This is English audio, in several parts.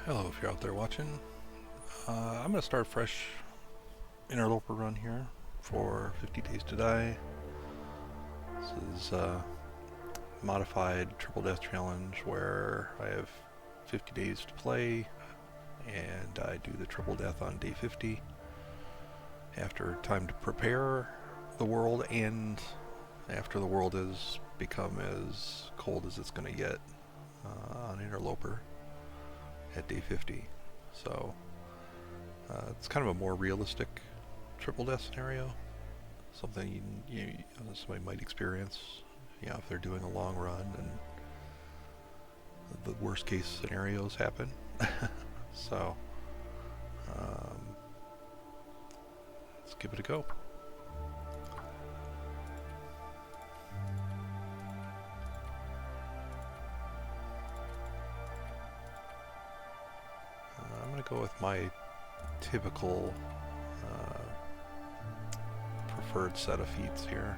Hello, if you're out there watching. I'm going to start a fresh Interloper run here for 50 Days to Die. This is a modified triple death challenge where I have 50 days to play and I do the triple death on day 50 after time to prepare the world and after the world has become as cold as it's going to get on Interloper at day 50. So it's kind of a more realistic triple death scenario, something somebody might experience, if they're doing a long run and the worst case scenarios happen. So let's give it a go. I'm going to go with my typical preferred set of feats here.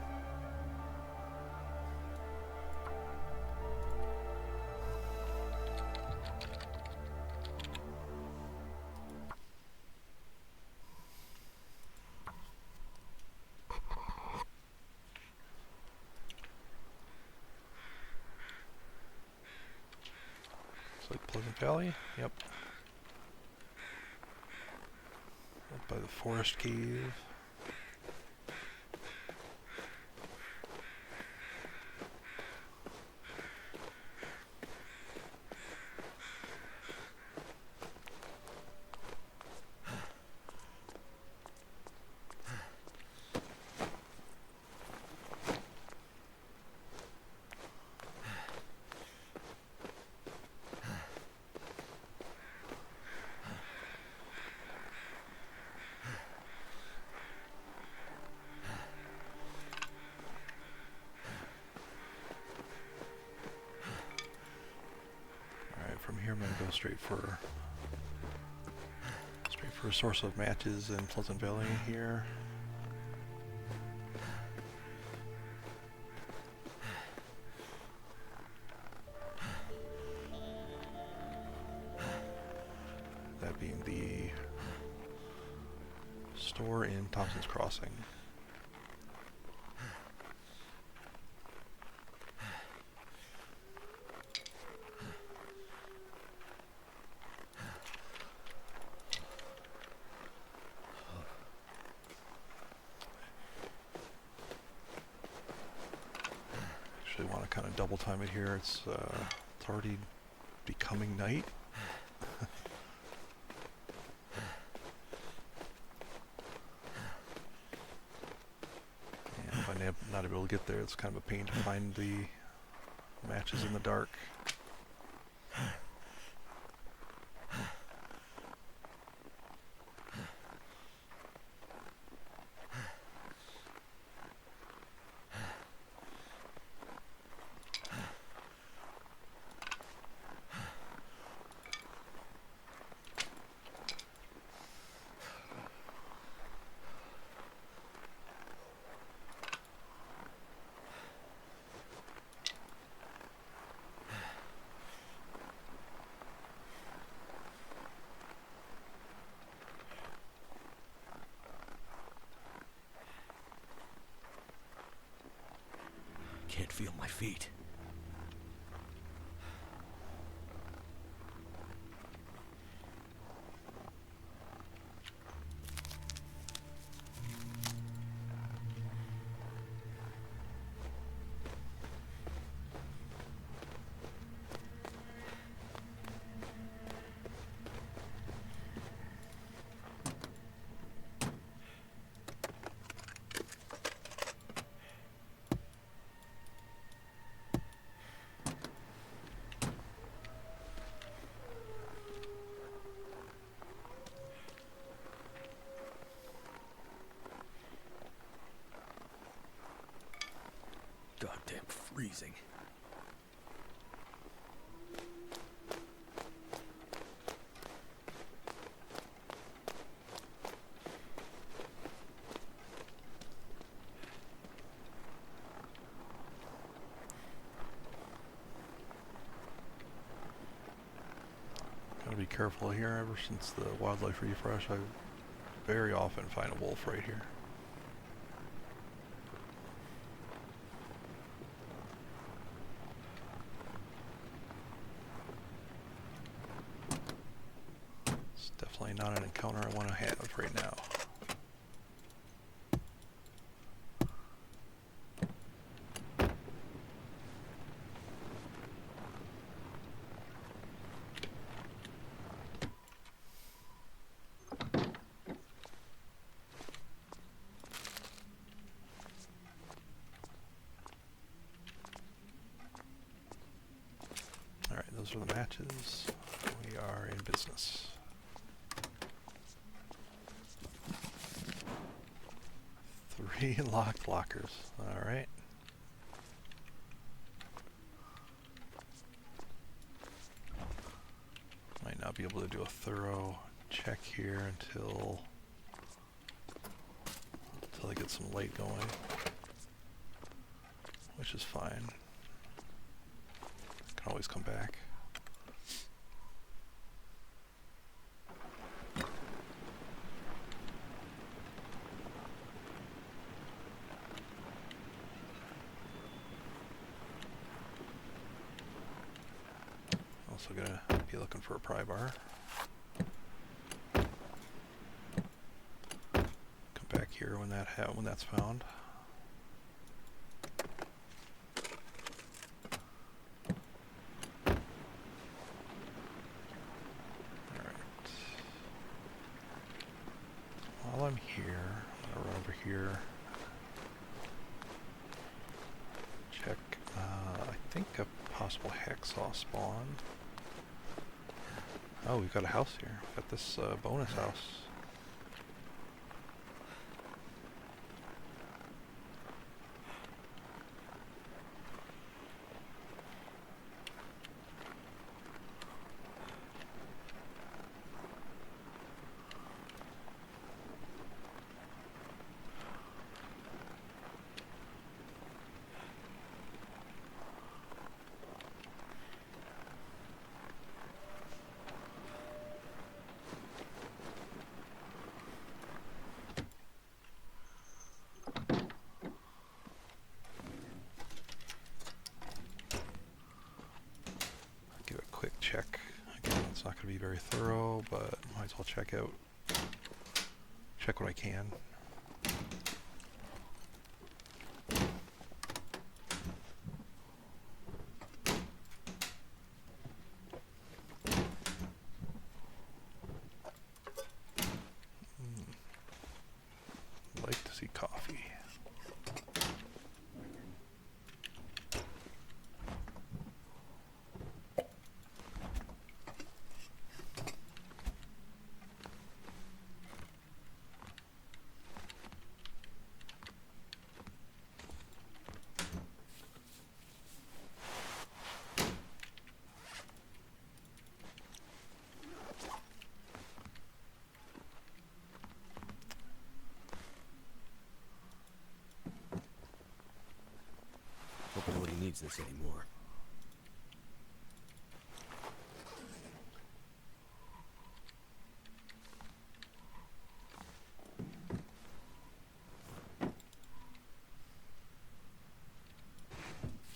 It's like Pleasant Valley, yep. Up by the forest cave. From here I'm going to go straight for a source of matches in Pleasant Valley here. That being the store in Thompson's Crossing. Actually want to kind of double time it here. It's already becoming night. And if I'm not able to get there, it's kind of a pain to find the matches in the dark. Can't feel my feet. Goddamn freezing. Gotta be careful here. Ever since the wildlife refresh, I very often find a wolf right here. It's definitely not an encounter I want to have right now. Alright, those are the matches. We are in business. 3 locked lockers. Alright. Might not be able to do a thorough check here until I get some light going, which is fine. Can always come back. Also gonna be looking for a pry bar. Come back here when that's found. While I'm here, I'm gonna run over here, check, I think a possible hacksaw spawn. Oh, we've got a house here. We've got this bonus house. Check. Again, it's not going to be very thorough, but might as well check what I can. Like to see coffee. Hope nobody needs this anymore.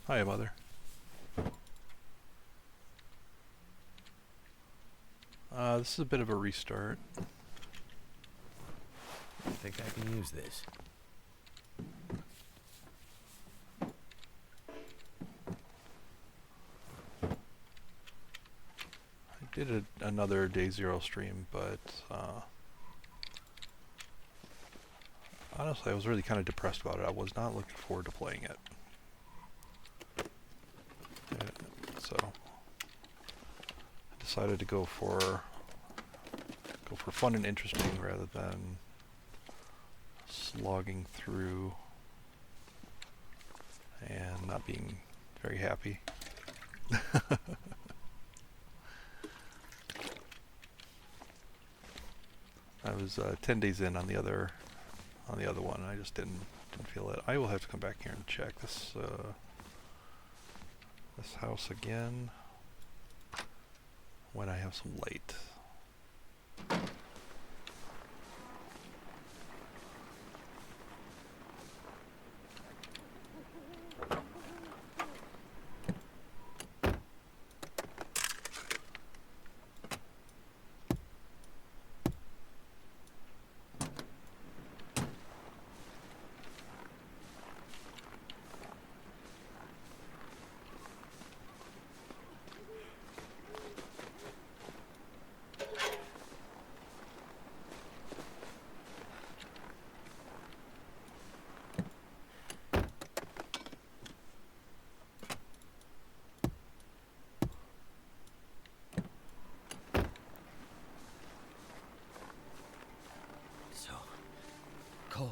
Hi, Mother. This is a bit of a restart. I think I can use this. I did another Day Zero stream, but honestly, I was really kind of depressed about it. I was not looking forward to playing it. So I decided to go for fun and interesting rather than slogging through and not being very happy. I was 10 days in on the other one, and I just didn't feel it. I will have to come back here and check this house again when I have some light. cold.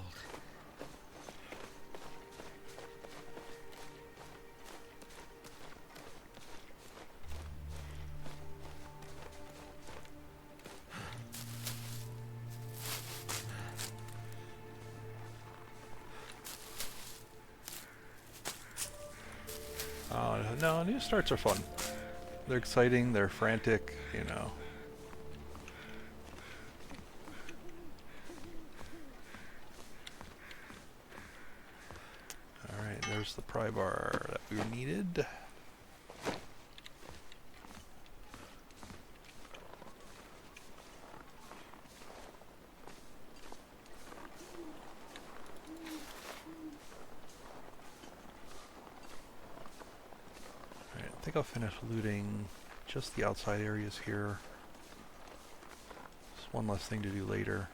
No, new starts are fun. They're exciting, they're frantic, you know. Alright, there's the pry bar that we needed. I think I'll finish looting just the outside areas here. Just one less thing to do later.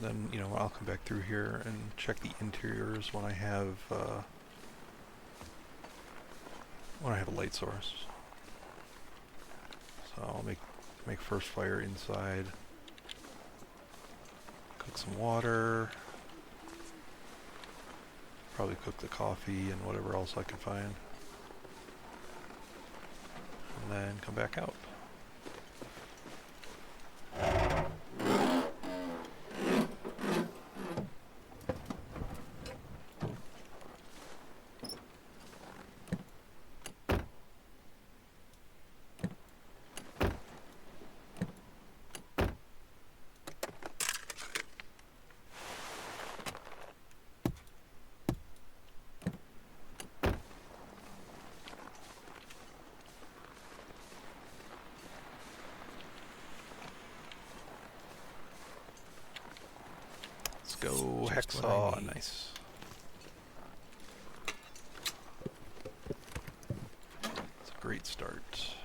Then, you know, I'll come back through here and check the interiors when I have a light source. So I'll make first fire inside. Cook some water. Probably cook the coffee and whatever else I can find. And then come back out. Go hacksaw, nice. It's a great start.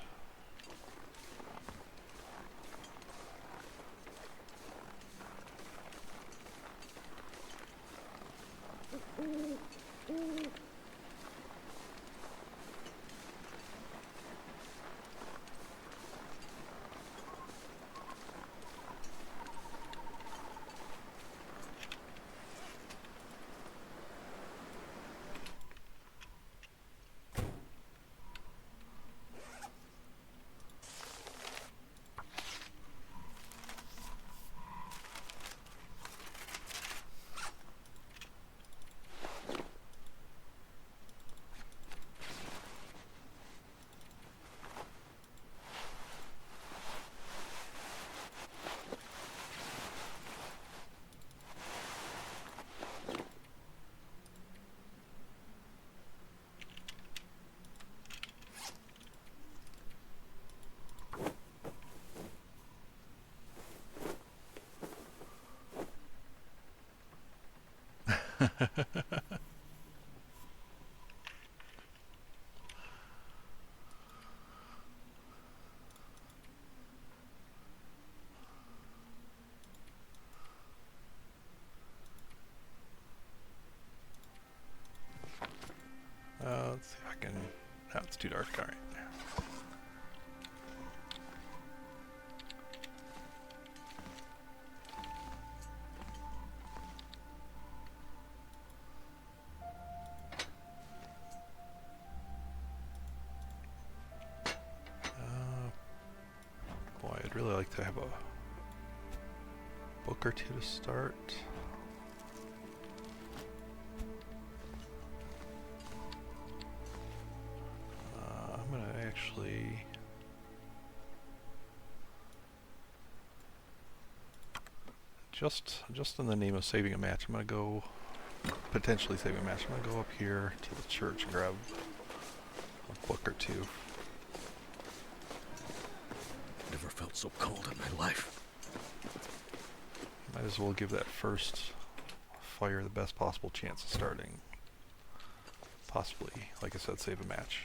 Let's see if I can... Oh, it's too dark. Alright. Boy, I'd really like to have a book or two to start. I'm gonna actually... Just in the name of saving a match, I'm gonna go... Potentially saving a match, I'm gonna go up here to the church and grab a book or two. Never felt so cold in my life. Might as well give that first fire the best possible chance of starting. Possibly, like I said, save a match.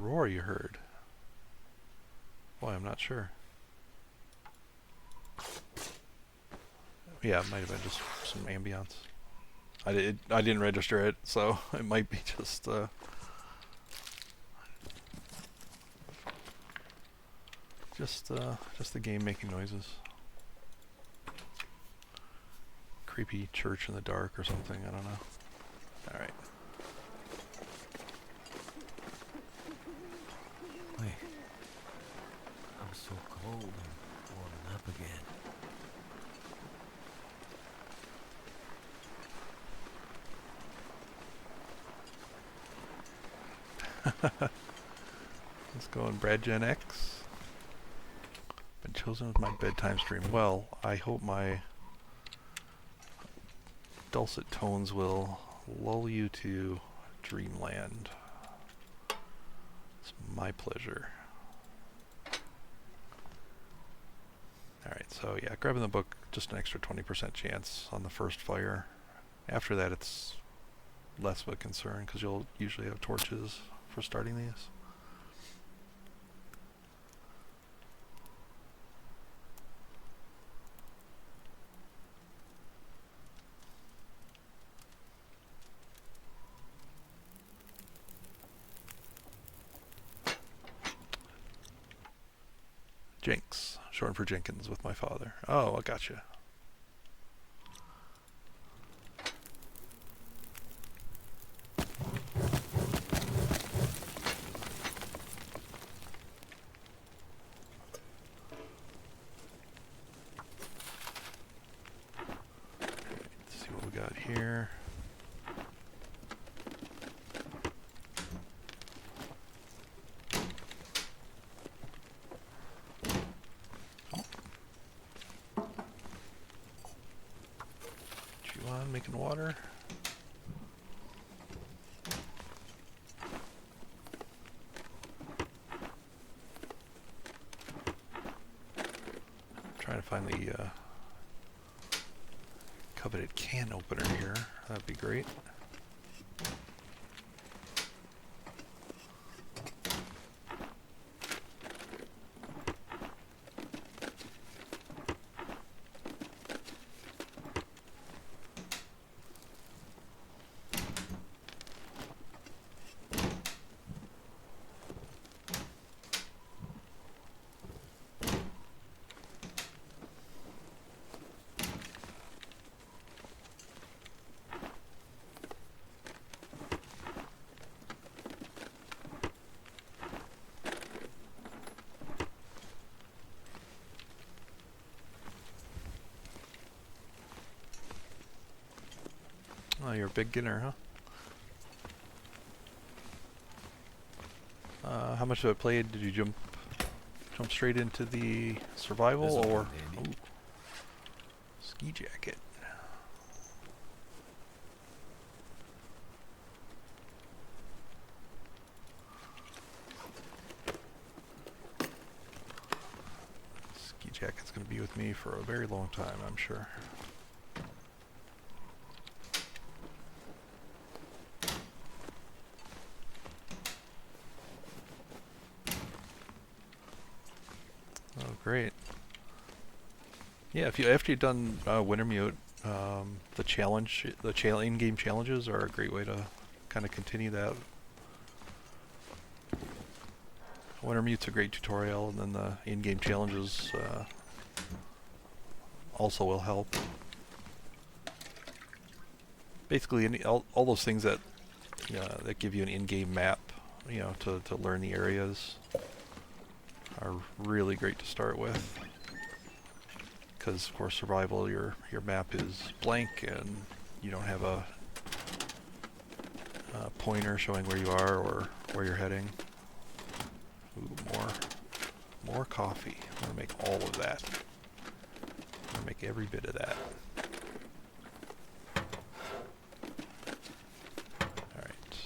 roar you heard? Boy, I'm not sure. Yeah, it might have been just some ambience. I didn't register it, so it might be just the game making noises. Creepy church in the dark or something. I don't know. All right. Wait. I'm so cold and warming up again. Let's go on Brad Gen X. Been chosen as my bedtime stream. Well, I hope my dulcet tones will lull you to dreamland. It's my pleasure. Alright, so yeah, grabbing the book, just an extra 20% chance on the first fire. After that, it's less of a concern because you'll usually have torches for starting these. Jenks, short for Jenkins with my father. Oh, I gotcha. Let's see what we got here. Making water. Trying to find the coveted can opener here. That'd be great. Oh, you're a big beginner, huh? How much of it played? Did you jump straight into the survival or ski jacket? Ski jacket's going to be with me for a very long time, I'm sure. Great. Yeah, after you've done Wintermute, the in-game challenges are a great way to kind of continue that. Wintermute's a great tutorial, and then the in-game challenges also will help. Basically, all those things that give you an in-game map, to learn the areas, are really great to start with, because of course survival, your map is blank and you don't have a pointer showing where you are or where you're heading. Ooh, more coffee. I'm gonna make all of that. I'm gonna make every bit of that. Alright,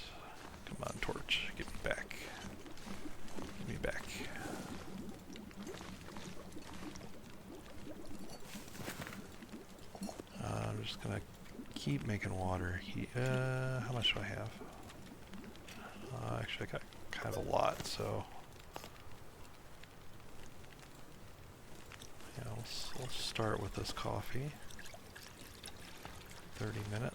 come on, torch, get me back. Get me back. I'm just gonna keep making water. How much do I have? Actually, I got kind of a lot, so yeah, we'll start with this coffee. 30 minutes.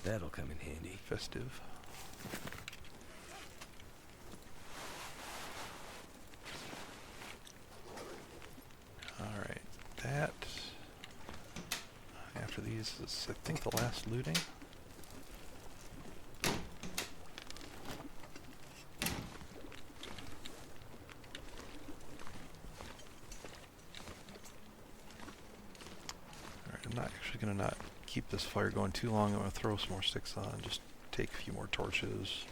That'll come in handy. Festive. Alright, that. After these is, I think, the last looting. Alright, I'm not actually going to not keep this fire going too long. I'm going to throw some more sticks on, just take a few more torches.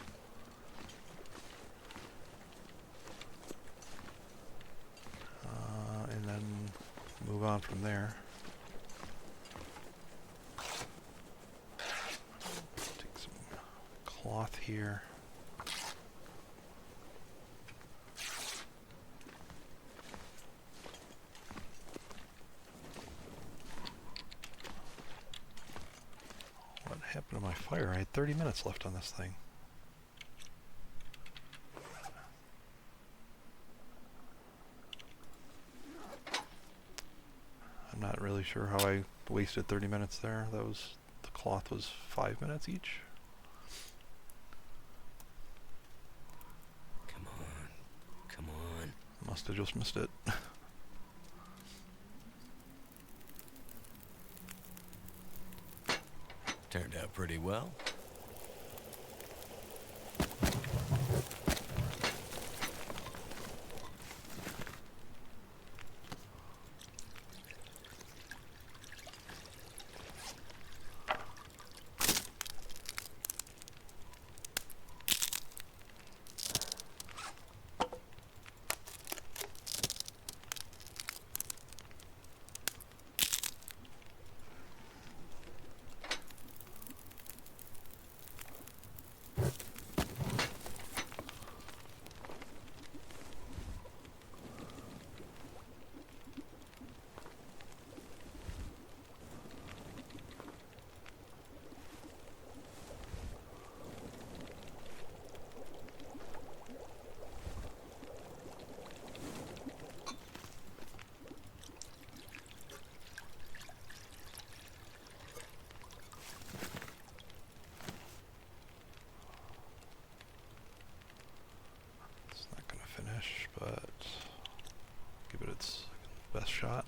And then move on from there. Take some cloth here. What happened to my fire? I had 30 minutes left on this thing. I'm not really sure how I wasted 30 minutes there. The cloth was 5 minutes each. Come on. Come on. Must have just missed it. Turned out pretty well. But give it its best shot.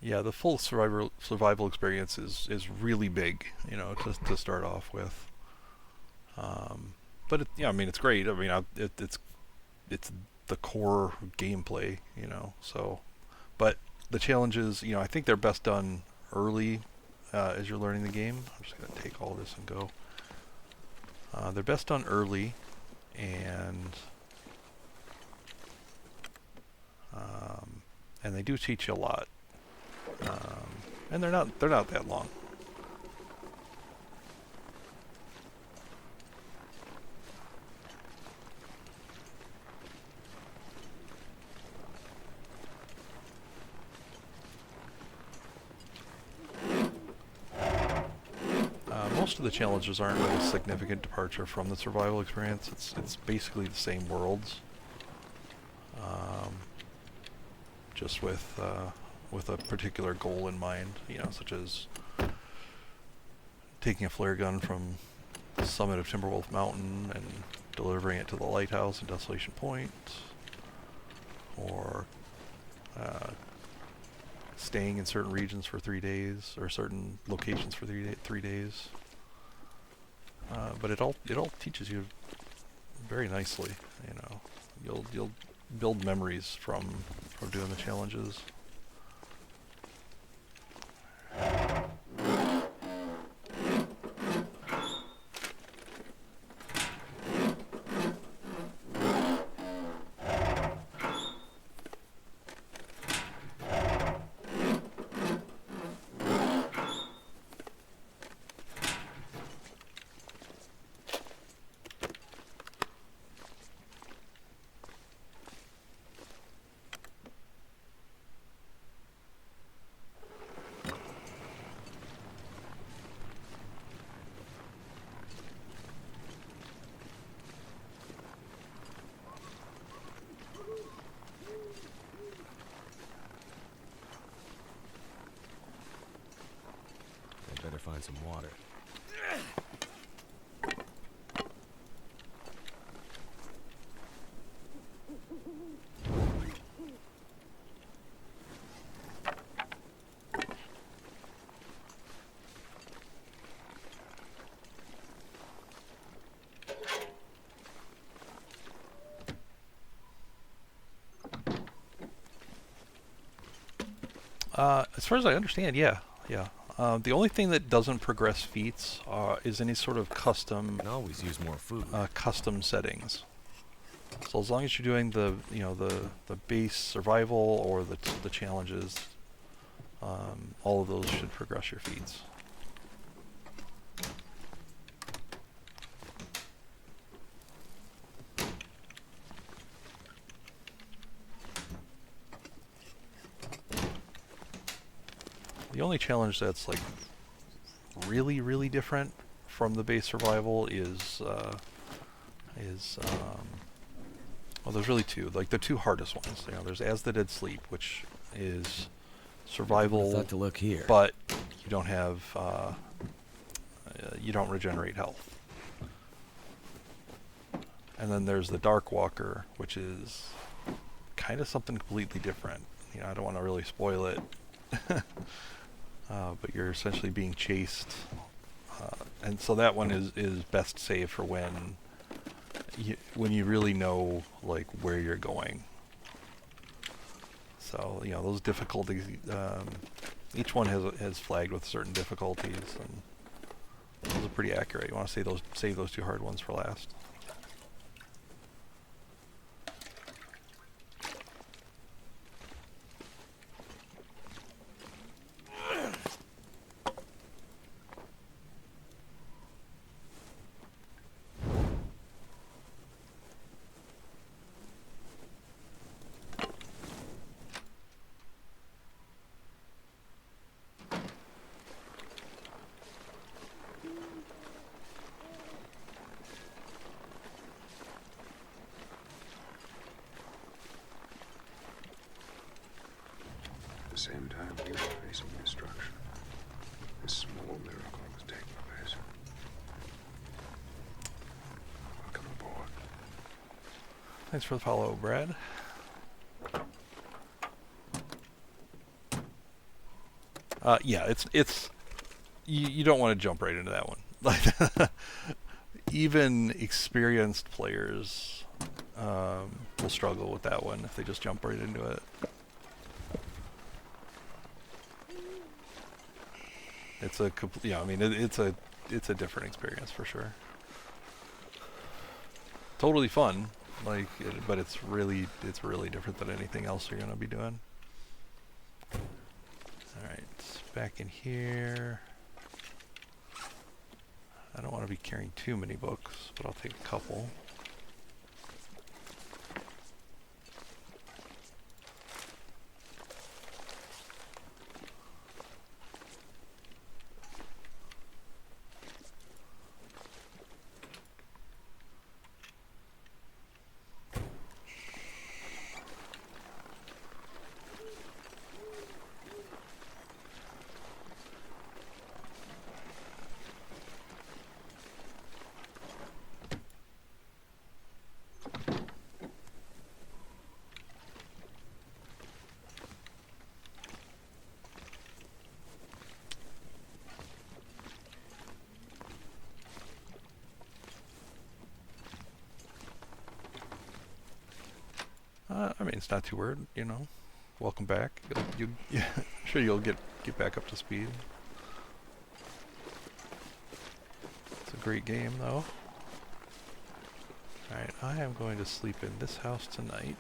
Yeah, the full survival experience is really big, you know, to start off with. But yeah, I mean, it's great. I mean, it's the core gameplay, you know. So, but the challenges, you know, I think they're best done early as you're learning the game. I'm just gonna take all this and go. They're best done early, and they do teach you a lot. And they're not that long. Most of the challenges aren't really a significant departure from the survival experience. It's basically the same worlds, just with a particular goal in mind. You know, such as taking a flare gun from the summit of Timberwolf Mountain and delivering it to the lighthouse in Desolation Point, or staying in certain regions for 3 days, or certain locations for 3 days. But it all teaches you very nicely. You know, you'll build memories from doing the challenges. find some water. As far as I understand, yeah. The only thing that doesn't progress feats is any sort of custom Can always use more food. custom settings. So as long as you're doing the the base survival or the challenges, all of those should progress your feats. The only challenge that's like really different from the base survival is well, there's really two. Like the two hardest ones. You know, there's As the Dead Sleep, which is survival, I thought to look here. but you don't have you don't regenerate health. And then there's the Dark Walker, which is kind of something completely different. You know, I don't want to really spoil it, but you're essentially being chased, and so that one is best saved for when you really know like where you're going. So you know those difficulties. Each one has flagged with certain difficulties, and those are pretty accurate. You want to save those two hard ones for last. At the same time, we were facing destruction. This small miracle was taking place. Welcome aboard. Thanks for the follow, Brad. Yeah, it's you don't want to jump right into that one. Like even experienced players will struggle with that one if they just jump right into it. It's a I mean it's a different experience for sure. Totally fun, like, but it's really different than anything else you're gonna be doing. All right, back in here. I don't want to be carrying too many books, but I'll take a couple. I mean, it's not too weird, you know. Welcome back. I'm sure you'll get back up to speed. It's a great game, though. Alright, I am going to sleep in this house tonight.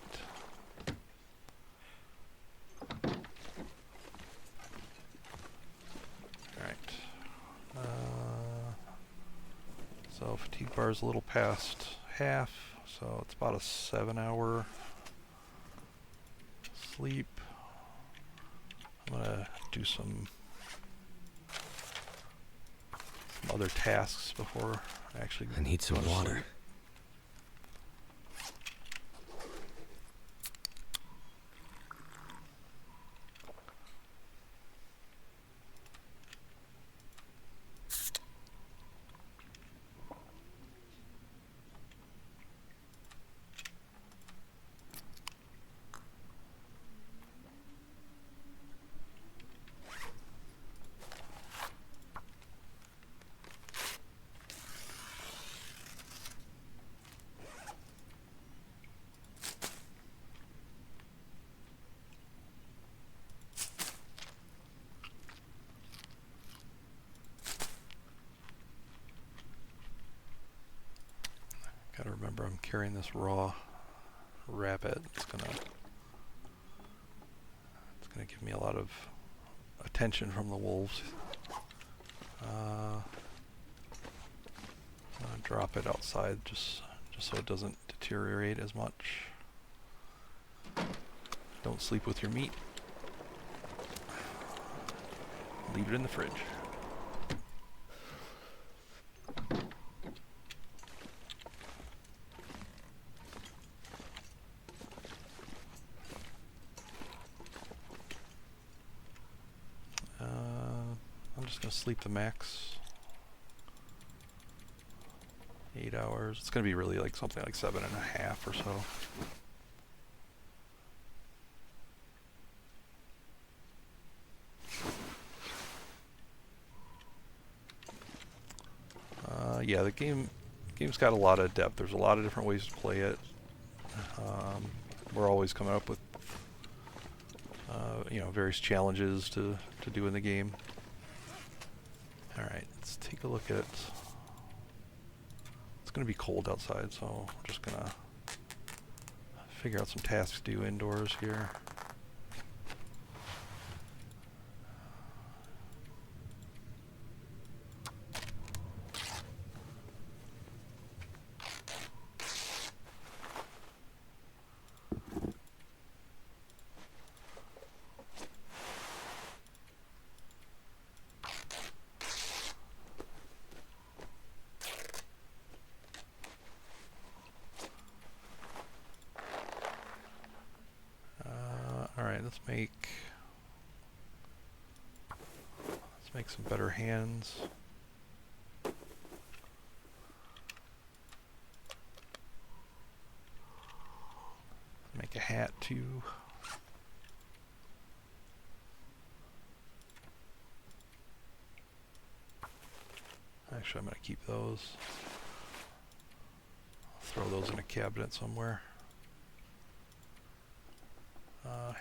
Alright. So fatigue bar is a little past half, so it's about a 7-hour sleep. I'm gonna do some other tasks before I actually I need some go to water. sleep. Remember, I'm carrying this raw rabbit. It's gonna give me a lot of attention from the wolves. I'll drop it outside just so it doesn't deteriorate as much. Don't sleep with your meat. Leave it in the fridge. I'm just going to sleep the max. 8 hours. It's going to be really like something like 7.5 or so. Yeah, the game's got a lot of depth. There's a lot of different ways to play it. We're always coming up with various challenges to do in the game. All right, let's take a look at. It's going to be cold outside, so I'm just going to figure out some tasks to do indoors here. Let's make some better hands. Make a hat too. Actually, I'm going to keep those. I'll throw those in a cabinet somewhere.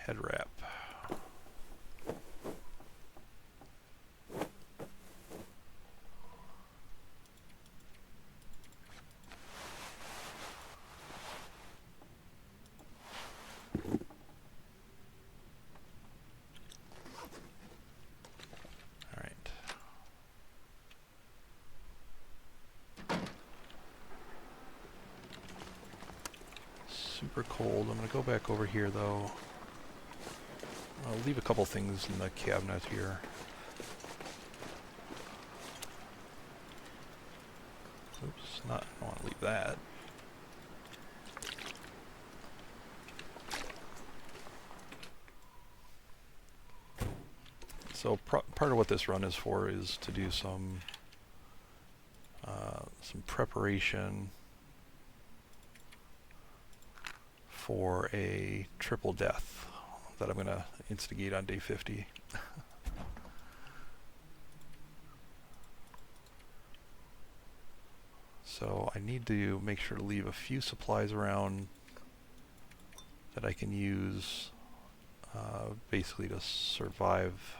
Head wrap. All right. Super cold. I'm going to go back over here though. I'll leave a couple things in the cabinet here. Oops, I don't want to leave that. So part of what this run is for is to do some preparation for a triple death that I'm going to instigate on day 50. So I need to make sure to leave a few supplies around that I can use basically to survive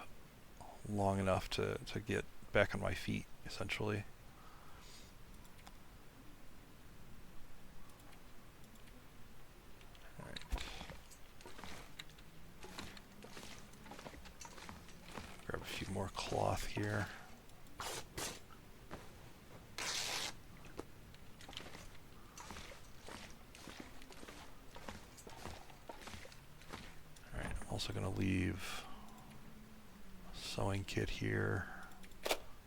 long enough to get back on my feet, essentially. Grab a few more cloth here. Alright, I'm also going to leave a sewing kit here.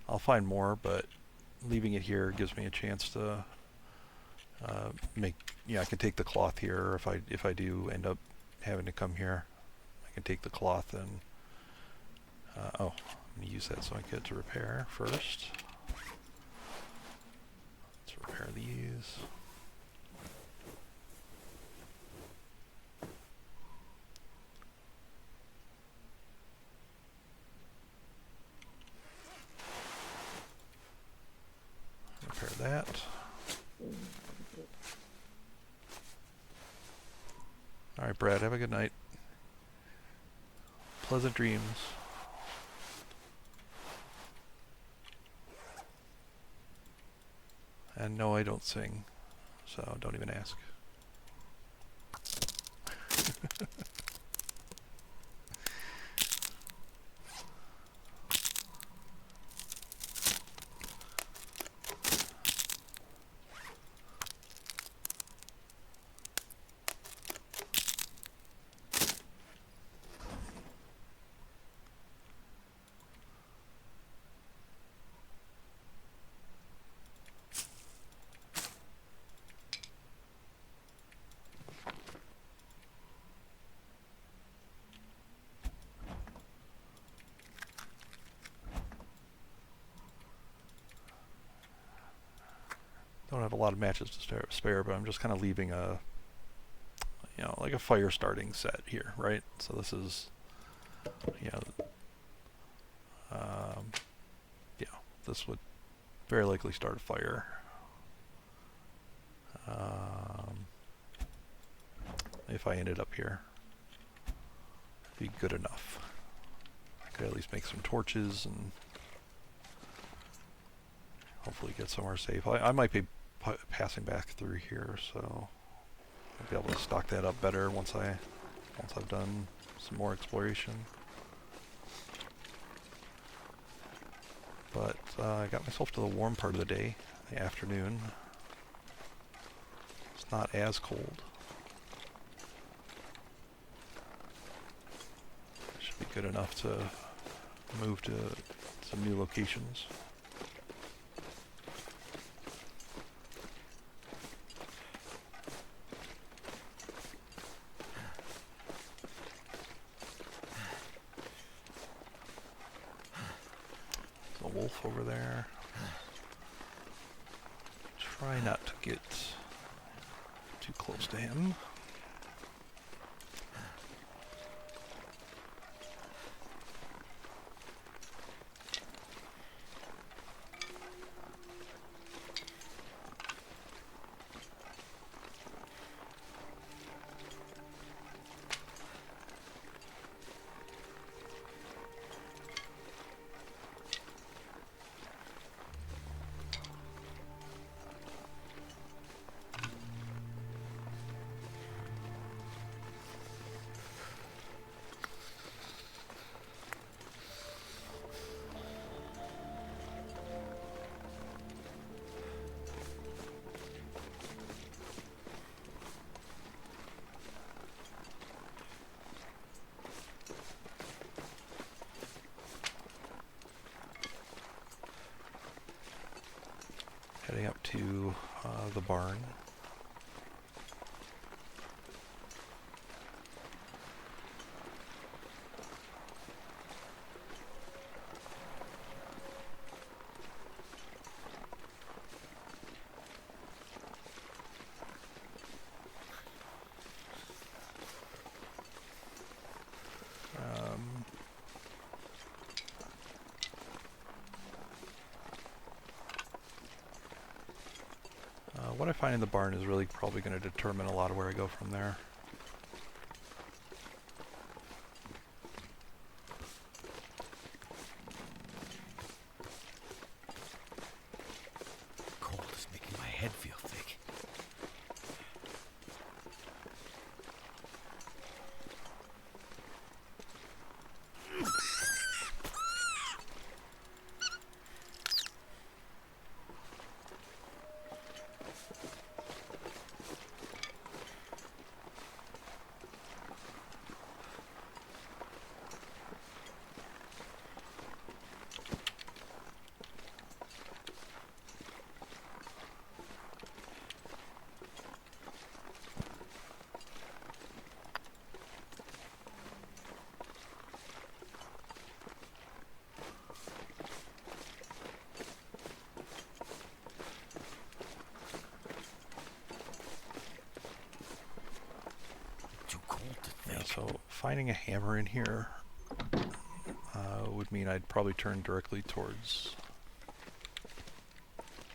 I'll find more, but leaving it here gives me a chance to I can take the cloth here if I do end up having to come here. I can take the cloth and I'm going to use that sewing kit to repair first. Let's repair these. Repair that. Alright, Brad, have a good night. Pleasant dreams. And no, I don't sing. so don't even ask. Don't have a lot of matches to spare, but I'm just kind of leaving a, like a fire starting set here, right? So this is, this would very likely start a fire. If I ended up here, it'd be good enough. I could at least make some torches and hopefully get somewhere safe. I might be passing back through here, so I'll be able to stock that up better once I've done some more exploration. But I got myself to the warm part of the day, the afternoon. It's not as cold. Should be good enough to move to some new locations. Wolf over there. Try not to get too close to him. Heading up to the barn. What I find in the barn is really probably going to determine a lot of where I go from there. Cold is making my head feel thick. So finding a hammer in here would mean I'd probably turn directly towards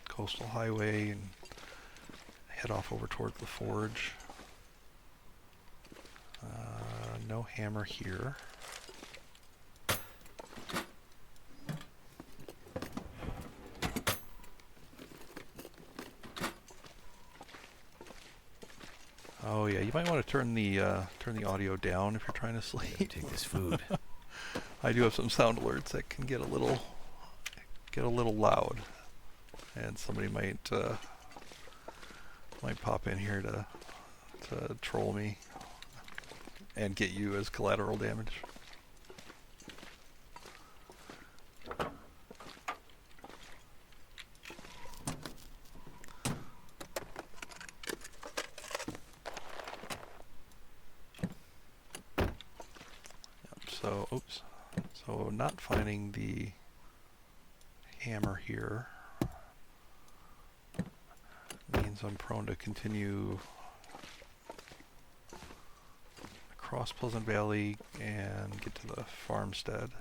Coastal Highway and head off over towards the forge. No hammer here. Oh yeah, you might want to turn the audio down if you're trying to sleep. Take this food. I do have some sound alerts that can get a little loud, and somebody might pop in here to troll me and get you as collateral damage. So, oops. So not finding the hammer here means I'm prone to continue across Pleasant Valley and get to the farmstead.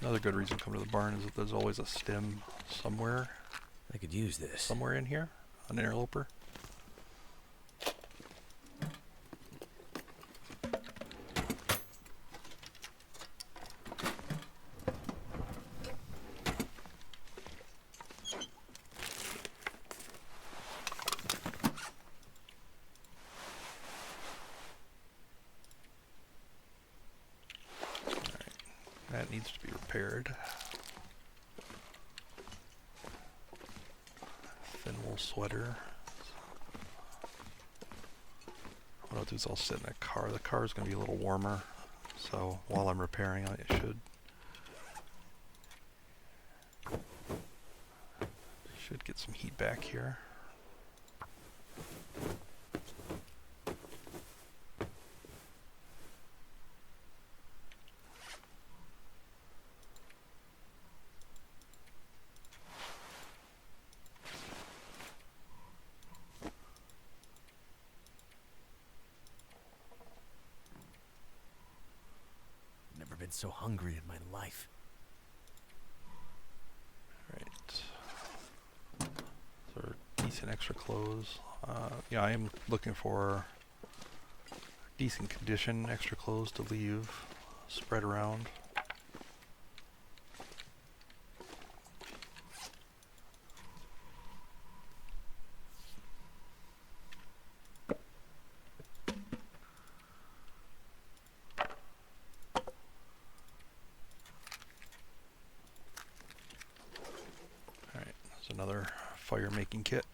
Another good reason to come to the barn is that there's always a stem somewhere. I could use this. Somewhere in here, an interloper. That needs to be repaired. Thin wool sweater. What I'll do is I'll sit in a car. The car is going to be a little warmer, so while I'm repairing it, it should get some heat back here. Never been so hungry in my life. Right. So decent extra clothes. Yeah, I am looking for decent condition extra clothes to leave spread around. Another fire making kit.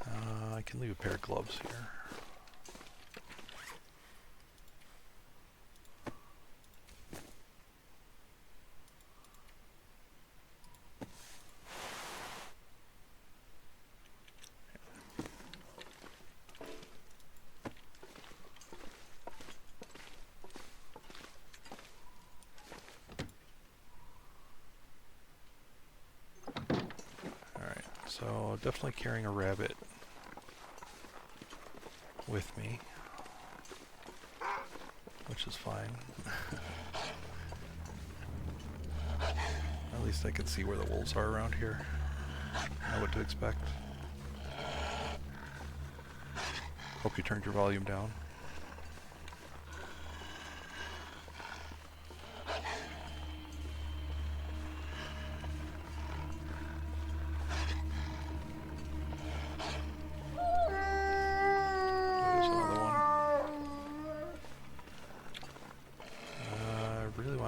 I can leave a pair of gloves here. So definitely carrying a rabbit with me, which is fine. At least I can see where the wolves are around here. Know what to expect. Hope you turned your volume down.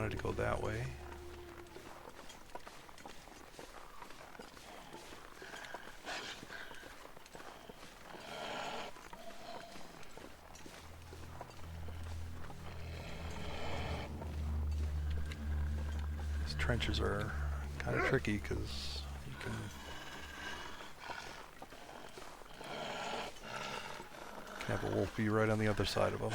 To go that way. These trenches are kind of tricky because you can have a wolf be right on the other side of them.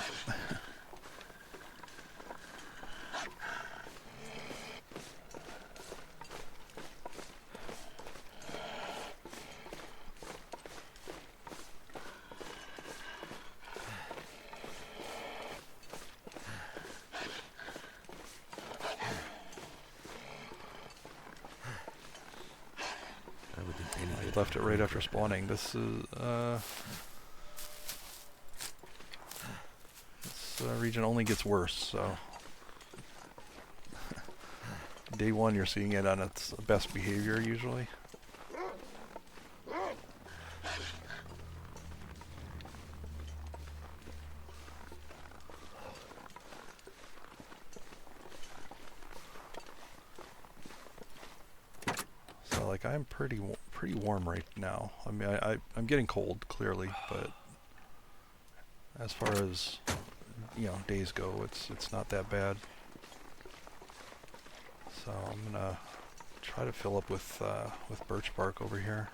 left it right after spawning. This is this region only gets worse. So day one, you're seeing it on its best behavior usually. Like I'm pretty warm right now. I mean, I'm getting cold clearly, but as far as days go, it's not that bad. So I'm gonna try to fill up with birch bark over here.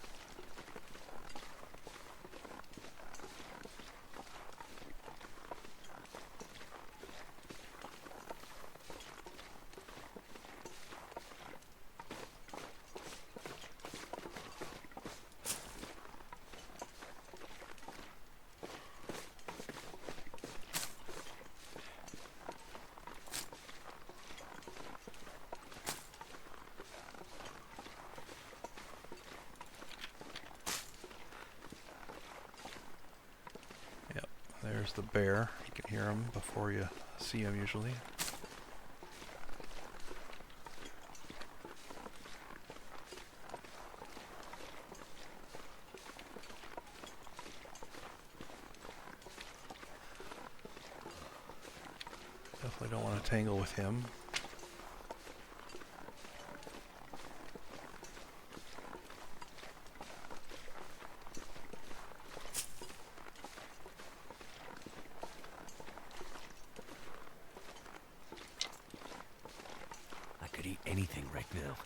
There's the bear. You can hear him before you see him usually. Definitely don't want to tangle with him. Anything right now.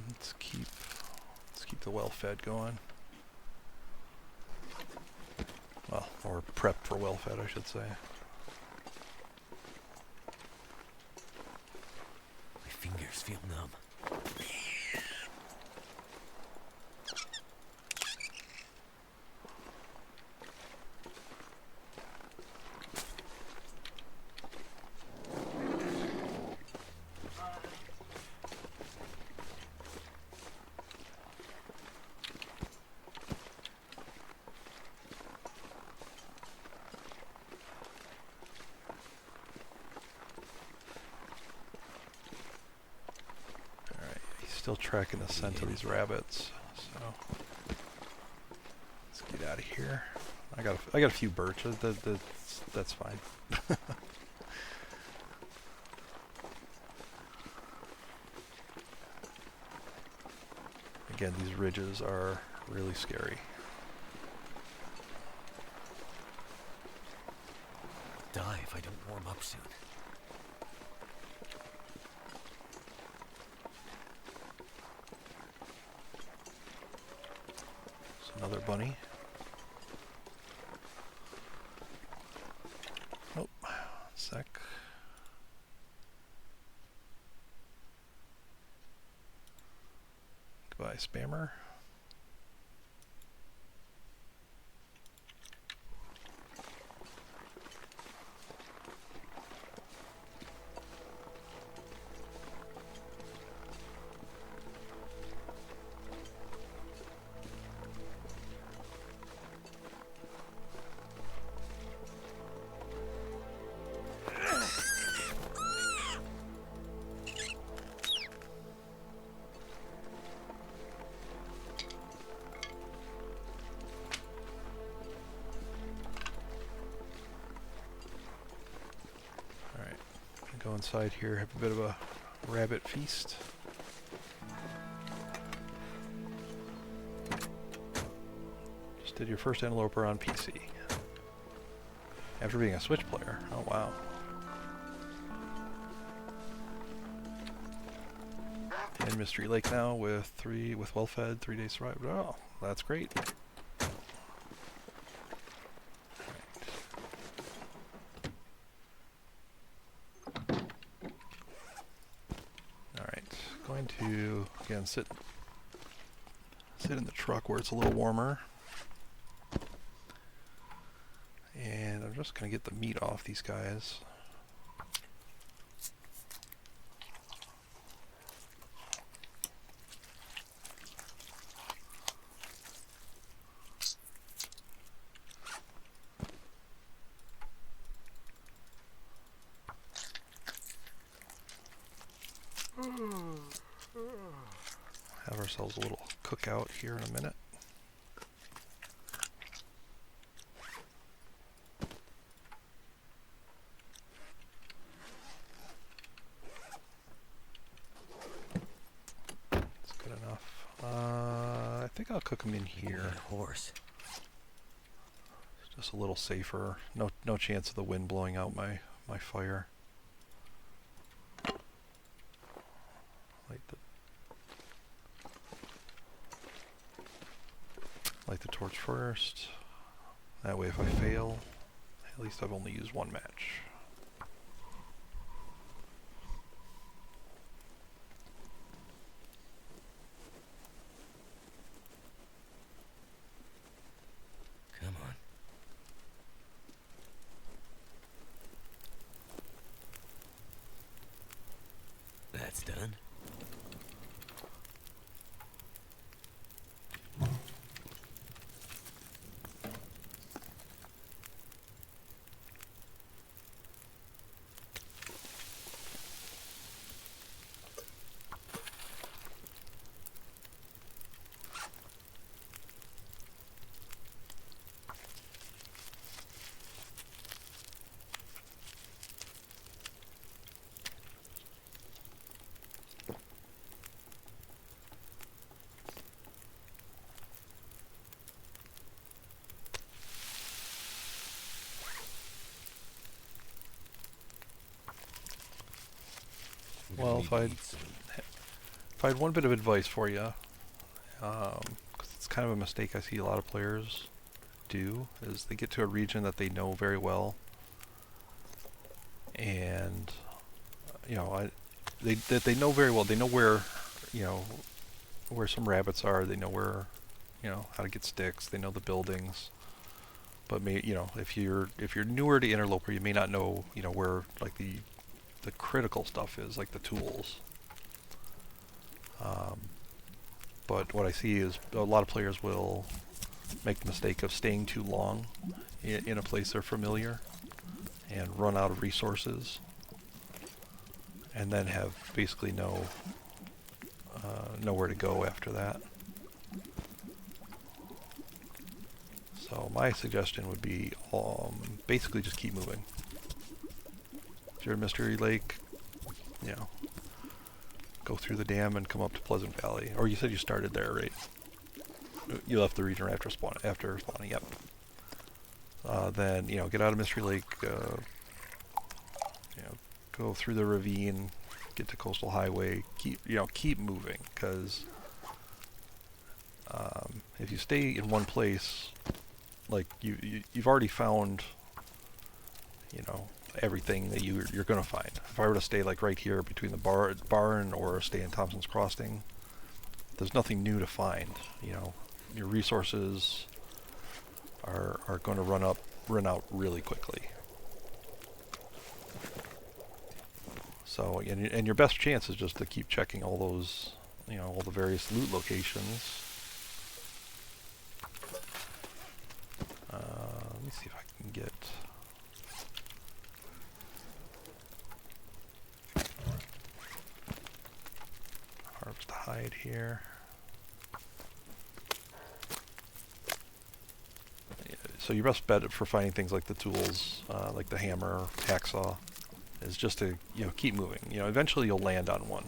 Let's keep the well-fed going. Well, or prep for well-fed, I should say. My fingers feel numb. Still tracking the scent of these rabbits, so let's get out of here. I got a few birch. That's fine. Again, these ridges are really scary. I'll die if I don't warm up soon. Another bunny. Oh, sec. Goodbye, spammer. Go inside here, have a bit of a rabbit feast. Just did your first Interloper on PC. After being a Switch player. Oh wow. In Mystery Lake now with well-fed, 3 days survival. Oh, that's great. Going to again sit in the truck where it's a little warmer, and I'm just going to get the meat off these guys. ourselves a little cookout here in a minute. That's good enough. I think I'll cook them in here. Horse. It's just a little safer. No chance of the wind blowing out my fire. Light the torch first. That way if I fail, at least I've only used one match. Come on. That's done. Well, if I had one bit of advice for you, 'cause it's kind of a mistake I see a lot of players do, is they get to a region that they know very well, and they know very well. They know where, where some rabbits are. They know where, how to get sticks. They know the buildings. But if you're newer to Interloper, you may not know, where like the critical stuff is, like the tools. But what I see is a lot of players will make the mistake of staying too long in a place they're familiar and run out of resources, and then have basically nowhere to go after that. So my suggestion would be basically just keep moving. If you're at Mystery Lake, go through the dam and come up to Pleasant Valley. Or you said you started there, right? You left the region after spawning, yep. Then, get out of Mystery Lake, go through the ravine, get to Coastal Highway, keep moving, because if you stay in one place, like you've already found, everything that you're going to find. If I were to stay like right here between the barn or stay in Thompson's Crossing, there's nothing new to find. Your resources are going to run out really quickly. So, and your best chance is just to keep checking all those, all the various loot locations. Let me see if I can get... Harvest the hide here. So your best bet for finding things like the tools, like the hammer, hacksaw, is just to keep moving. Eventually you'll land on one,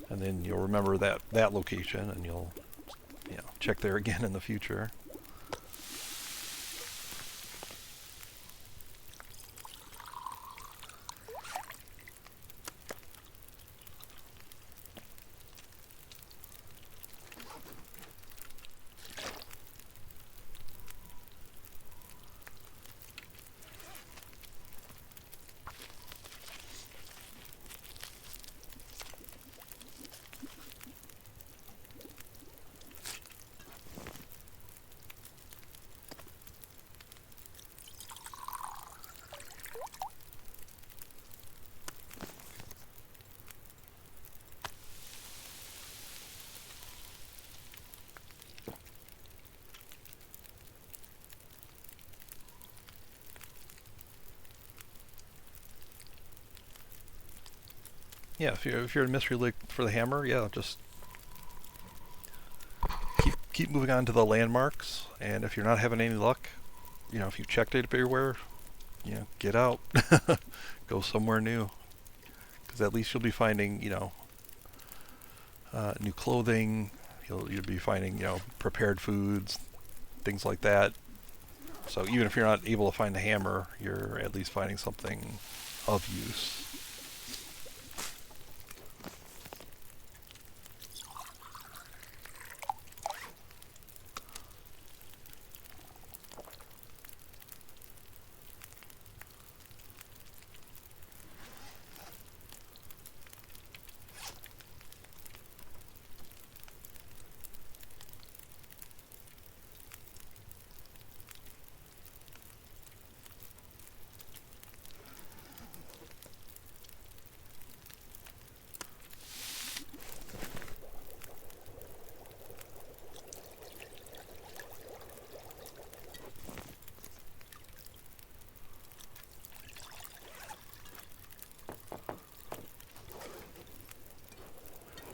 and then you'll remember that location, and you'll check there again in the future. Yeah, if you're in Mystery Lake for the hammer, yeah, just keep moving on to the landmarks, and if you're not having any luck, if you checked it everywhere, get out. Go somewhere new. Because at least you'll be finding, new clothing. You'll be finding, prepared foods, things like that. So even if you're not able to find the hammer, you're at least finding something of use.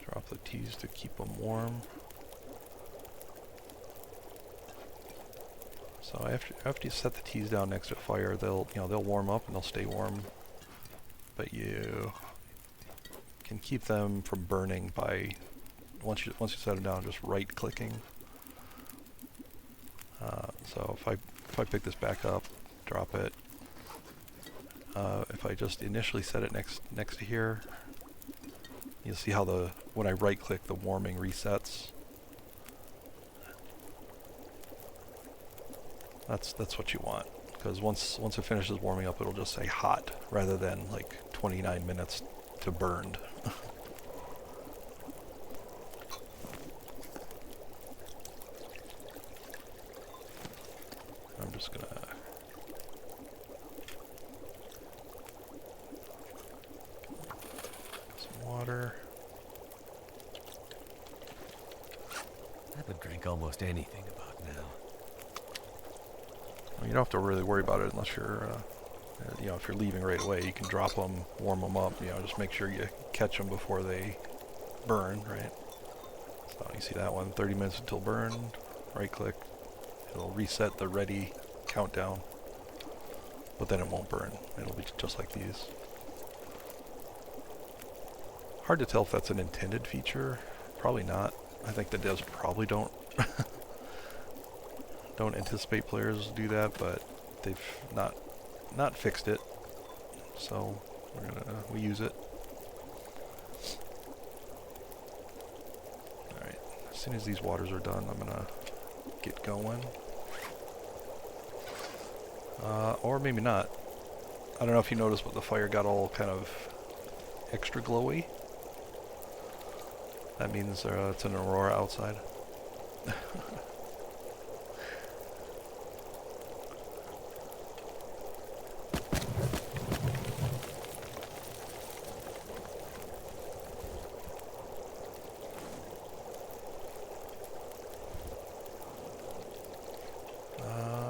Drop the teas to keep them warm. So after you set the teas down next to a fire, they'll warm up and they'll stay warm. But you can keep them from burning by once you set them down, just right-clicking. So if I pick this back up, drop it. If I just initially set it next to here, you'll see how when I right-click, the warming resets. That's what you want, because once it finishes warming up, it'll just say hot rather than like 29 minutes to burned. I'm just gonna get some water. I would drink almost anything about now. Well, you don't have to really worry about it unless you're, if you're leaving right away. You can drop them, warm them up. Just make sure you catch them before they burn, right? So you see that one, 30 minutes until burn. Right-click, it'll reset the ready countdown, but then it won't burn. It'll be just like these. Hard to tell if that's an intended feature. Probably not. I think the devs probably don't anticipate players do that, but they've not fixed it, so we use it. All right, as soon as these waters are done, I'm gonna get going, or maybe not. I don't know if you noticed, but the fire got all kind of extra glowy. That means it's an aurora outside.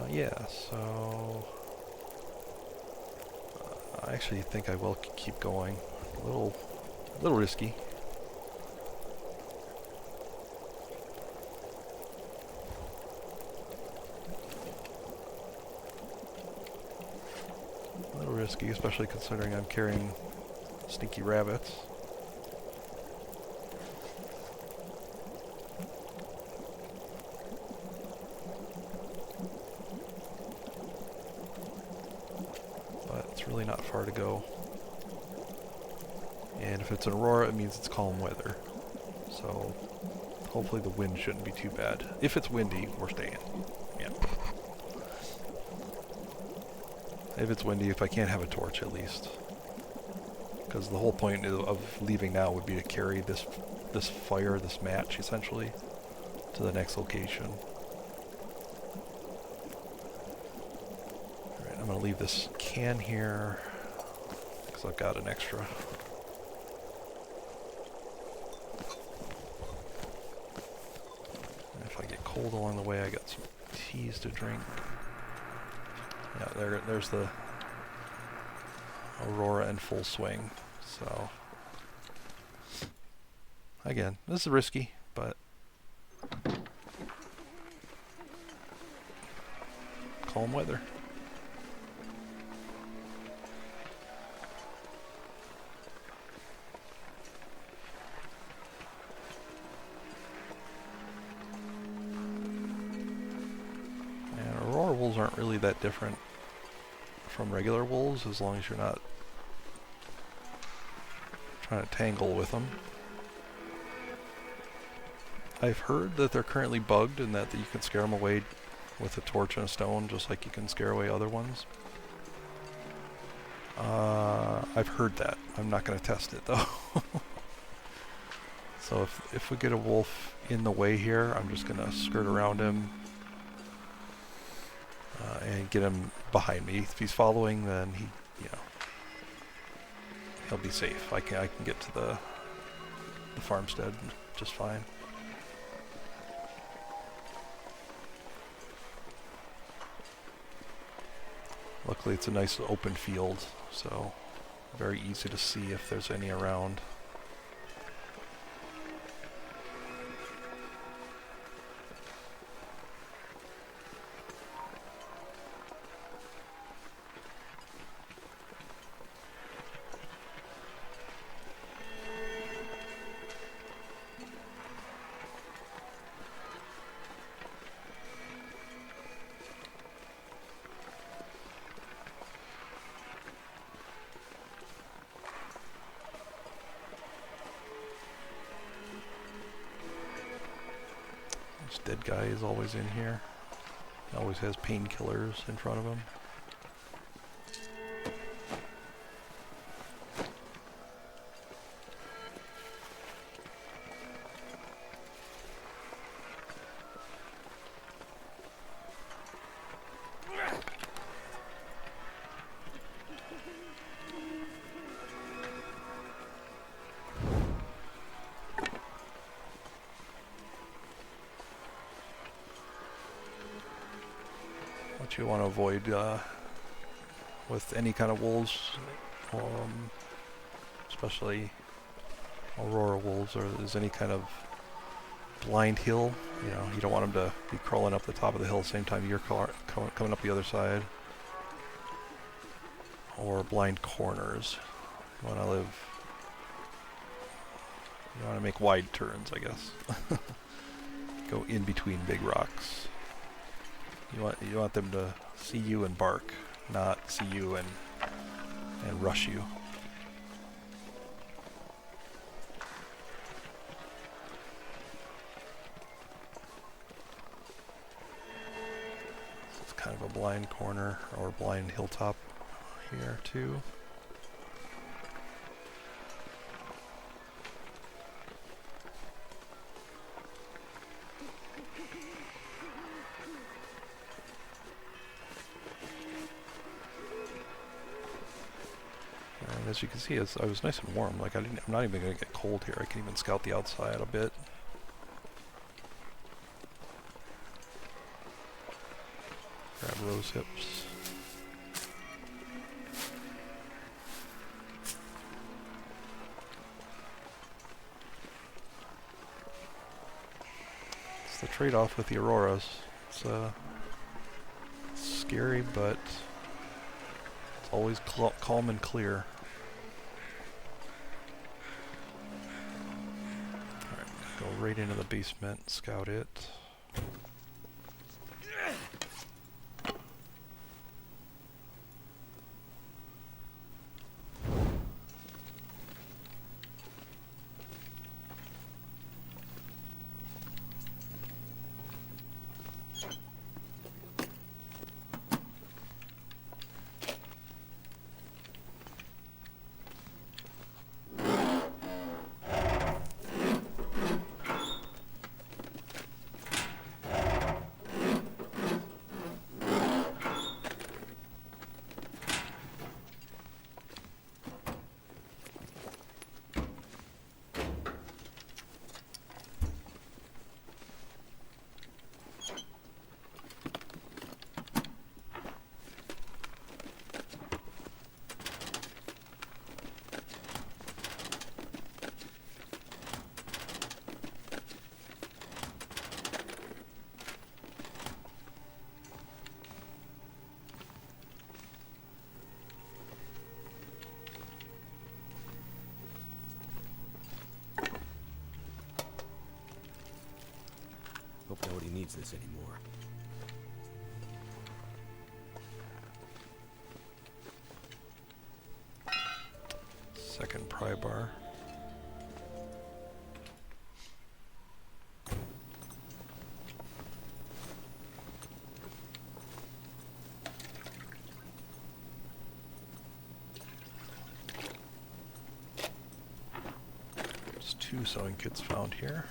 Yeah, so I actually think I will keep going. A little risky. A little risky, especially considering I'm carrying sneaky rabbits. Really not far to go, and if it's an aurora, it means it's calm weather, so hopefully the wind shouldn't be too bad. If it's windy, we're staying. Yeah. If it's windy, if I can't have a torch at least, because the whole point of leaving now would be to carry this fire, this match essentially, to the next location. I'm going to leave this can here because I've got an extra. And if I get cold along the way, I got some teas to drink. Yeah, there's the aurora in full swing. So again, this is risky, but calm weather. And Aurora wolves aren't really that different from regular wolves as long as you're not trying to tangle with them. I've heard that they're currently bugged and that you can scare them away with a torch and a stone just like you can scare away other ones. I've heard that. I'm not going to test it though. So if we get a wolf in the way here, I'm just going to skirt around him and get him behind me. If he's following, then he'll be safe. I can get to the farmstead just fine. Luckily it's a nice open field, so very easy to see if there's any around. This dead guy is always in here. He always has painkillers in front of him. What you want to avoid with any kind of wolves, especially Aurora wolves, or is any kind of blind hill. You don't want them to be crawling up the top of the hill at the same time you're coming up the other side. Or blind corners. You want to make wide turns, I guess. Go in between big rocks. You want them to see you and bark, not see you and rush you. So it's kind of a blind corner or blind hilltop here too. As you can see, I was nice and warm. Like I'm not even going to get cold here. I can even scout the outside a bit. Grab rose hips. It's the trade-off with the auroras. It's scary, but it's always calm and clear. Go right into the basement, scout it. Nobody needs this anymore. Second pry bar. There's 2 sewing kits found here.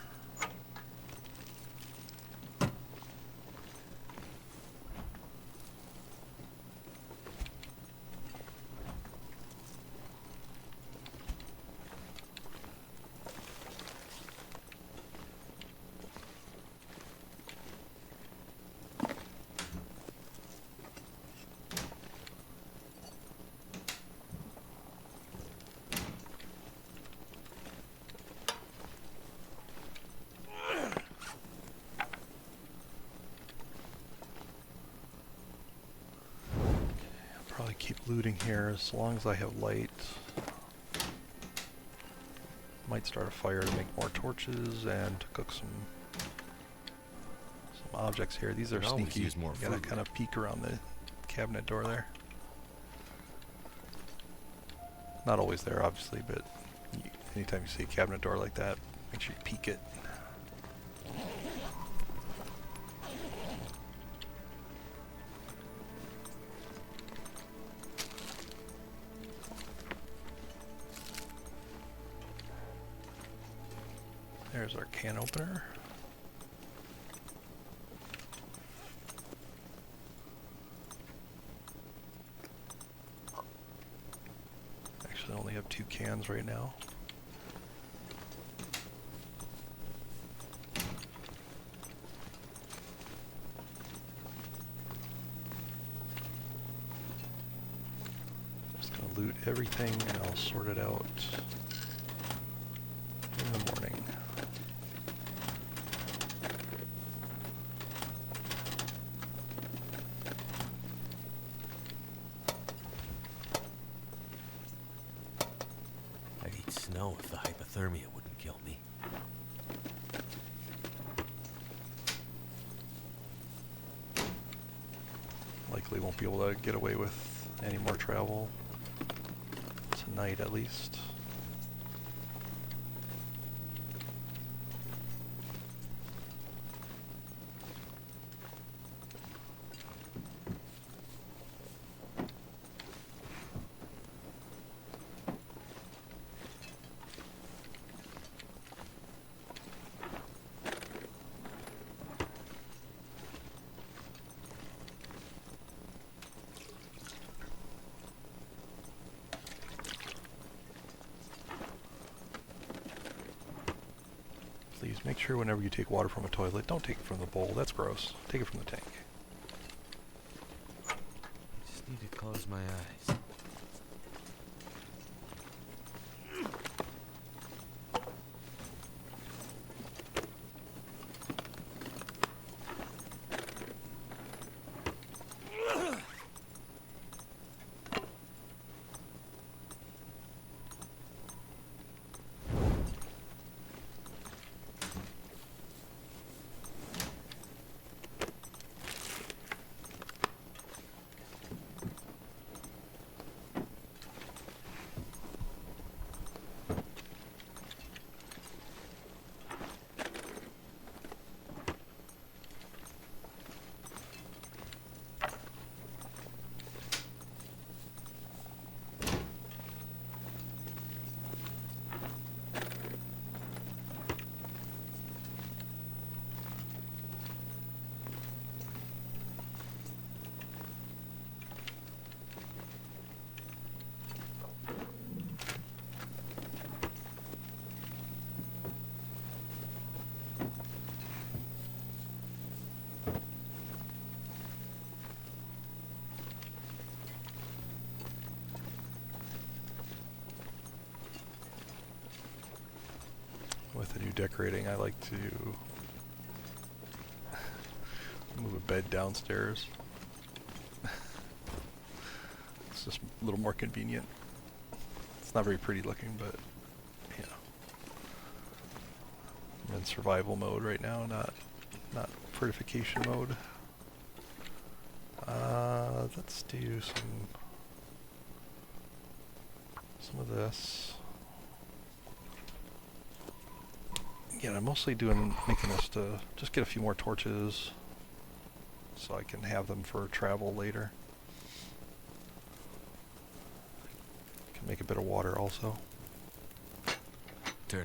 Probably keep looting here as long as I have light. Might start a fire to make more torches and to cook some objects here. These are Can always sneaky. use more You gotta food. kind of peek around the cabinet door there. Not always there, obviously, but anytime you see a cabinet door like that, make sure you peek it. There's our can opener. Actually, I only have 2 cans right now. Just gonna loot everything and I'll sort it out in the morning. I'd eat snow if the hypothermia wouldn't kill me. Likely won't be able to get away with any more travel tonight, at least. Please make sure whenever you take water from a toilet, don't take it from the bowl. That's gross. Take it from the tank. I just need to close my eyes. With the new decorating, I like to move a bed downstairs. It's just a little more convenient. It's not very pretty looking, but you know, I'm in survival mode right now, not fortification mode. Let's do some of this. Again, I'm mostly making this to just get a few more torches so I can have them for travel later. Can make a bit of water also.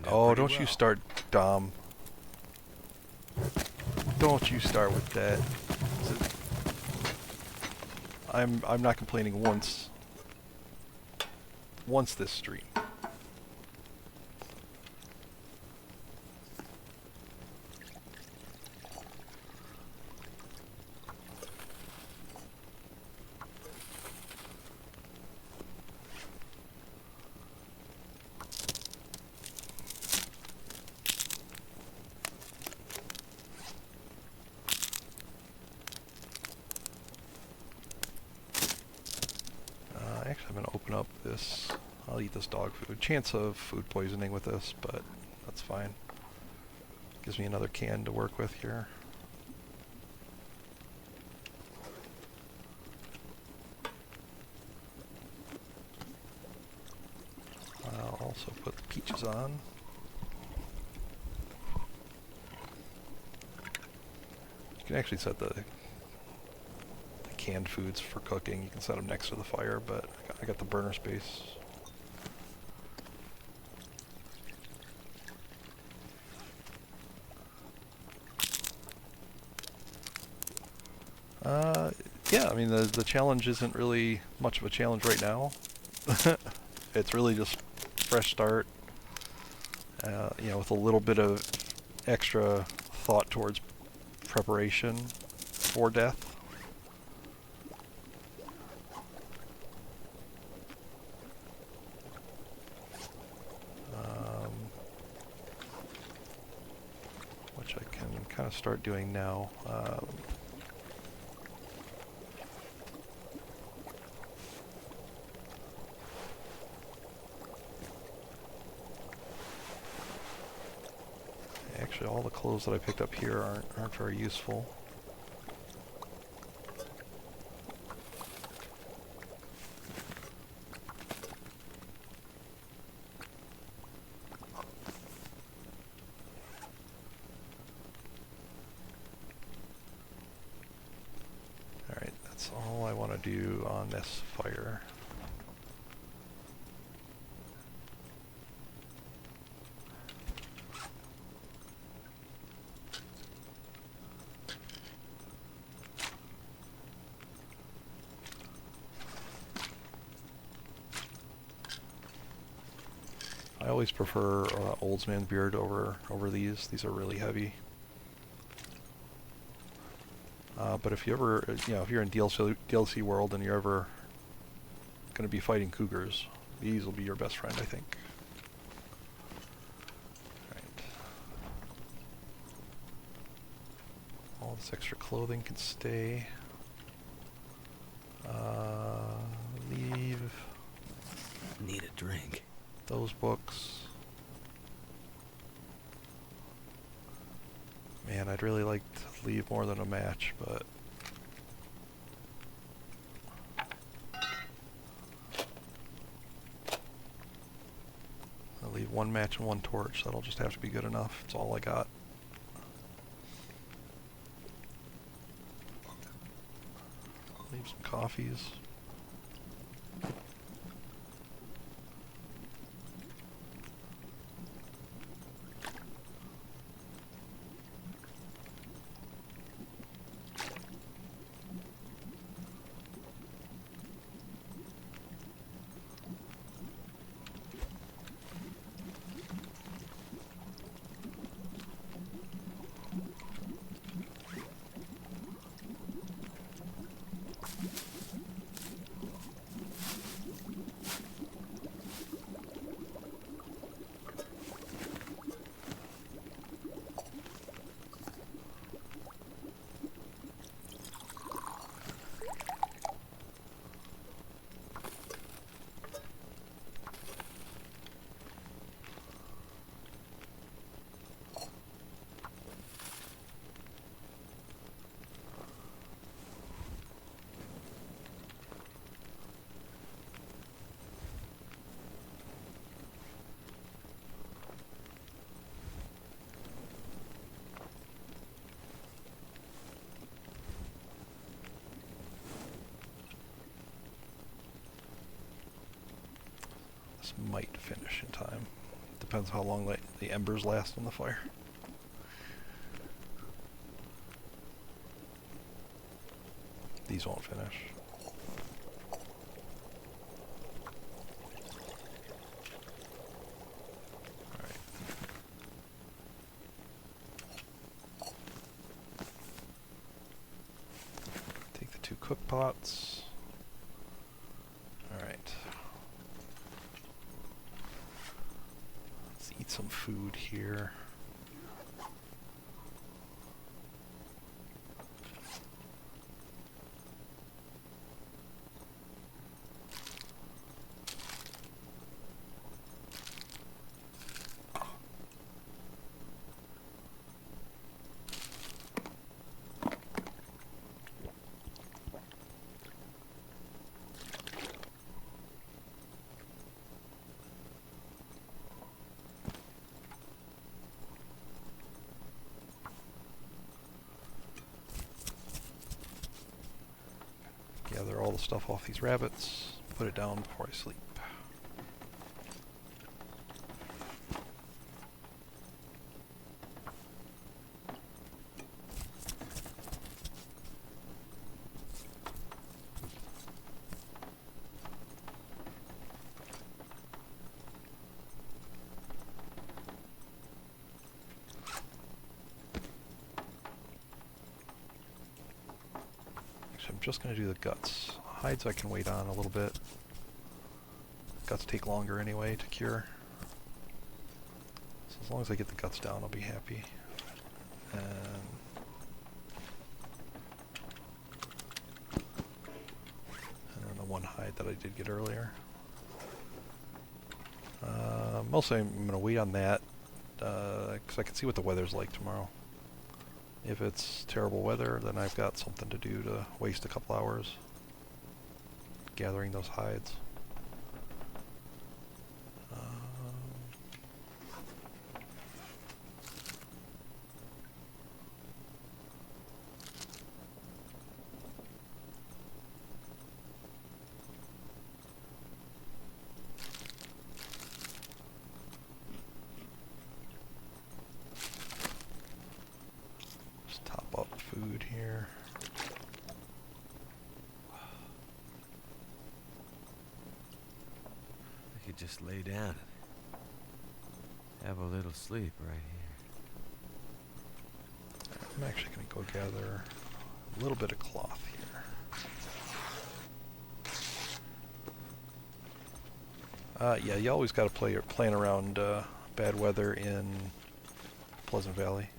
Oh, don't you start, Dom. Don't you start with that. I'm not complaining once this stream. Actually, I'm going to open up this. I'll eat this dog food. Chance of food poisoning with this, but that's fine. Gives me another can to work with here. I'll also put the peaches on. You can actually set the canned foods for cooking. You can set them next to the fire, but I got the burner space. Yeah, I mean the challenge isn't really much of a challenge right now. It's really just fresh start. You know, with a little bit of extra thought towards preparation for death. Which I can kind of start doing now. Actually, all the clothes that I picked up here aren't very useful. Alright, that's all I want to do on this fire. I always prefer Oldsman Beard over these. These are really heavy. But if you ever, if you're in DLC world and you're ever going to be fighting cougars, these will be your best friend, I think. Right. All this extra clothing can stay. Leave. Need a drink. Those books. Man, I'd really like to leave more than a match, but I'll leave one match and one torch. That'll just have to be good enough. That's all I got. Leave some coffees. This might finish in time. Depends how long the embers last on the fire. These won't finish. Alright. Take the 2 cook pots. Alright. Let's eat some food here. Gather all the stuff off these rabbits, put it down before I sleep. I'm just going to do the guts. Hides I can wait on a little bit. Guts take longer anyway to cure. So as long as I get the guts down, I'll be happy. And then the 1 hide that I did get earlier. Mostly I'm going to wait on that because I can see what the weather's like tomorrow. If it's terrible weather, then I've got something to do to waste a couple hours gathering those hides. Food here. I could just lay down and have a little sleep right here. I'm actually going to go gather a little bit of cloth here. Yeah, you always got to plan around bad weather in Pleasant Valley.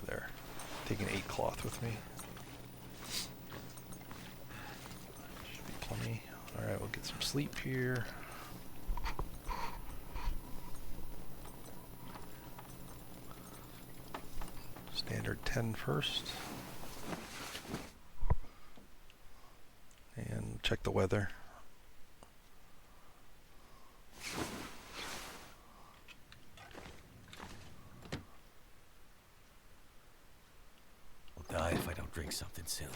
There. Taking 8 cloth with me. Should be plenty. Alright, we'll get some sleep here. Standard 10 first. And check the weather. I'll die if I don't drink something soon.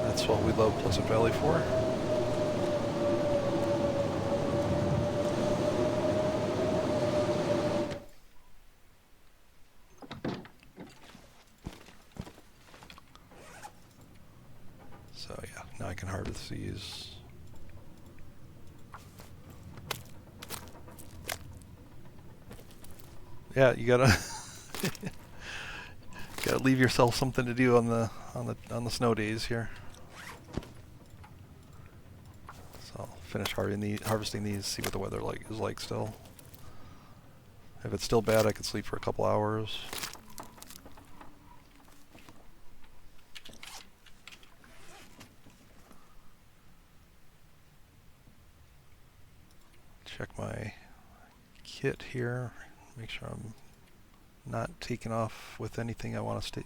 That's what we love Pleasant Valley for. So yeah, now I can harvest these. Yeah, you gotta gotta leave yourself something to do on the snow days here. So I'll finish harvesting these, see what the weather is like still. If it's still bad, I could sleep for a couple hours. Check my kit here. Make sure I'm not taking off with anything I want to stay.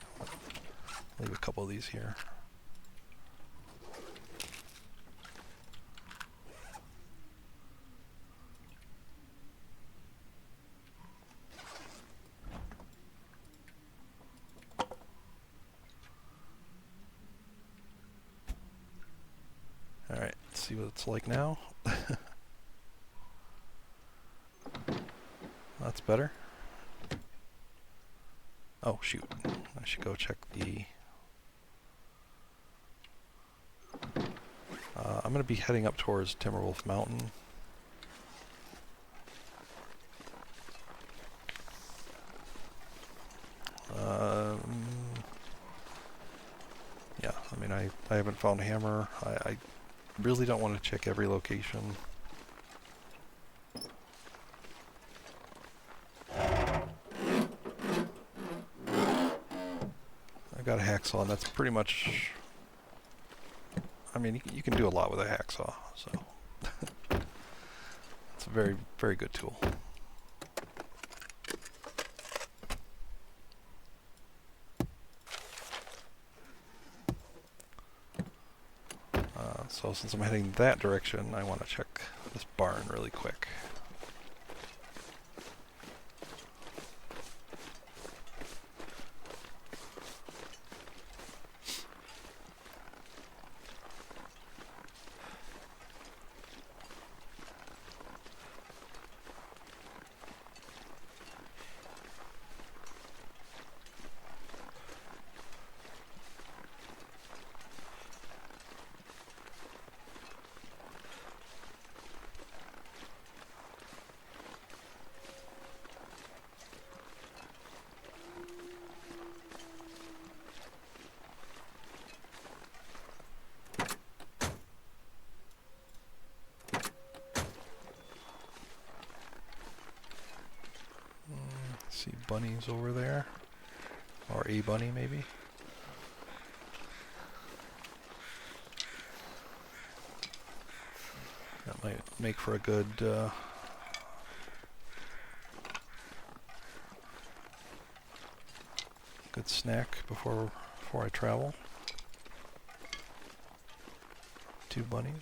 Leave a couple of these here. see what it's like now. That's better. Oh shoot, I should go check the... I'm going to be heading up towards Timberwolf Mountain. Yeah, I mean, I haven't found a hammer. I really don't want to check every location. I got a hacksaw, and that's pretty much... I mean, you can do a lot with a hacksaw, so... It's a very, very good tool. So since I'm heading that direction, I want to check this barn really quick. See bunnies over there, or a bunny maybe. That might make for a good good snack before I travel. 2 bunnies.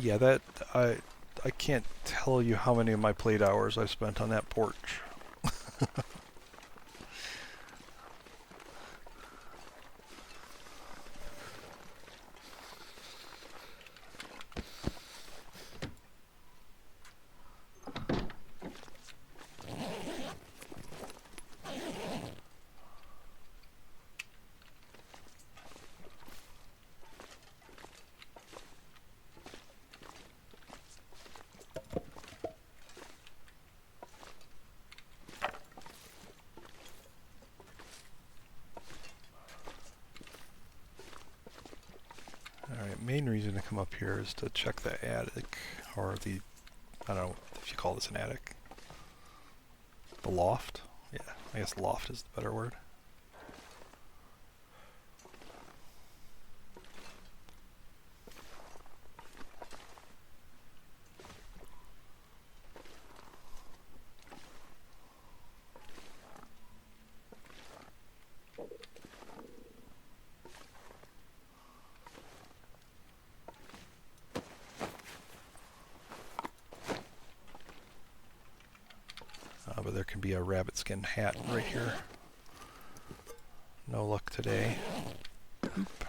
Yeah, that I can't tell you how many of my played hours I've spent on that porch. Main reason to come up here is to check the attic, or the, I don't know if you call this an attic. The loft? Yeah, I guess loft is the better word. But there can be a rabbit skin hat right here. No luck today. Oop.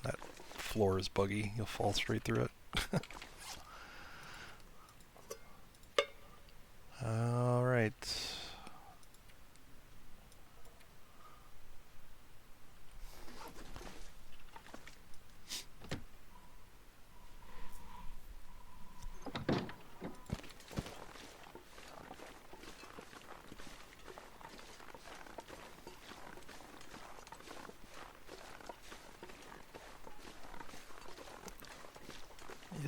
That floor is buggy. You'll fall straight through it. All right.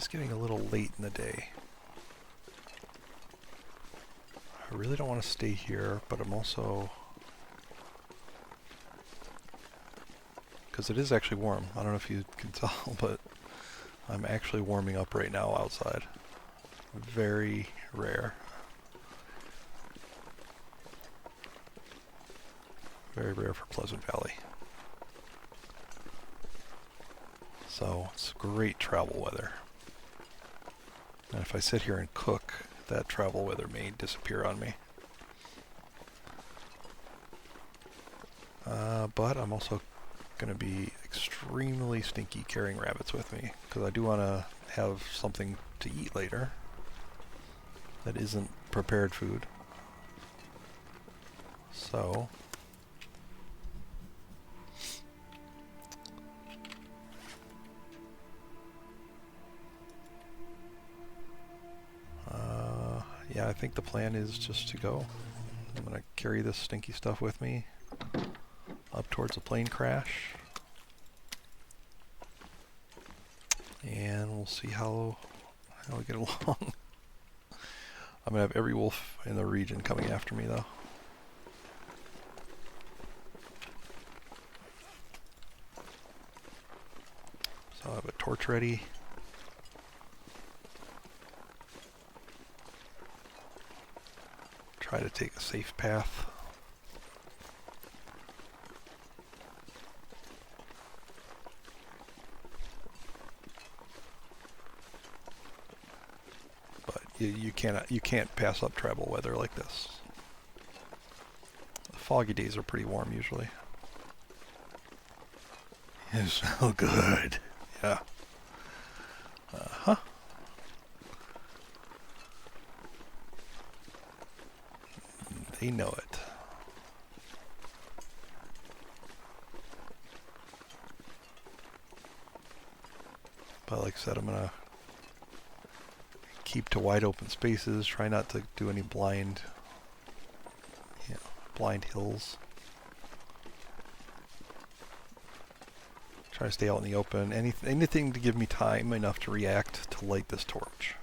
is getting a little late in the day. I really don't want to stay here, but I'm also... because it is actually warm. I don't know if you can tell, but I'm actually warming up right now outside. Very rare. Very rare for Pleasant Valley. So it's great travel weather. And if I sit here and cook, that travel weather may disappear on me. But I'm also going to be extremely stinky carrying rabbits with me, because I do want to have something to eat later that isn't prepared food. So yeah, I think the plan is just to go. I'm going to carry this stinky stuff with me up towards the plane crash. And we'll see how we get along. I'm going to have every wolf in the region coming after me, though. So I have a torch ready. Try to take a safe path. But you can't pass up travel weather like this. The foggy days are pretty warm usually. It's so good. Yeah. Uh-huh. They know it. But like I said, I'm going to keep to wide open spaces, try not to do any blind hills. Try to stay out in the open. Anything to give me time enough to react to light this torch.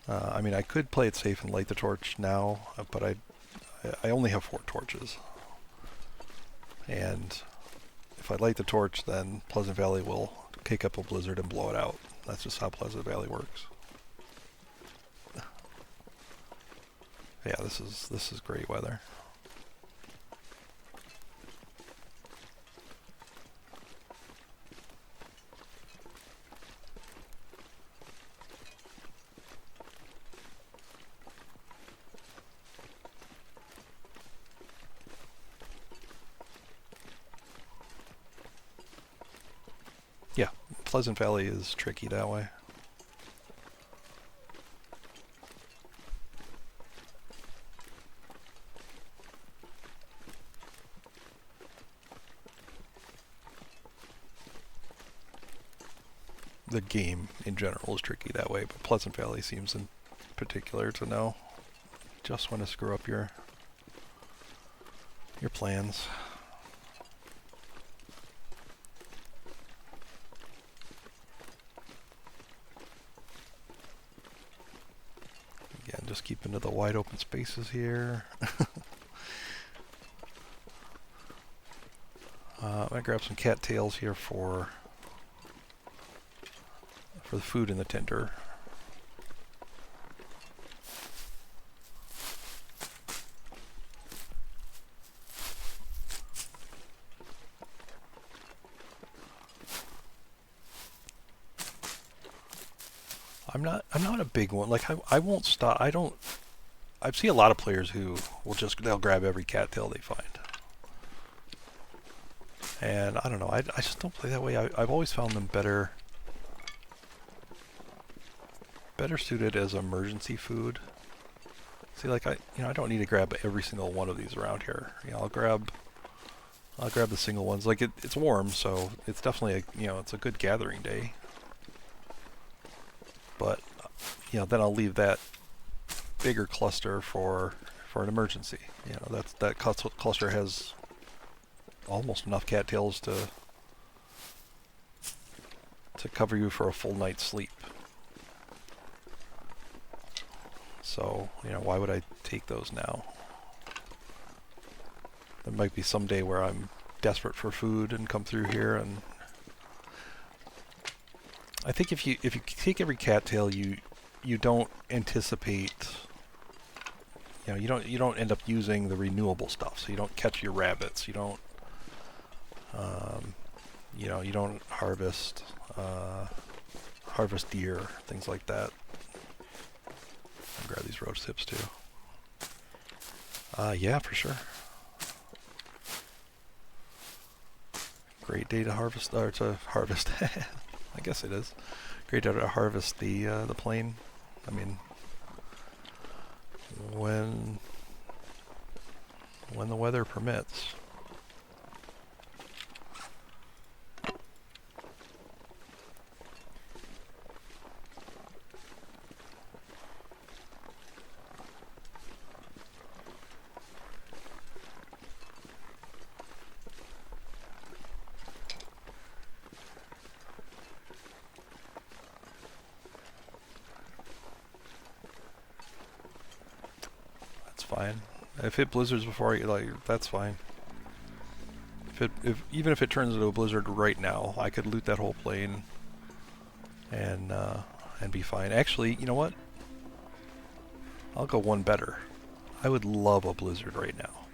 I mean, I could play it safe and light the torch now, but I only have 4 torches. And if I light the torch, then Pleasant Valley will kick up a blizzard and blow it out. That's just how Pleasant Valley works. Yeah, this is great weather. Yeah, Pleasant Valley is tricky that way. The game in general is tricky that way, but Pleasant Valley seems in particular to know just when to screw up your plans. Again, just keep into the wide open spaces here. I'm gonna grab some cattails here for the food in the tinder. I'm not a big one. Like I won't stop. I see a lot of players who they'll grab every cattail they find. And I don't know, I just don't play that way. I've always found them better suited as emergency food. See, like I don't need to grab every single one of these around here. I'll grab the single ones. Like it's warm, so it's definitely it's a good gathering day. But then I'll leave that bigger cluster for an emergency. That cluster has almost enough cattails to to cover you for a full night's sleep. So, you know, why would I take those now? There might be some day where I'm desperate for food and come through here, and I think if you take every cattail, you don't anticipate, you know, you don't end up using the renewable stuff. So you don't catch your rabbits, you don't you know, you don't harvest deer, things like that. I'll grab these roach tips too. Yeah, for sure. Great day to harvest, or to harvest. I guess it is. Great day to harvest the plane. I mean, when the weather permits. Fine. If it blizzards before I, like, that's fine. Even if it turns into a blizzard right now, I could loot that whole plane and be fine. Actually, you know what? I'll go one better. I would love a blizzard right now.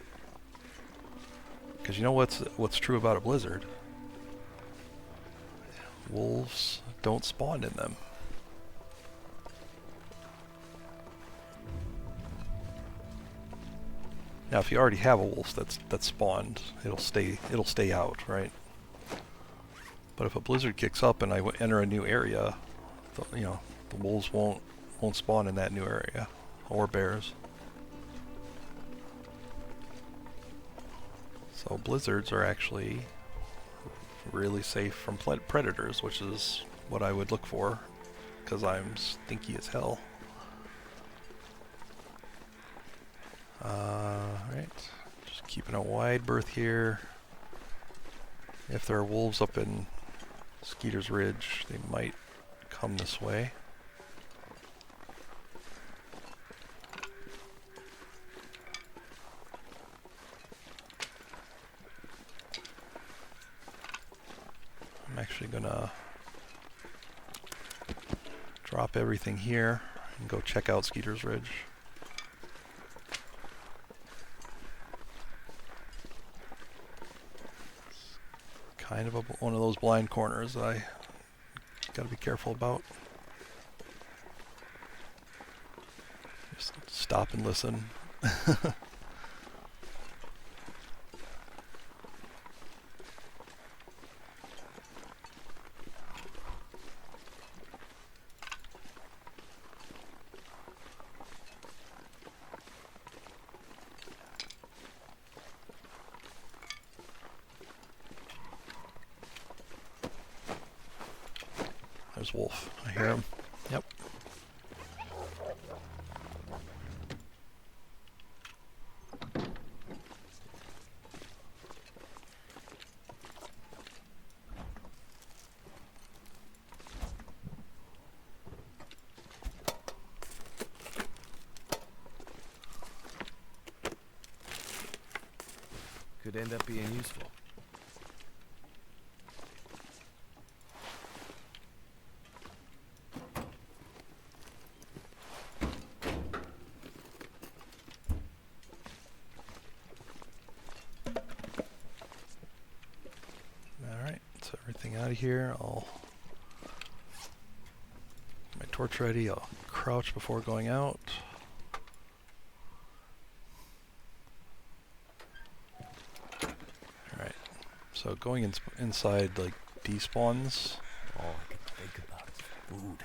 Because you know what's true about a blizzard? Wolves don't spawn in them. Now, if you already have a wolf that's spawned, it'll stay out, right? But if a blizzard kicks up and I enter a new area, you know, the wolves won't spawn in that new area, or bears. So blizzards are actually really safe from predators, which is what I would look for, because I'm stinky as hell. Right, just keeping a wide berth here. If there are wolves up in Skeeter's Ridge, they might come this way. I'm actually gonna drop everything here and go check out Skeeter's Ridge. Kind of one of those blind corners that I gotta be careful about. Just stop and listen. There's Wolf. I hear him. Yep. Could end up being useful. Out of here. I'll get my torch ready. I'll crouch before going out. Alright, so going inside like despawns. All I can think about is food.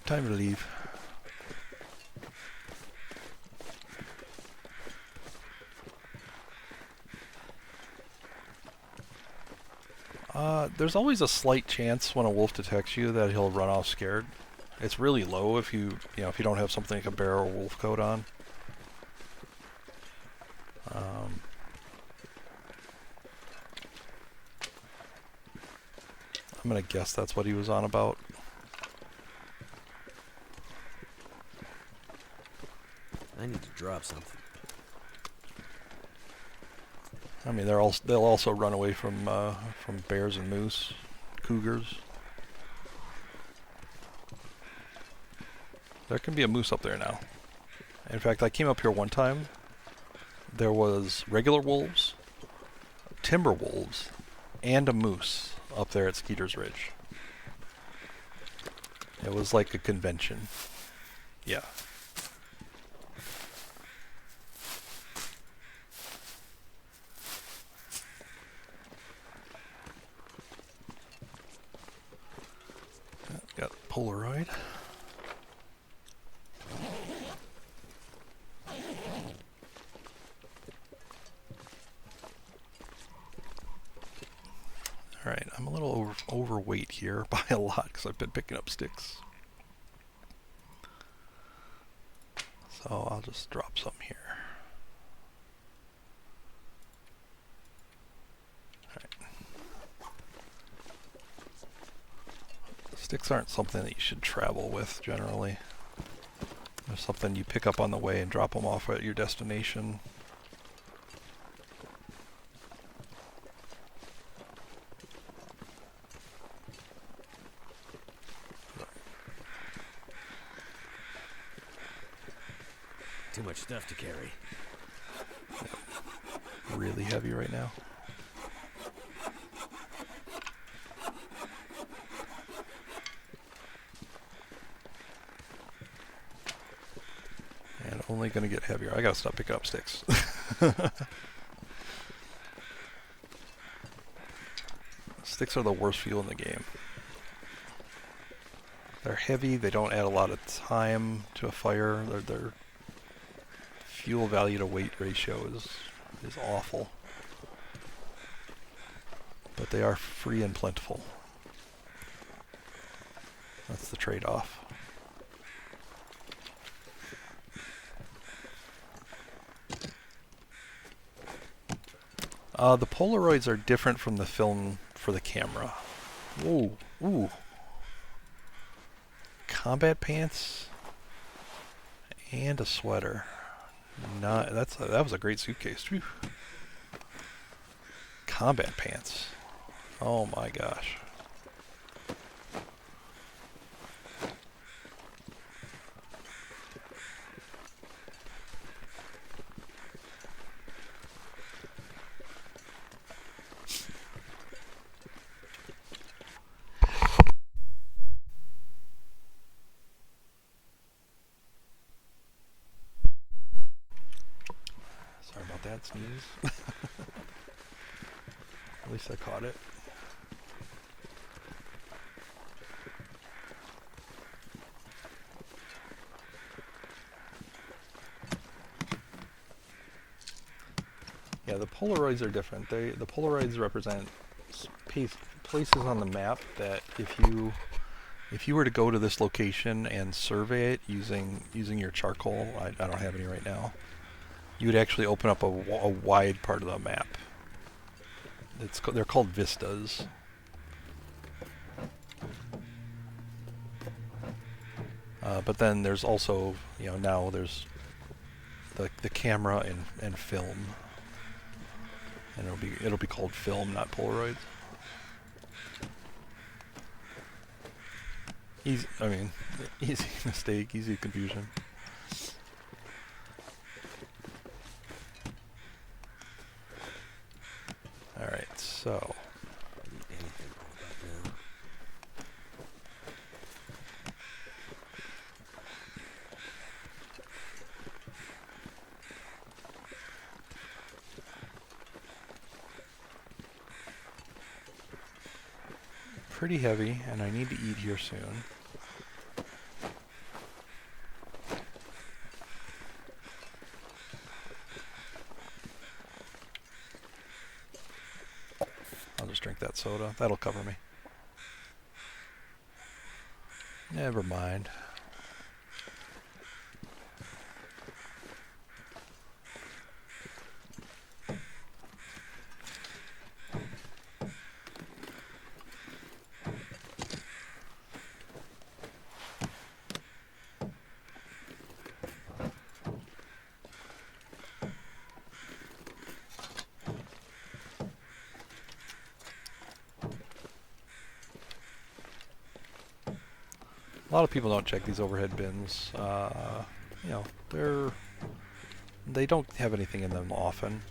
Time to leave. there's always a slight chance when a wolf detects you that he'll run off scared. It's really low if you if you don't have something like a bear or wolf coat on. I'm gonna guess that's what he was on about. I need to drop something. I mean, they'll also run away from bears and moose, cougars. There can be a moose up there now. In fact, I came up here one time. There was regular wolves, timber wolves, and a moose up there at Skeeter's Ridge. It was like a convention. Yeah. Got Polaroid. Alright, I'm a little overweight here by a lot because I've been picking up sticks. So I'll just drop some here. Sticks aren't something that you should travel with generally. They're something you pick up on the way and drop them off at your destination. Too much stuff to carry. Really heavy right now. And only going to get heavier. I got to stop picking up sticks. Sticks are the worst fuel in the game. They're heavy. They don't add a lot of time to a fire. Their fuel value to weight ratio is awful. But they are free and plentiful. That's the trade-off. The Polaroids are different from the film for the camera. Ooh, ooh. Combat pants and a sweater. That was a great suitcase. Whew. Combat pants. Oh my gosh. Sorry about that sneeze. At least I caught it. Yeah, the Polaroids are different. The Polaroids represent places on the map that if you were to go to this location and survey it using your charcoal, I don't have any right now, you would actually open up a wide part of the map. They're called vistas. But then there's also, now there's the camera and film, and it'll be called film, not Polaroids. Easy mistake, easy confusion. All right, so. Anything right about now. Pretty heavy, and I need to eat here soon. I'll just drink drink that soda. That'll cover me. Never mind. A lot of people don't check these overhead bins. You know, they don't have anything in them often.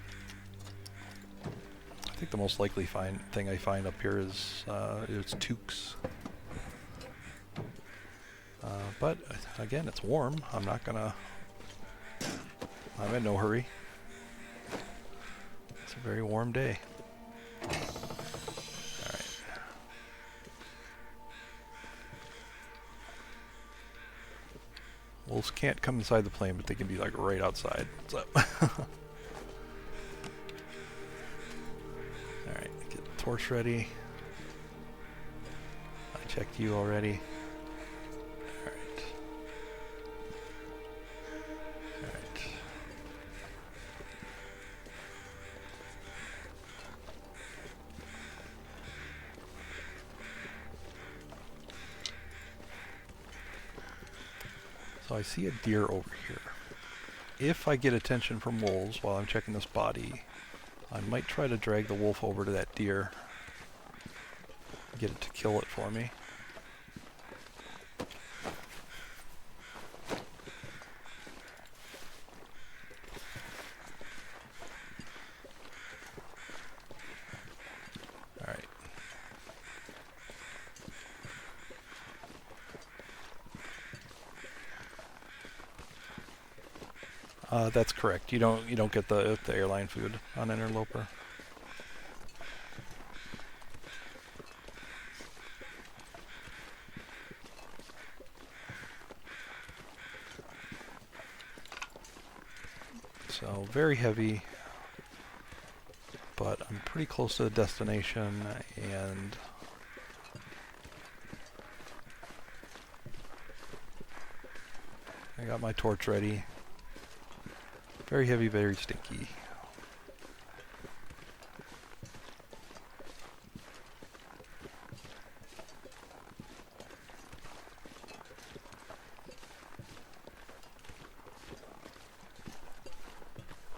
I think the most likely thing I find up here is it's toques. But again, it's warm. I'm in no hurry. It's a very warm day. Wolves can't come inside the plane, but they can be like right outside. So alright, get the torch ready. I checked you already. Alright. Alright. So I see a deer over here. If I get attention from wolves while I'm checking this body, I might try to drag the wolf over to that deer. Get it to kill it for me. Alright. That's correct. You don't get the airline food on Interloper. So very heavy, but I'm pretty close to the destination, and I got my torch ready. Very heavy, very stinky.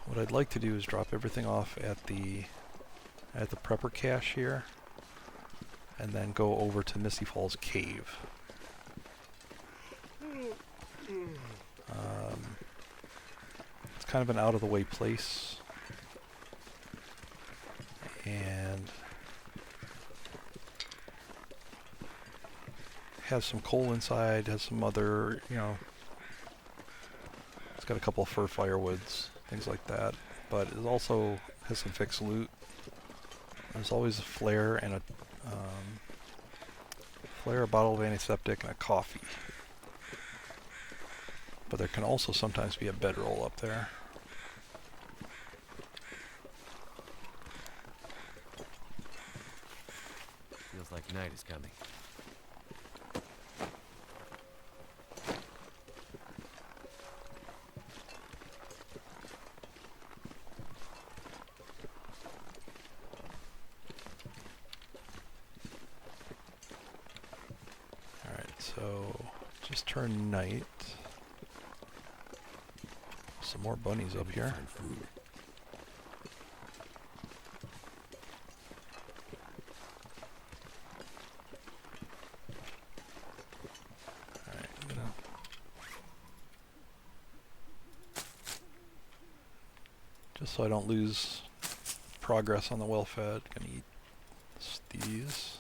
What I'd like to do is drop everything off at the prepper cache here, and then go over to Misty Falls Cave. It's kind of an out-of-the-way place, and has some coal inside, has some other, it's got a couple of fir firewoods, things like that, but it also has some fixed loot. There's always a flare and a bottle of antiseptic, and a coffee. But there can also sometimes be a bedroll up there. Feels like night is coming. Alright, so just turn night. Some more bunnies up here. Find food. Alright, just so I don't lose progress on the well-fed, gonna eat these.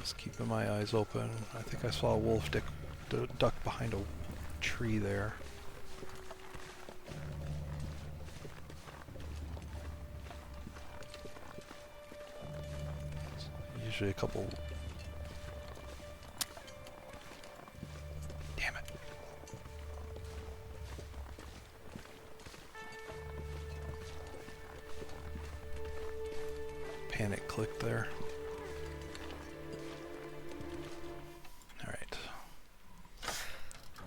Just keeping my eyes open. I think I saw a wolf duck behind a tree there. Usually a couple. Damn it. Panic click there. Alright.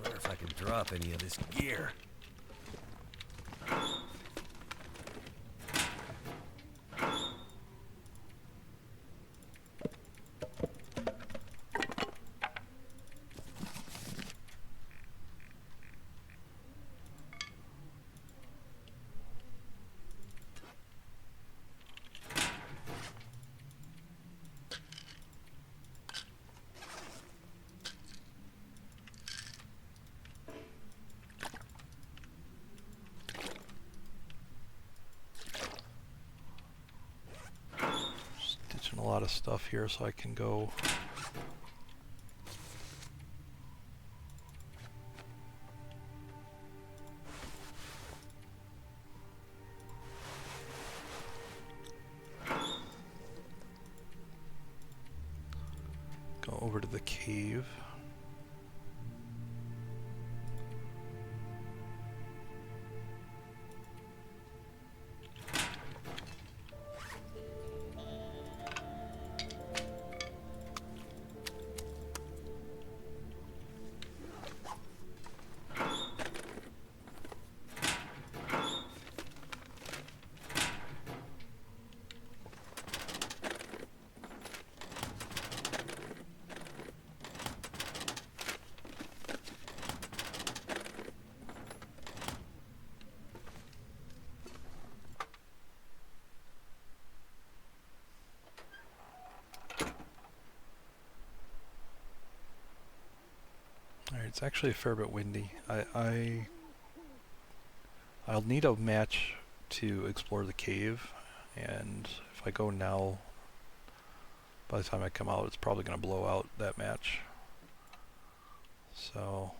Wonder if I can drop any of this gear. Stitching a lot of stuff here so I can go. Go over to the cave. Alright, it's actually a fair bit windy. I'll need a match to explore the cave, and if I go now, by the time I come out, it's probably going to blow out that match. So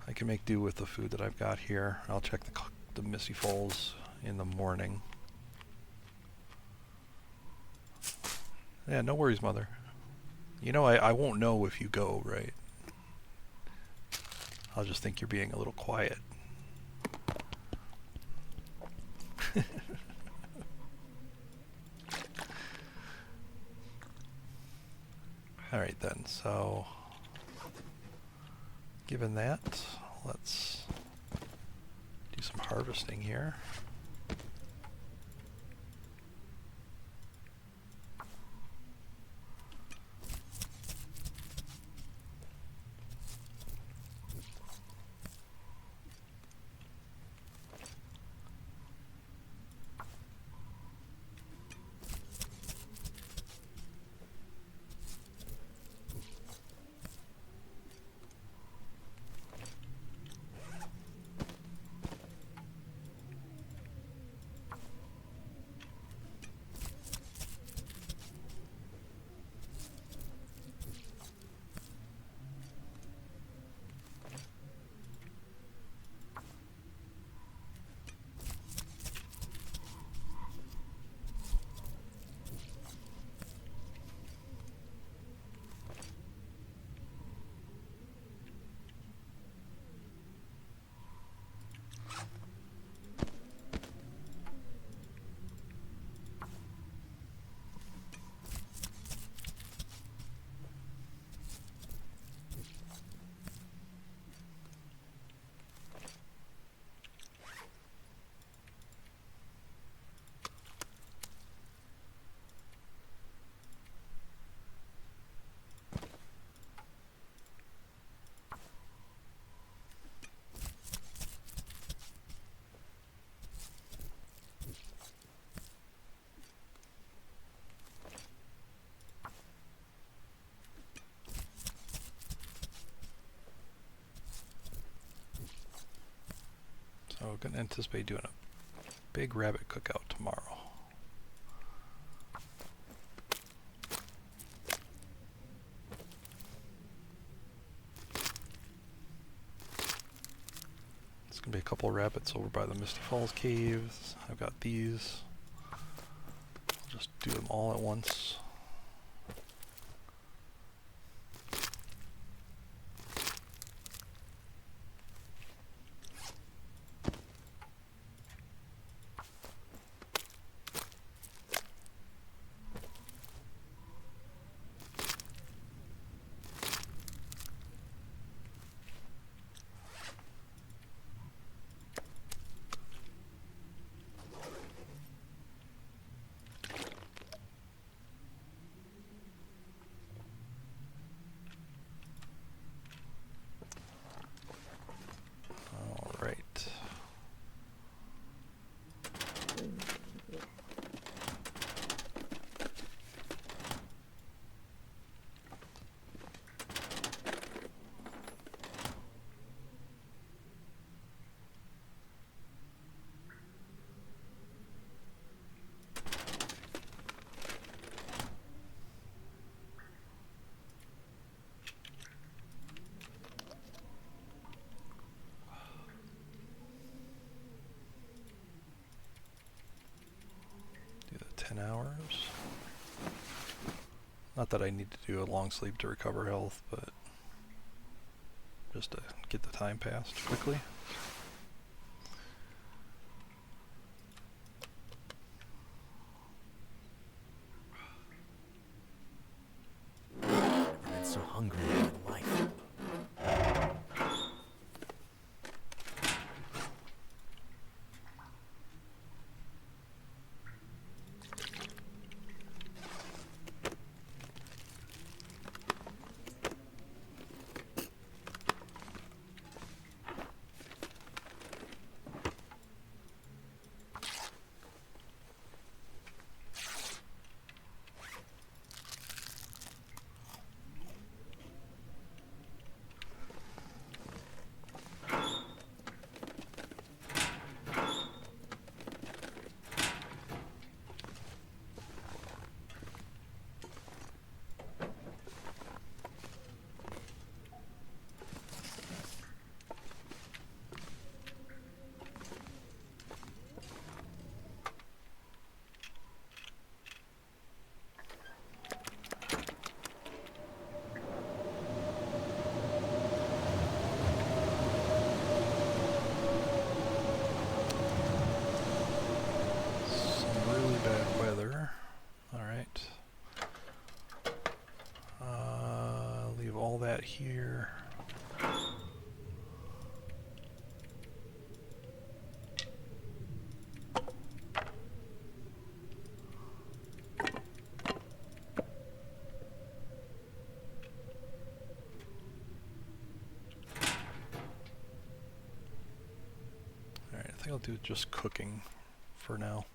I can make do with the food that I've got here. I'll check the Misty Falls in the morning. Yeah, no worries, Mother. You know, I won't know if you go, right? I'll just think you're being a little quiet. Alright then, so given that, let's do some harvesting here. So I'm going to anticipate doing a big rabbit cookout tomorrow. Gonna be a couple of rabbits over by the Misty Falls caves. I've got these. I'll just do them all at once. Alright. Do the 10 hours. Not that I need to do a long sleep to recover health, but just to get the time passed quickly. I've been so hungry in my life. Some really bad weather. Alright. Leave all that here. Alright, I think I'll do just cooking for now.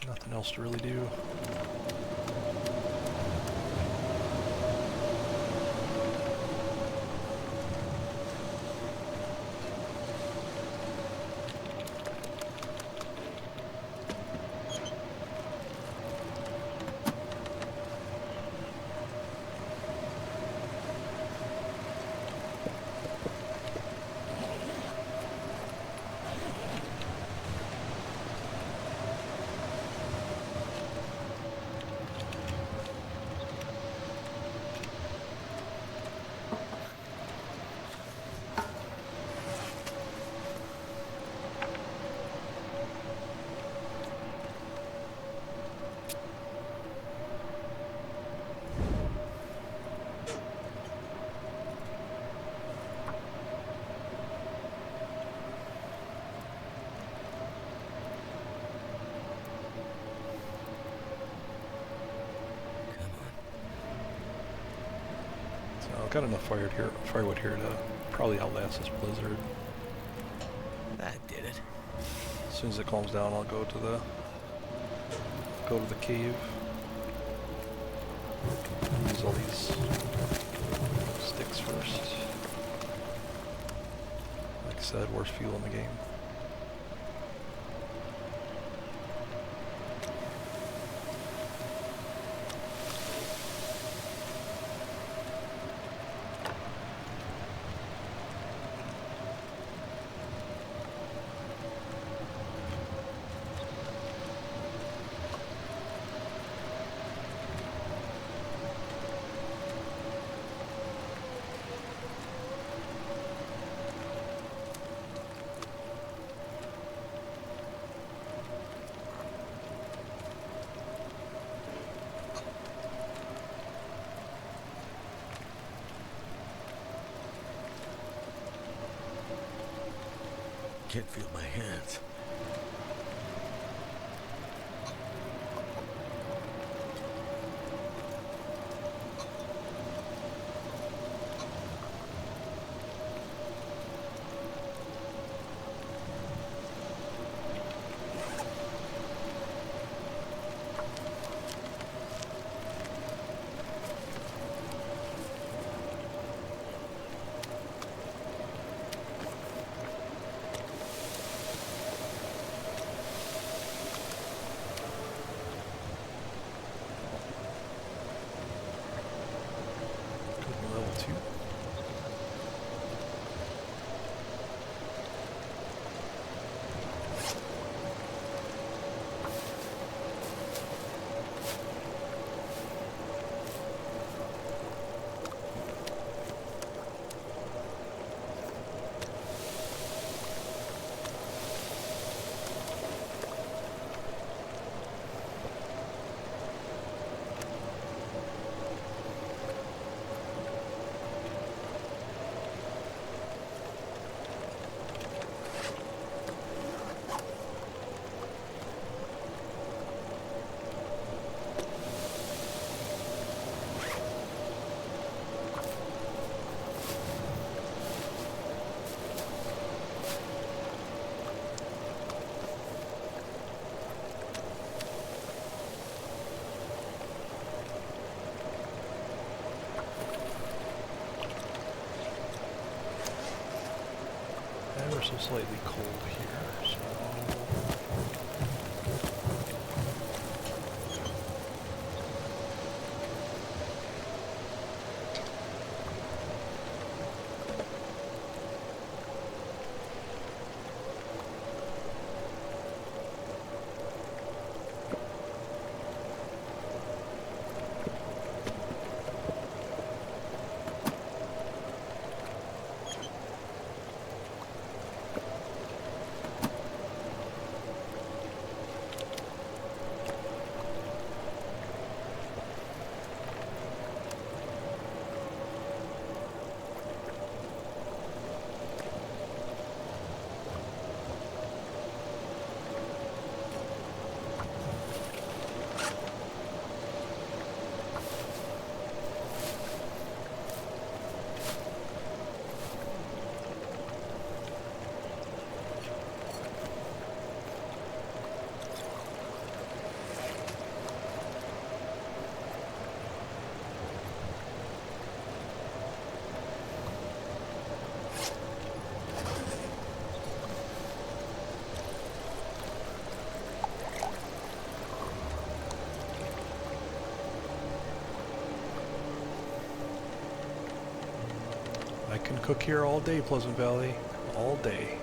Nothing else to really do. So I've got enough firewood here to probably outlast this blizzard. That did it. As soon as it calms down, I'll go to the cave. Use all these sticks first. Like I said, worst fuel in the game. can't feel my hands. Level 2. Ever so slightly cold here, so I can cook here all day, Pleasant Valley. All day.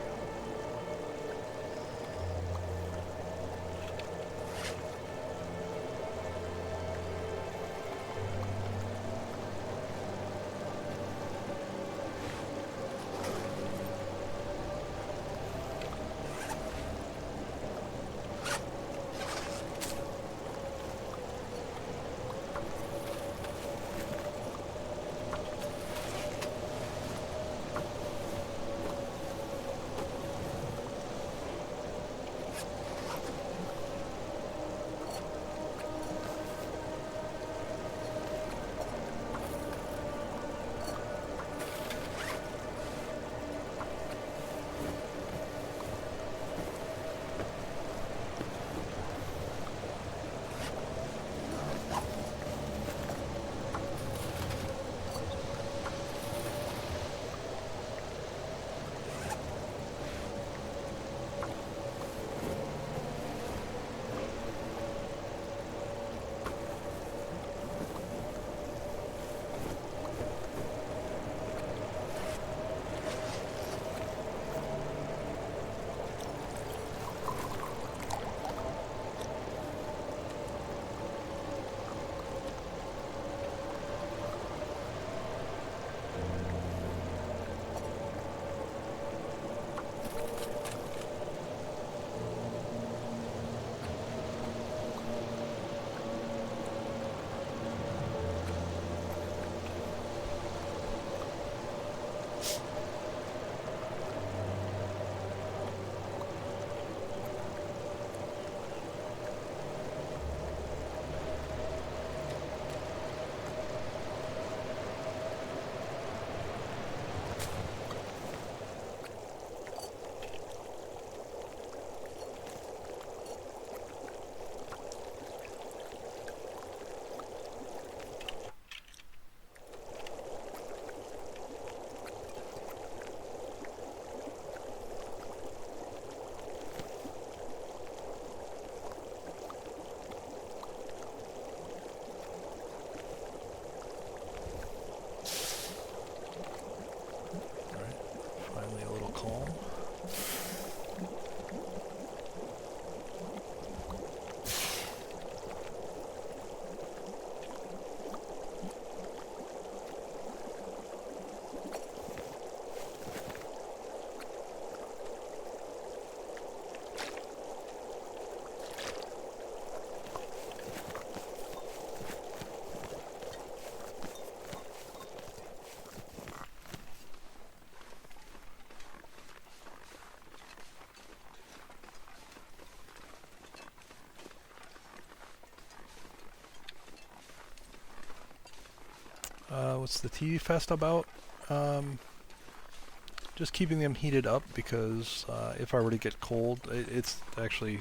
What's the TV Fest about? Just keeping them heated up because if I were to get cold, it's actually,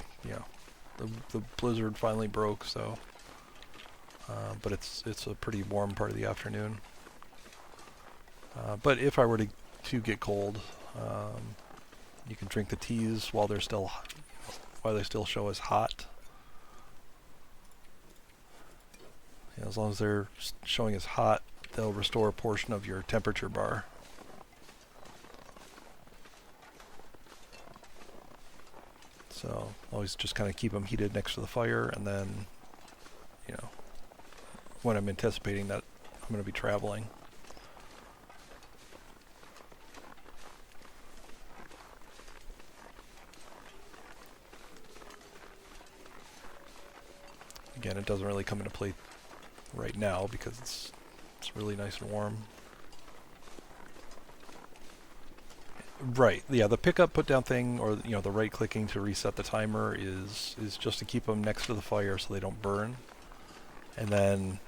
the blizzard finally broke, so. But it's a pretty warm part of the afternoon. But if I were to get cold, you can drink the teas while they still show as hot. As long as they're showing as hot, they'll restore a portion of your temperature bar. So always just kind of keep them heated next to the fire, and then, when I'm anticipating that I'm going to be traveling. Again, it doesn't really come into play right now because it's really nice and warm. Right, yeah, the pick up, put down thing, or the right clicking to reset the timer is just to keep them next to the fire so they don't burn. And then,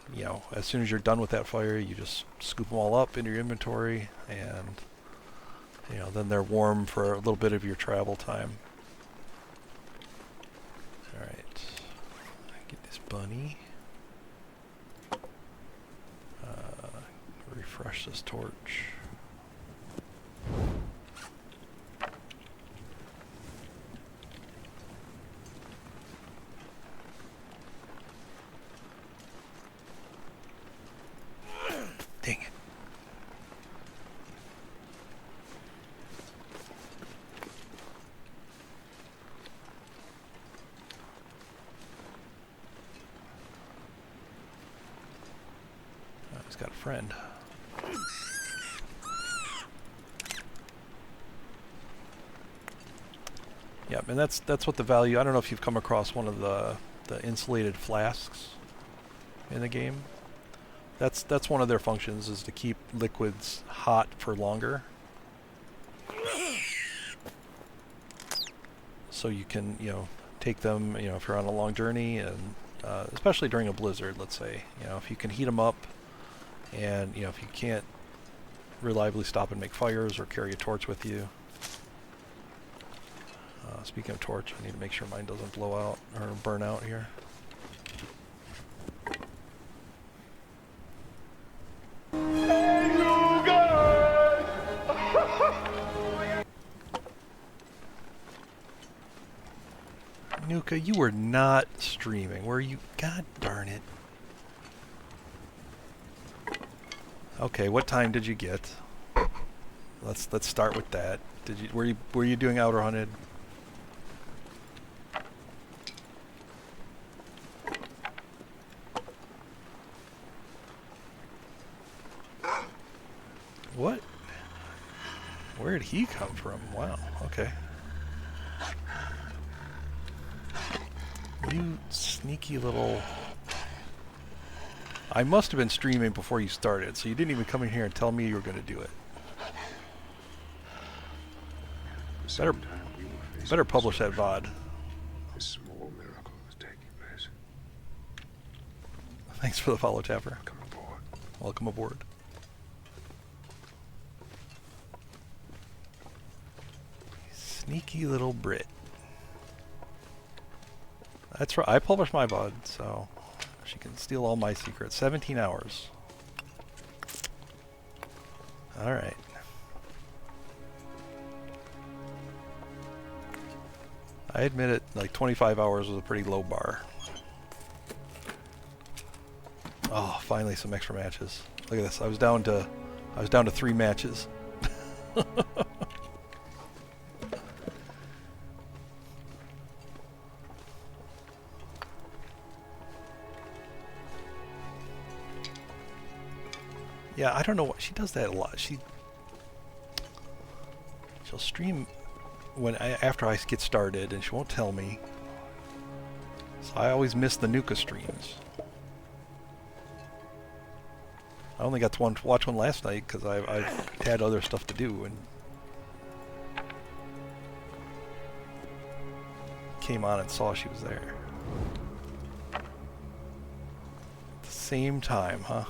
as soon as you're done with that fire, you just scoop them all up into your inventory, and then they're warm for a little bit of your travel time. All right, get this bunny. Refresh this torch. Dang it. Oh, he's got a friend. Yeah, and that's what the value. I don't know if you've come across one of the insulated flasks in the game. That's one of their functions, is to keep liquids hot for longer. So you can, take them, if you're on a long journey, and especially during a blizzard, let's say, if you can heat them up, and if you can't reliably stop and make fires or carry a torch with you. Speaking of torch, I need to make sure mine doesn't blow out or burn out here. Nuka, you were not streaming, were you? God darn it. Okay, what time did you get? Let's start with that. Were you doing Outer Hunted? What? Where did he come from? Wow, okay. You sneaky little... I must have been streaming before you started, so you didn't even come in here and tell me you were going to do it. Better publish that VOD. A small miracle is taking place. Thanks for the follow, Tapper. Come aboard. Welcome aboard. Sneaky little Brit. That's right. I published my VOD, so she can steal all my secrets. 17 hours. All right. I admit it, like 25 hours was a pretty low bar. Oh, finally some extra matches. Look at this. I was down to 3 matches. Yeah, I don't know what she does that a lot. She'll stream after I get started, and she won't tell me. So I always miss the Nuka streams. I only got to watch one last night because I had other stuff to do, and came on and saw she was there. At the same time, huh?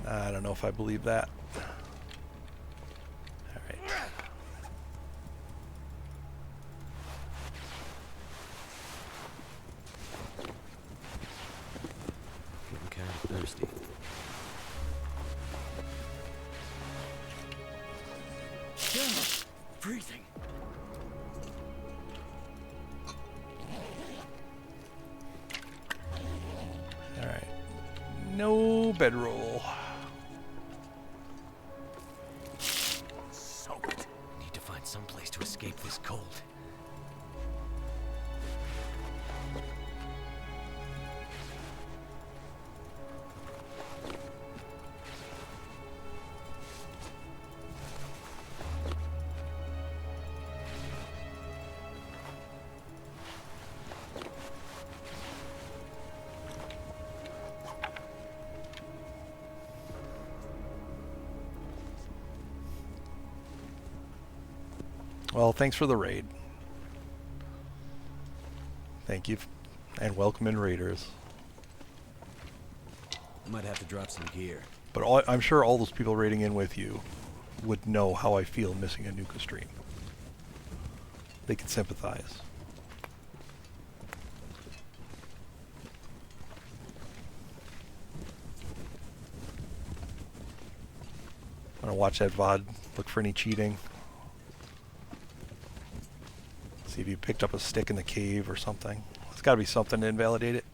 I don't know if I believe that. All right. Getting kind of thirsty. Freezing. All right. No bedroll. Soaked. Need to find some place to escape this cold. Well, thanks for the raid. Thank you, and welcome in raiders. Might have to drop some gear. But I'm sure all those people raiding in with you would know how I feel missing a Nuka stream. They can sympathize. I'm gonna watch that VOD, look for any cheating. See if you picked up a stick in the cave or something. There's gotta be something to invalidate it.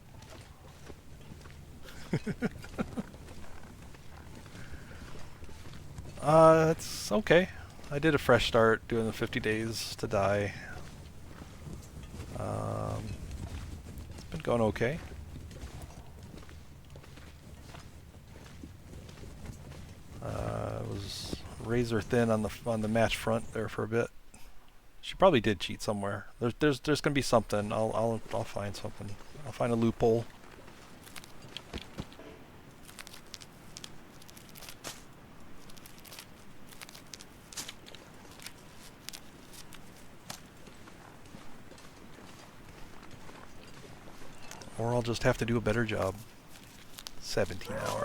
It's okay. I did a fresh start doing the 50 days to die. It's been going okay. Was razor thin on the match front there for a bit. She probably did cheat somewhere. There's gonna be something. I'll find something. I'll find a loophole. Or I'll just have to do a better job. 17 hours.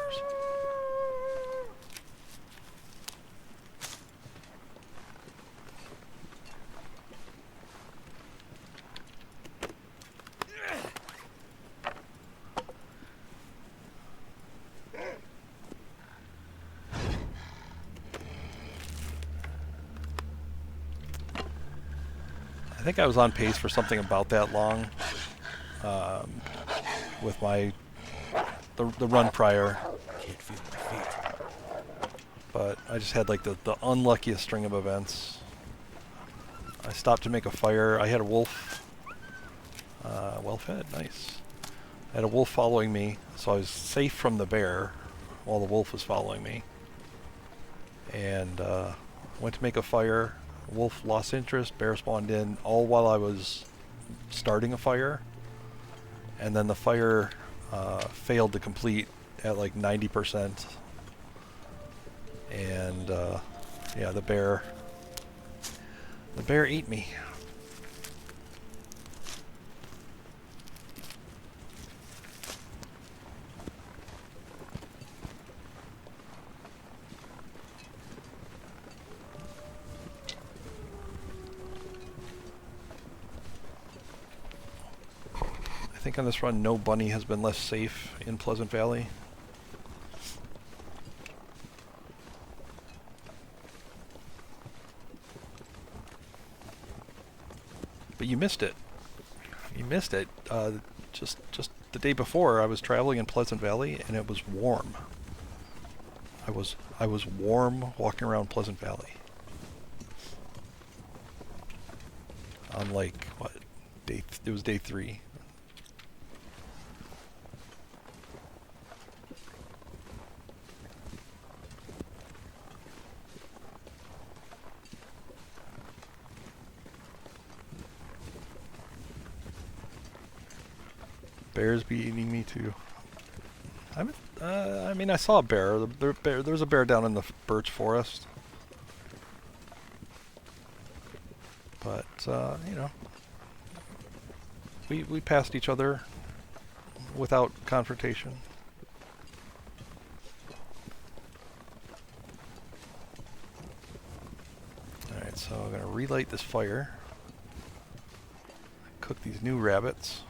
I think I was on pace for something about that long. With the run prior, Can't feel my feet. but I just had like the unluckiest string of events. I stopped to make a fire. I had a wolf. Well fed, nice. I had a wolf following me, so I was safe from the bear while the wolf was following me. And went to make a fire. Wolf lost interest. Bear spawned in, all while I was starting a fire. And then the fire failed to complete at like 90%. And yeah, the bear ate me. I think on this run, no bunny has been less safe in Pleasant Valley. But you missed it. You missed it. Just the day before, I was traveling in Pleasant Valley, and it was warm. I was warm walking around Pleasant Valley. On like what day? It was day 3. Bears be eating me too. I mean, I saw a bear. There was a bear down in the birch forest. But you know, we passed each other without confrontation. So I'm going to relight this fire. Cook these new rabbits.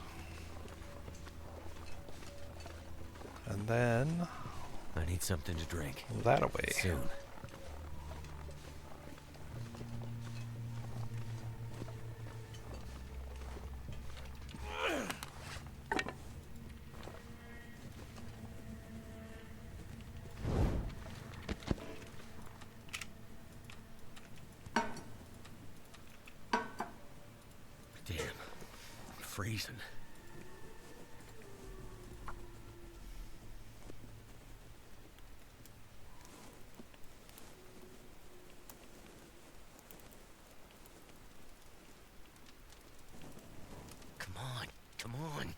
And then I need something to drink. that away. Soon. Damn. I'm freezing. Come on. Come on.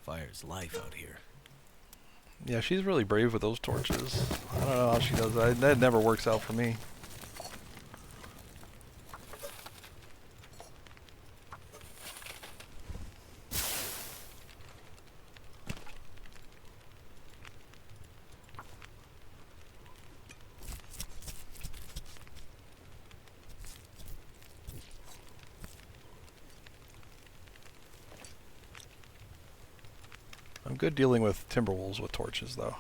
Fire's life out here. Yeah, she's really brave with those torches. I don't know how she does that. That never works out for me. I'm good dealing with timber wolves with torches, though.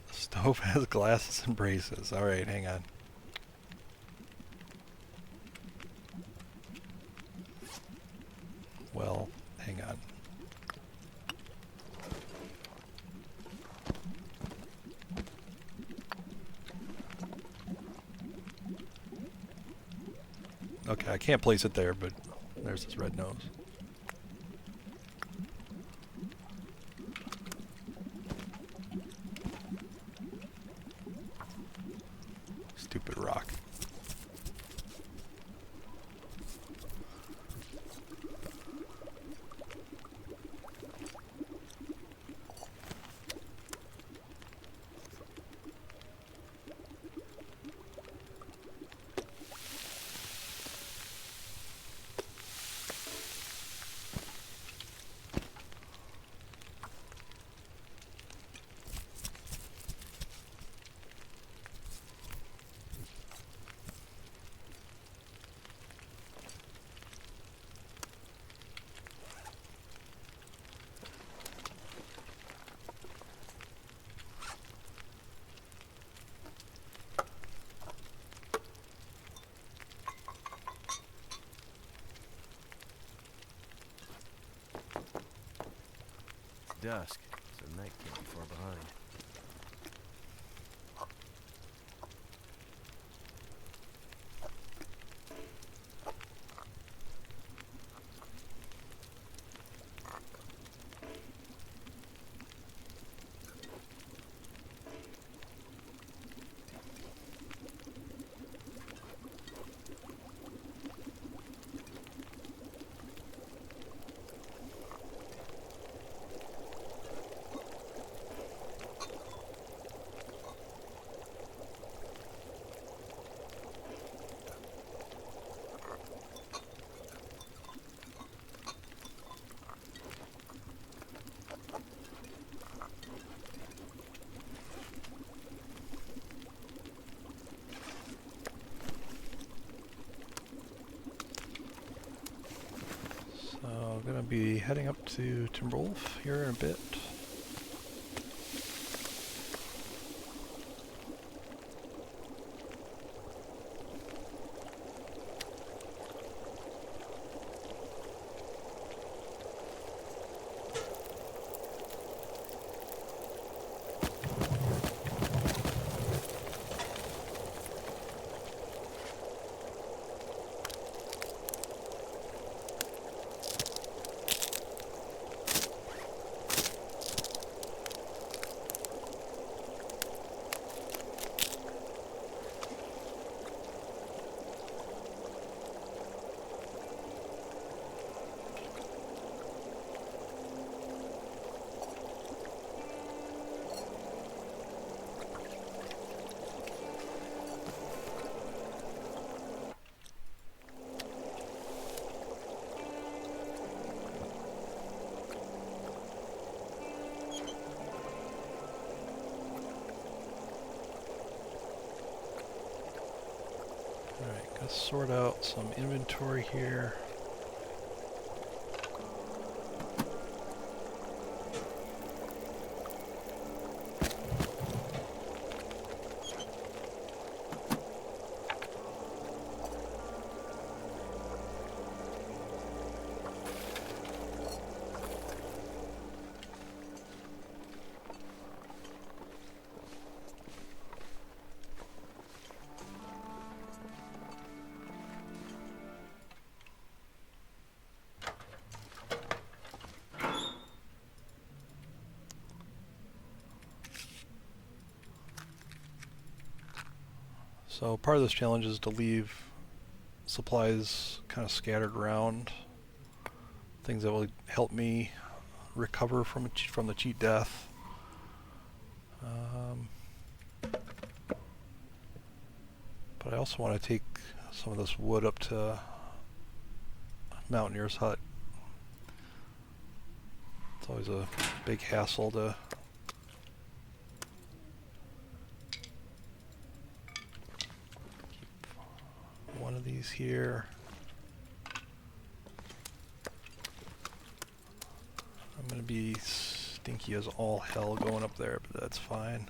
The stove has glasses and braces. Alright, hang on. Well, hang on. Okay, I can't place it there, but there's this red nose. Stupid rock. Dusk, so night can't be far behind. So I'm going to be heading up to Timberwolf here in a bit. sort out some inventory here. So part of this challenge is to leave supplies kind of scattered around, things that will help me recover from the cheat death. But I also want to take some of this wood up to Mountaineer's hut. It's always a big hassle to keep one of these here. I'm going to be stinky as all hell going up there, but that's fine.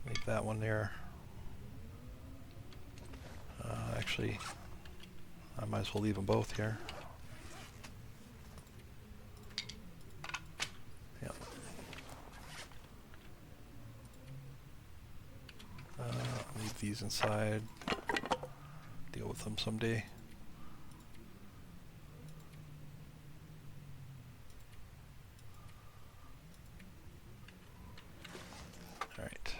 Make that one there. Actually, I might as well leave them both here. Yeah. Leave these inside. Deal with them someday. All right.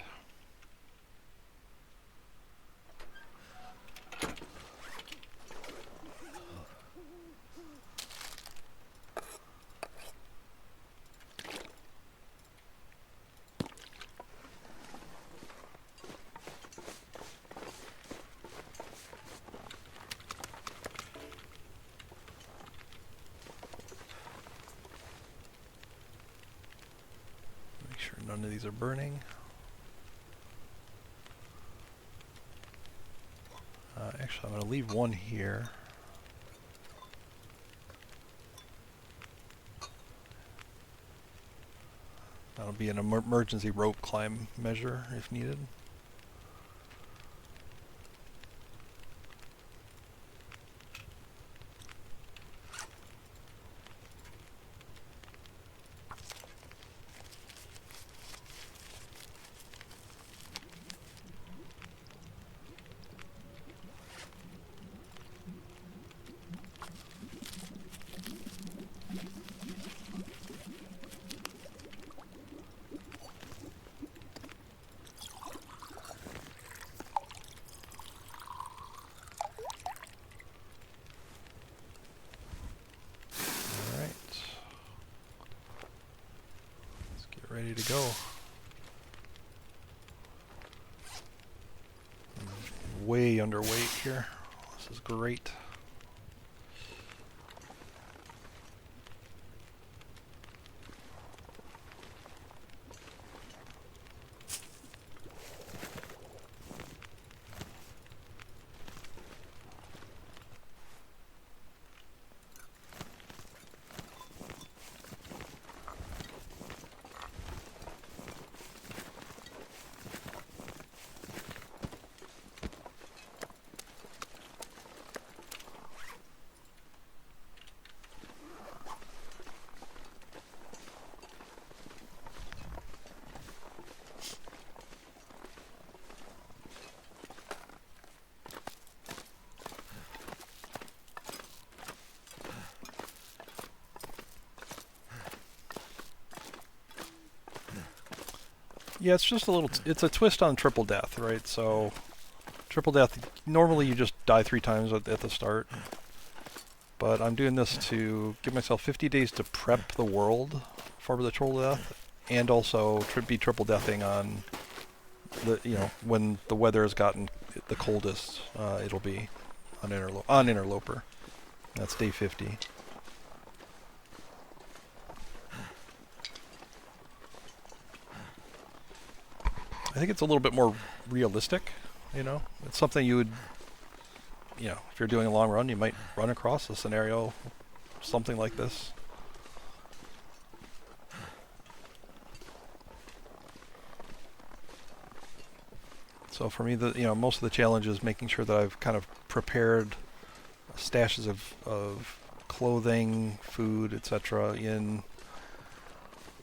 Make sure none of these are burning. Actually, I'm going to leave one here. That'll be an emergency rope climb measure if needed. Ready to go. I'm way underweight here. This is great. Yeah, it's just a little, it's a twist on triple death, right? So, triple death, normally you just die 3 times at the start. But I'm doing this to give myself 50 days to prep the world for the triple death, and also be triple deathing on the, when the weather has gotten the coldest, it'll be on Interloper. That's day 50. I think it's a little bit more realistic You know, it's something you would, you know, if you're doing a long run, you might run across a scenario, something like this. So for me, most of the challenge is making sure that I've kind of prepared stashes of clothing, food, etc. in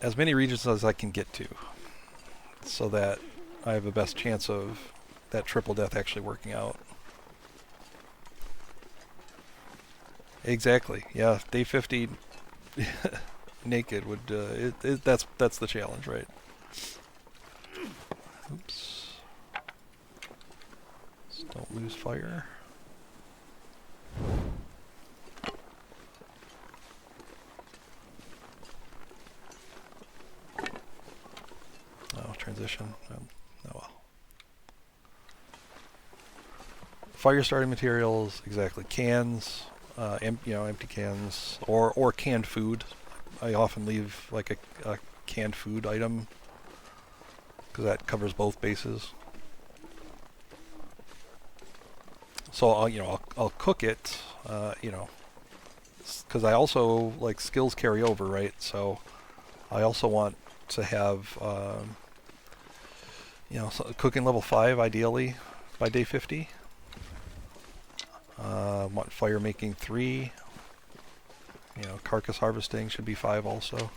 as many regions as I can get to, so that I have the best chance of that triple death actually working out. Exactly. Yeah, day 50 naked would that's the challenge, right? Oops. Just don't lose fire. Oh, transition. Oh well. Fire starting materials, exactly. Cans, empty cans, or canned food. I often leave like a canned food item because that covers both bases. So I'll cook it, because I also like skills carry over, right? So I also want to have cooking level 5 ideally by day 50. Want fire making 3. Carcass harvesting should be 5 also.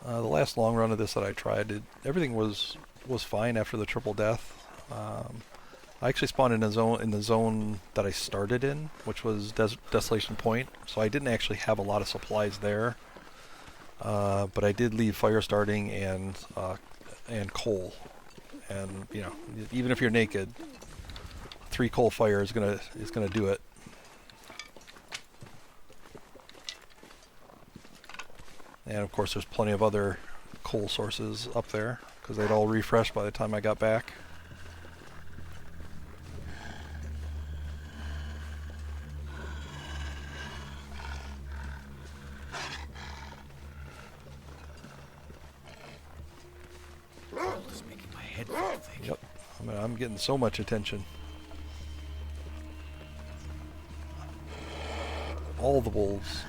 The last long run of this that I tried, everything was fine after the triple death. I actually spawned in the zone that I started in, which was Desolation Point. So I didn't actually have a lot of supplies there, but I did leave fire starting and coal. And even if you're naked, 3 coal fire is gonna do it. And of course, there's plenty of other coal sources up there because they'd all refreshed by the time I got back. Just making my head feel thick. Yep, I'm getting so much attention. All the wolves.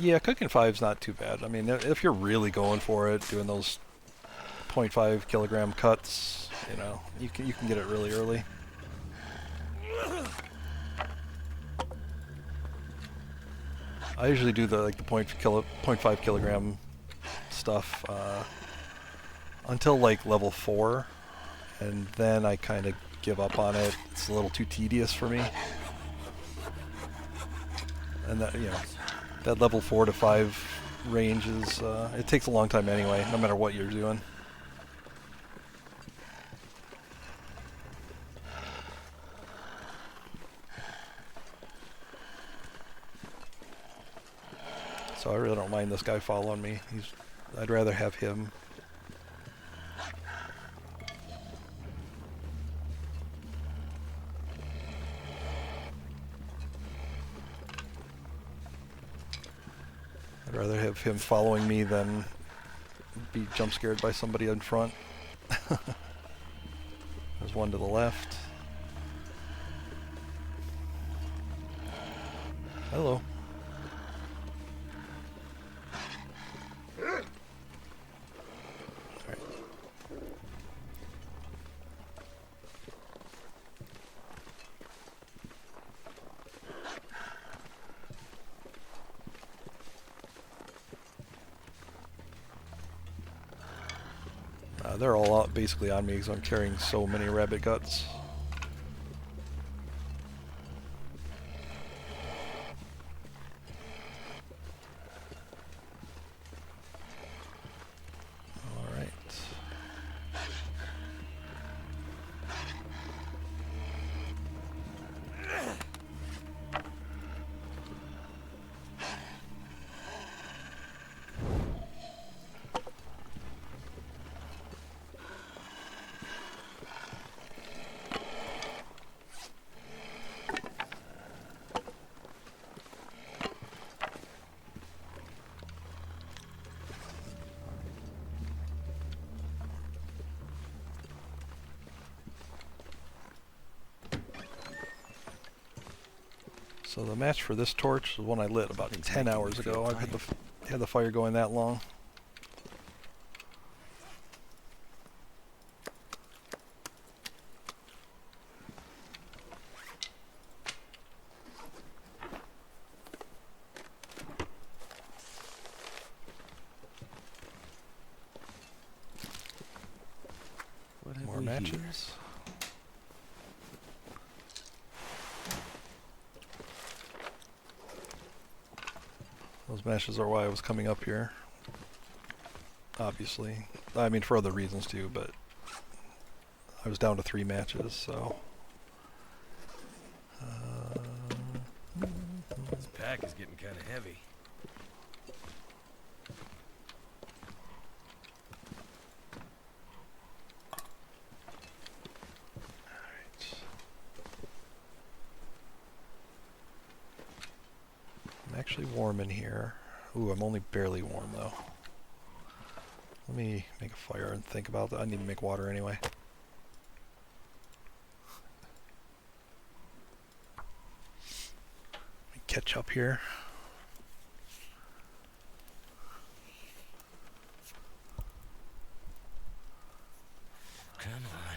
Yeah, cooking 5's not too bad. I mean, if you're really going for it, doing those 0.5 kilogram cuts, you can get it really early. I usually do the 0.5 kilogram stuff until like level 4, and then I kind of give up on it. It's a little too tedious for me, and that level 4 to 5 range is it takes a long time anyway, no matter what you're doing. So I really don't mind this guy following me. I'd rather have him. I'd rather have him following me than be jump scared by somebody in front. There's one to the left. Hello. They're all out basically on me because I'm carrying so many rabbit guts. Alright. So the match for this torch is one I lit about Something's 10 making me hours feel ago. I've had tired. the fire going that long. What have More we here? matches. Those matches are why I was coming up here. Obviously. I mean, for other reasons too, but I was down to 3 matches, so. This pack is getting kind of heavy. I'm actually warm in here. Ooh, I'm only barely warm though. Let me make a fire and think about that. I need to make water anyway. Let me catch up here. Come on.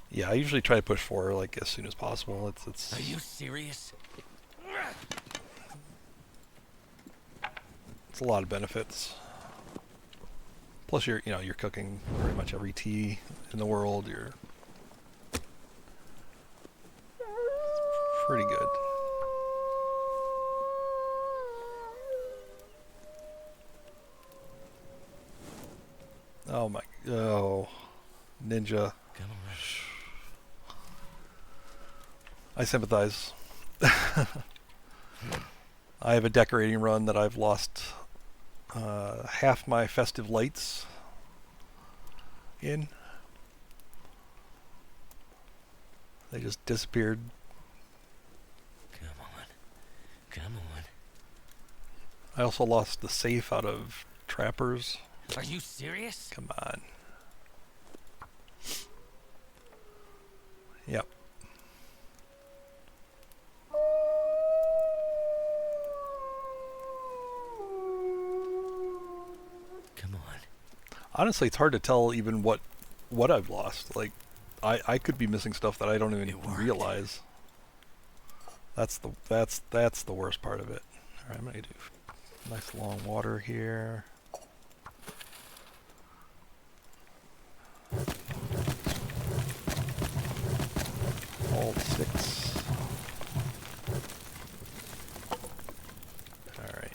Yeah, I usually try to push 4 like as soon as possible. Are you serious? It's a lot of benefits. Plus, you're cooking pretty much every tea in the world. You're pretty good. Oh, ninja. Come on. I sympathize. I have a decorating run that I've lost half my festive lights in. They just disappeared. Come on. Come on. I also lost the safe out of trappers. Are you serious? Come on. Yep. Come on. Honestly, it's hard to tell even what I've lost. Like, I could be missing stuff that I don't even It worked. realize. That's the worst part of it. All right, I'm gonna do nice long water here. All 6. All right.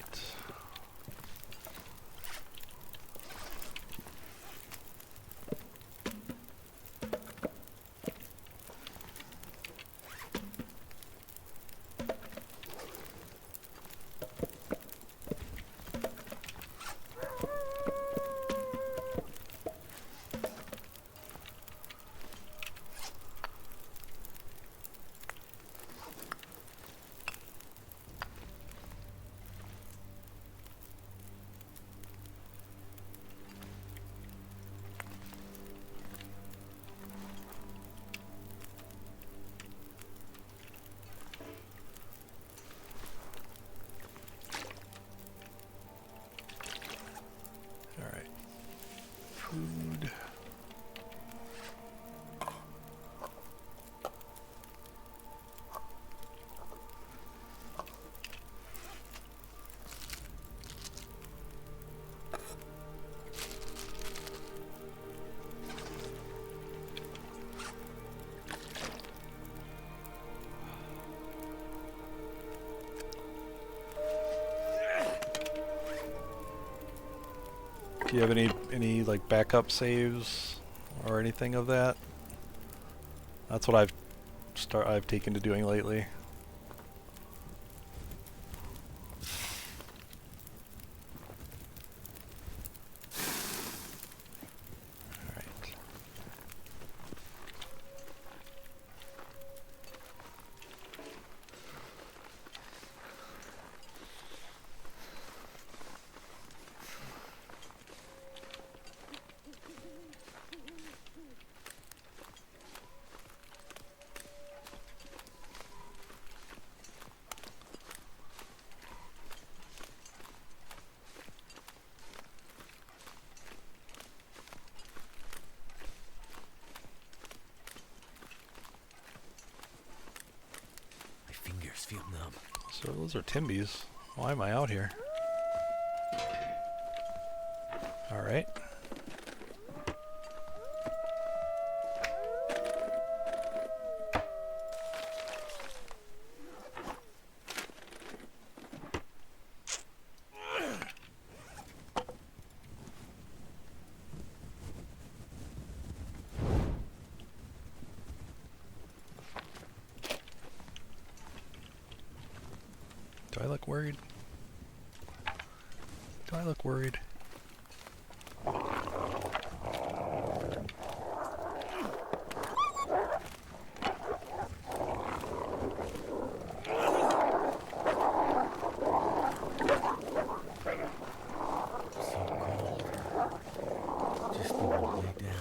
All right. Food. Do you have any like backup saves or anything of that? That's what I've taken to doing lately. All right. feel numb. So those are Timbies. Why am I out here? Alright. Do I look worried? Do I look worried? So cold. Just need to lay down.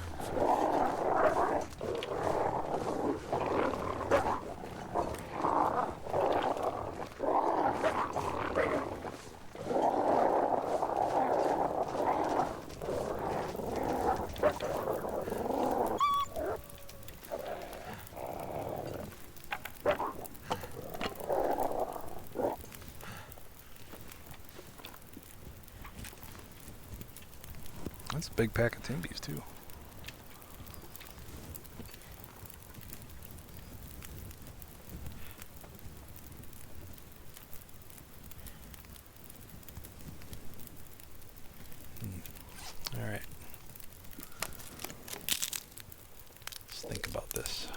That's a big pack of Timbies too. Alright. Let's think about this.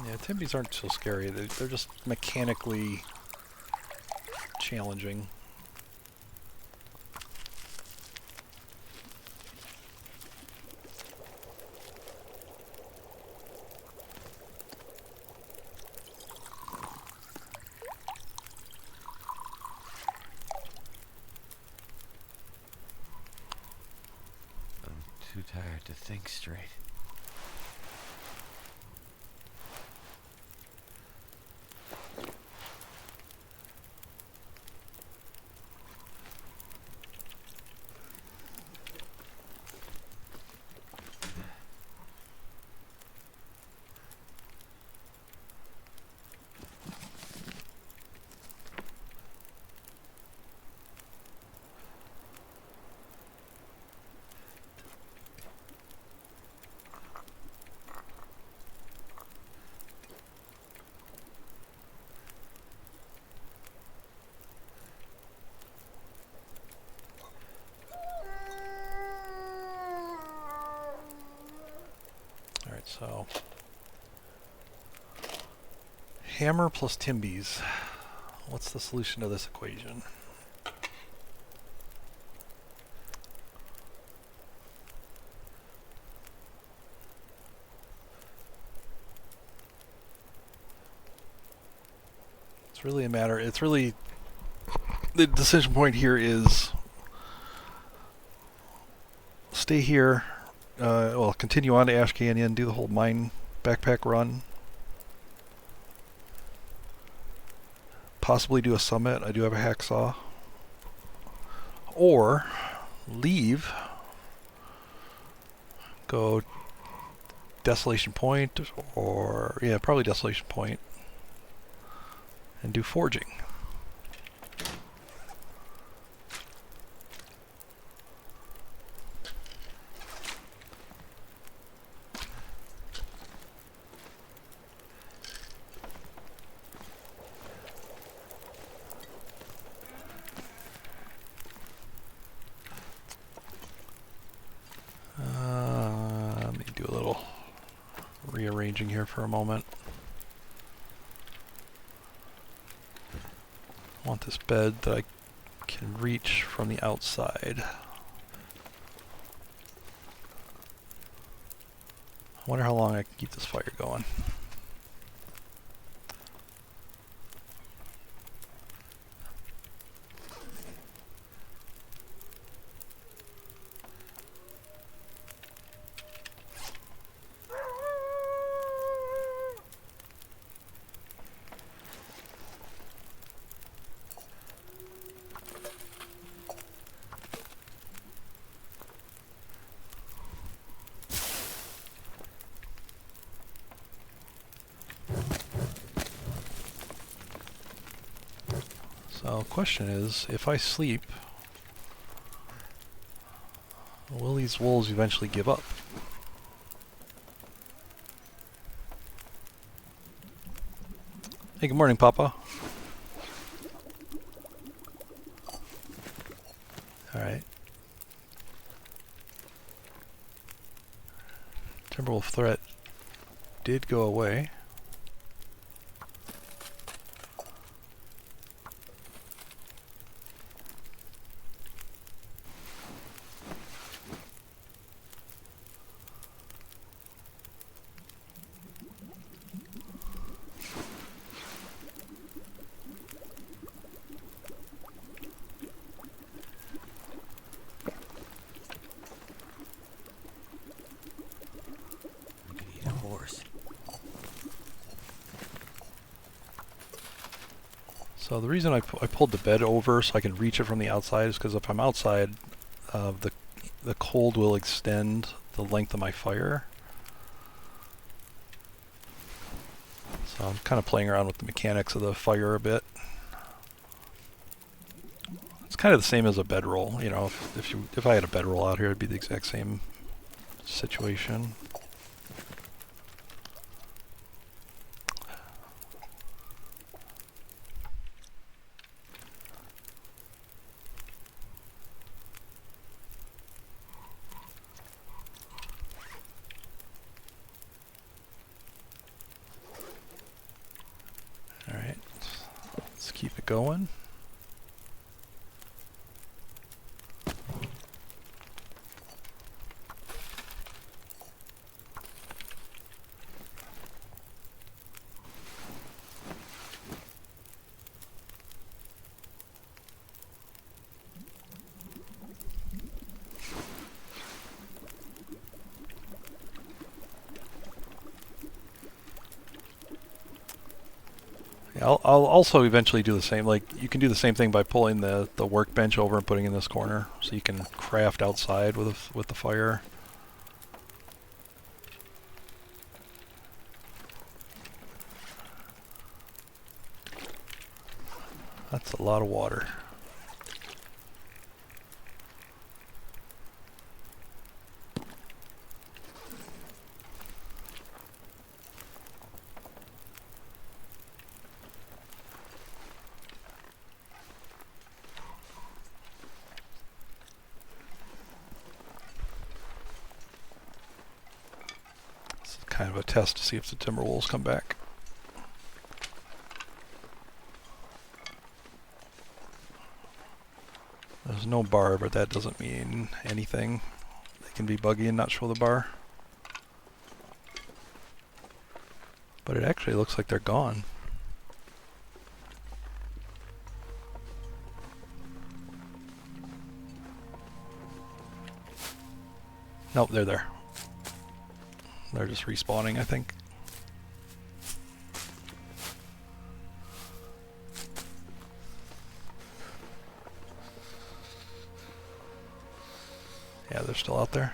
Yeah, Timbies aren't so scary. They're just mechanically challenging. I'm too tired to think straight. Alright, so hammer plus Timbies. What's the solution to this equation? It's really a matter, it's really, the decision point here is stay here, well, continue on to Ash Canyon, do the whole mine backpack run. Possibly do a summit. I do have a hacksaw. Or leave, go Desolation Point, or yeah, probably Desolation Point, and do forging. Let me do a little rearranging here for a moment. I want this bed that I can reach from the outside. I wonder how long I can keep this fire going. So the question is, if I sleep, will these wolves eventually give up? Hey, good morning, Papa. Alright. Timberwolf threat did go away. I could eat a horse. So the reason I pulled the bed over so I can reach it from the outside is because if I'm outside, the cold will extend the length of my fire. So I'm kind of playing around with the mechanics of the fire a bit. It's kind of the same as a bedroll, you know. If I had a bedroll out here, it'd be the exact same situation. All right, let's keep it going. I'll also eventually do the same. Like, you can do the same thing by pulling the workbench over and putting it in this corner, so you can craft outside with the fire. That's a lot of water. Kind of a test to see if the Timberwolves come back. There's no bar, but that doesn't mean anything. They can be buggy and not show the bar. But it actually looks like they're gone. Nope, they're there. They're just respawning, I think. Yeah, they're still out there.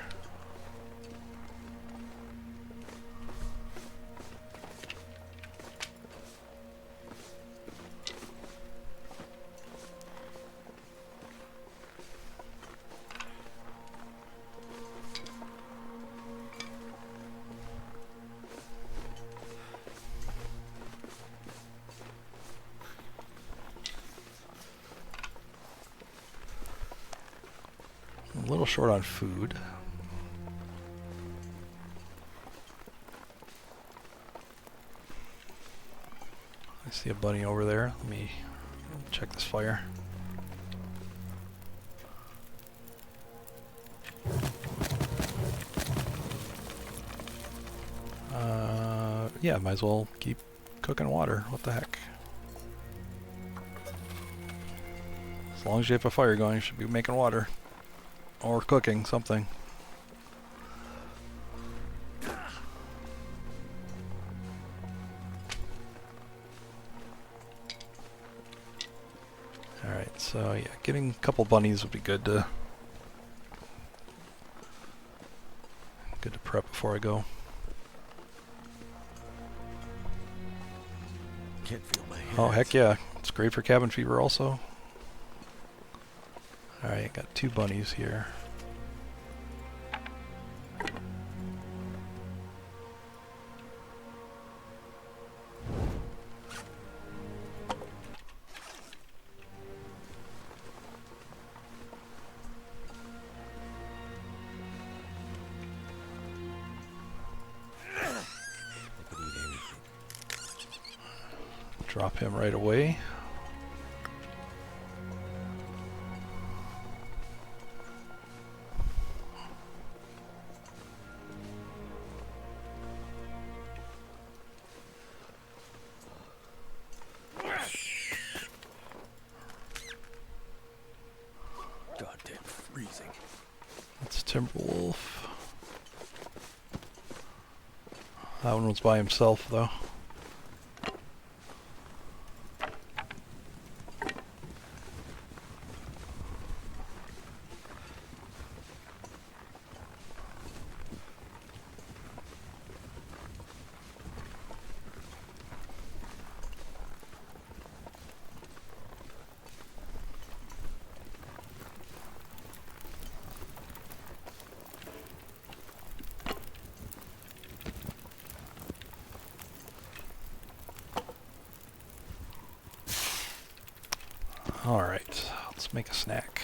A little short on food. I see a bunny over there. Let me check this fire. Yeah, might as well keep cooking water. What the heck? As long as you have a fire going, you should be making water. Or cooking something. Alright, so yeah, getting a couple bunnies would be good to prep before I go. Can't feel my hands. Oh heck yeah, it's great for cabin fever also. Alright, got 2 bunnies here. I could eat anything. Drop him right away. Goddamn freezing. That's Timberwolf. That one was by himself though. Alright, let's make a snack.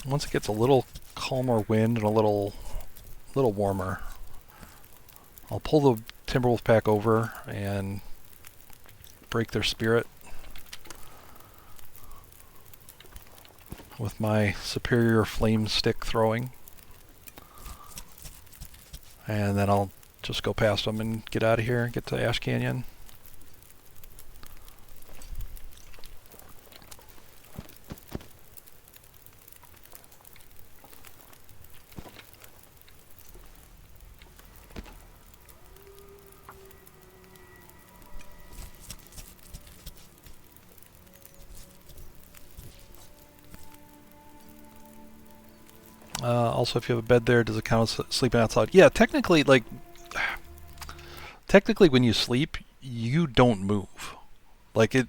Once it gets a little calmer wind and a little warmer, I'll pull the Timberwolf pack over and break their spirit with my superior flame stick throwing, and then I'll just go past them and get out of here and get to Ash Canyon. Also, if you have a bed there, does it count as sleeping outside? Yeah, technically, when you sleep, you don't move. The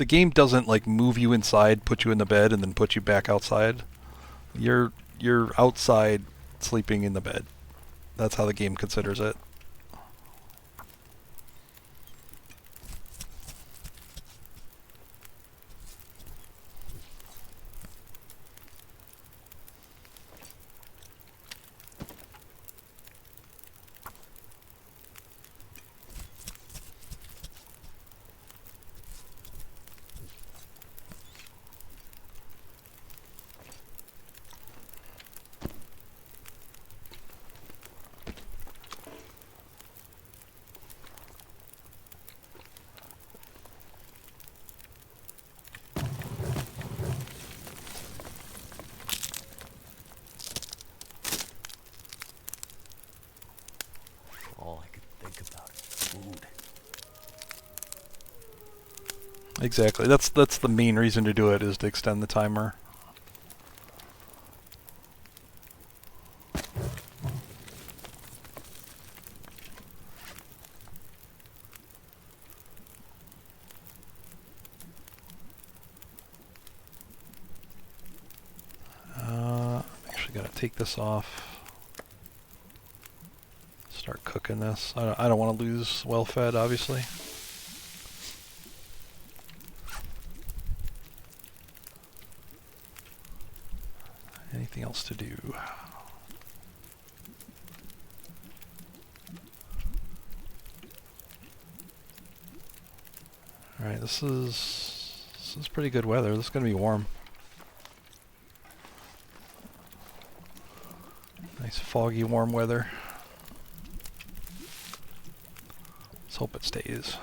game doesn't move you inside, put you in the bed, and then put you back outside. You're outside sleeping in the bed. That's how the game considers it. All I could think about is food. Exactly. That's the main reason to do it, is to extend the timer. Actually gotta take this off. Start cooking this. I don't want to lose well fed, obviously. else to do. Alright, this is pretty good weather. This is going to be warm. Nice foggy, warm weather. Let's hope it stays.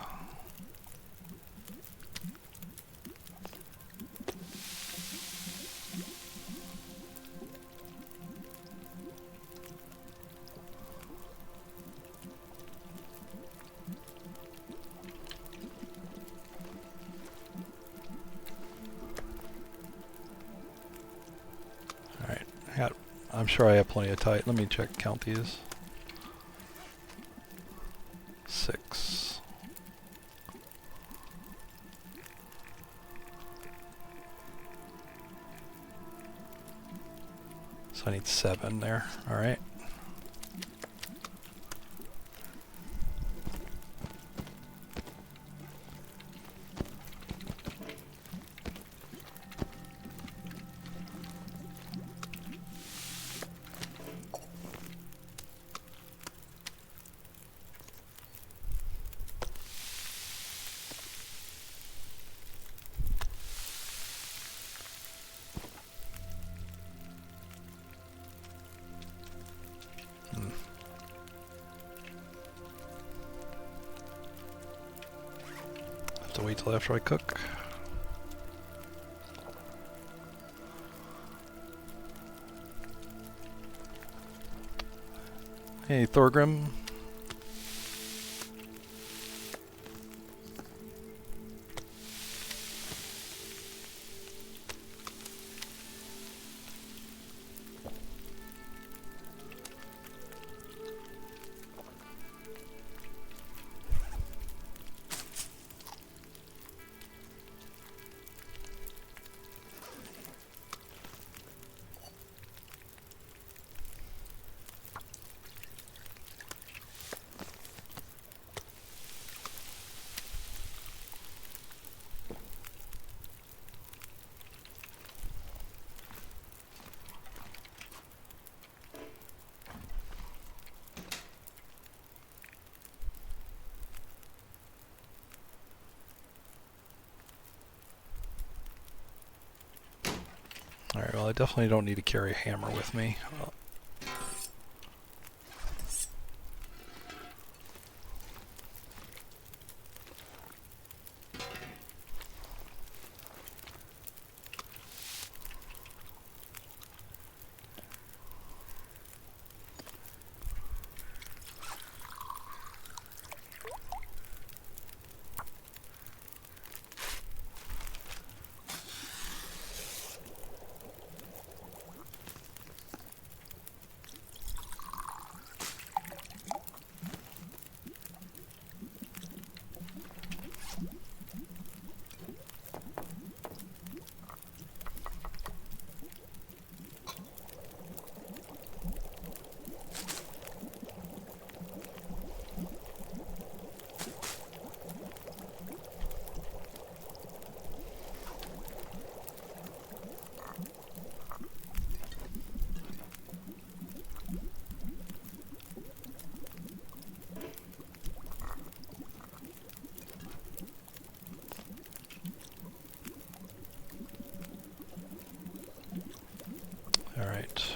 I'm sure I have plenty of tide. Let me count these. 6. So I need 7 there. All right. Have to wait till after I cook. Hey, Thorgrim. Alright, well I definitely don't need to carry a hammer with me. Alright.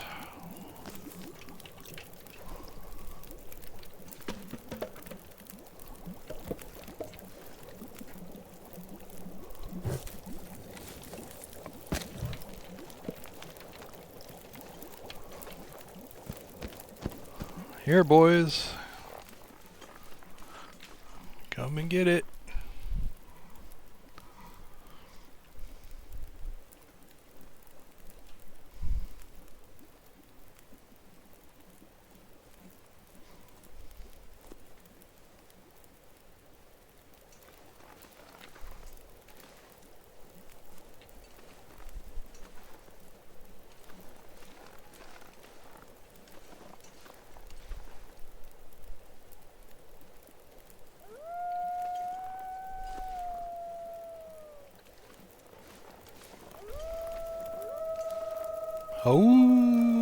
Here, boys. Come and get it. Oh.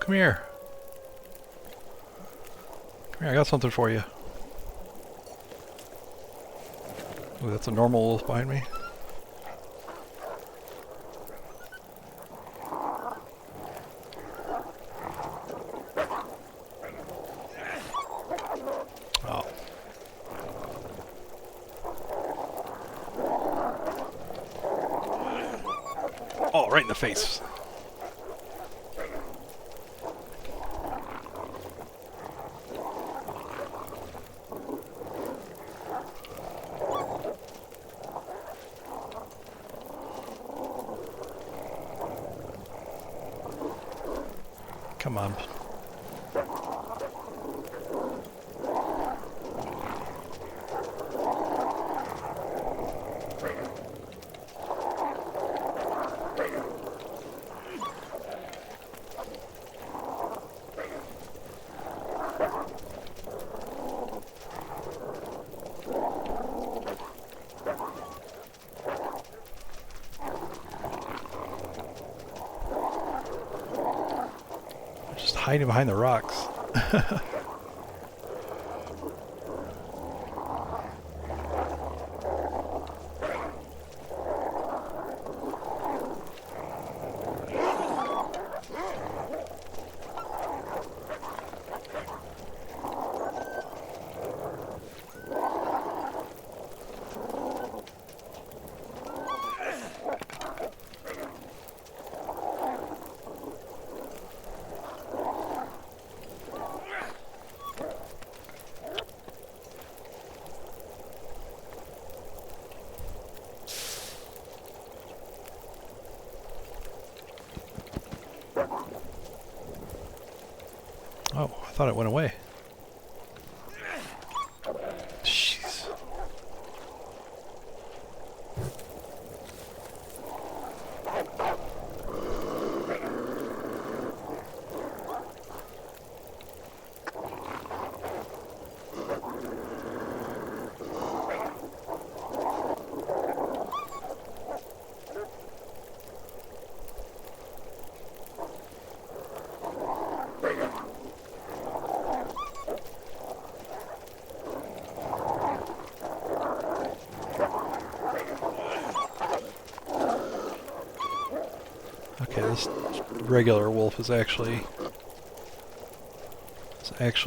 Come here. Come here, I got something for you. Ooh, that's a normal wolf behind me. Oh. Oh, right in the face. Come on. Just hiding behind the rocks. Oh, I thought it went away. Jeez. Okay, this regular wolf is actually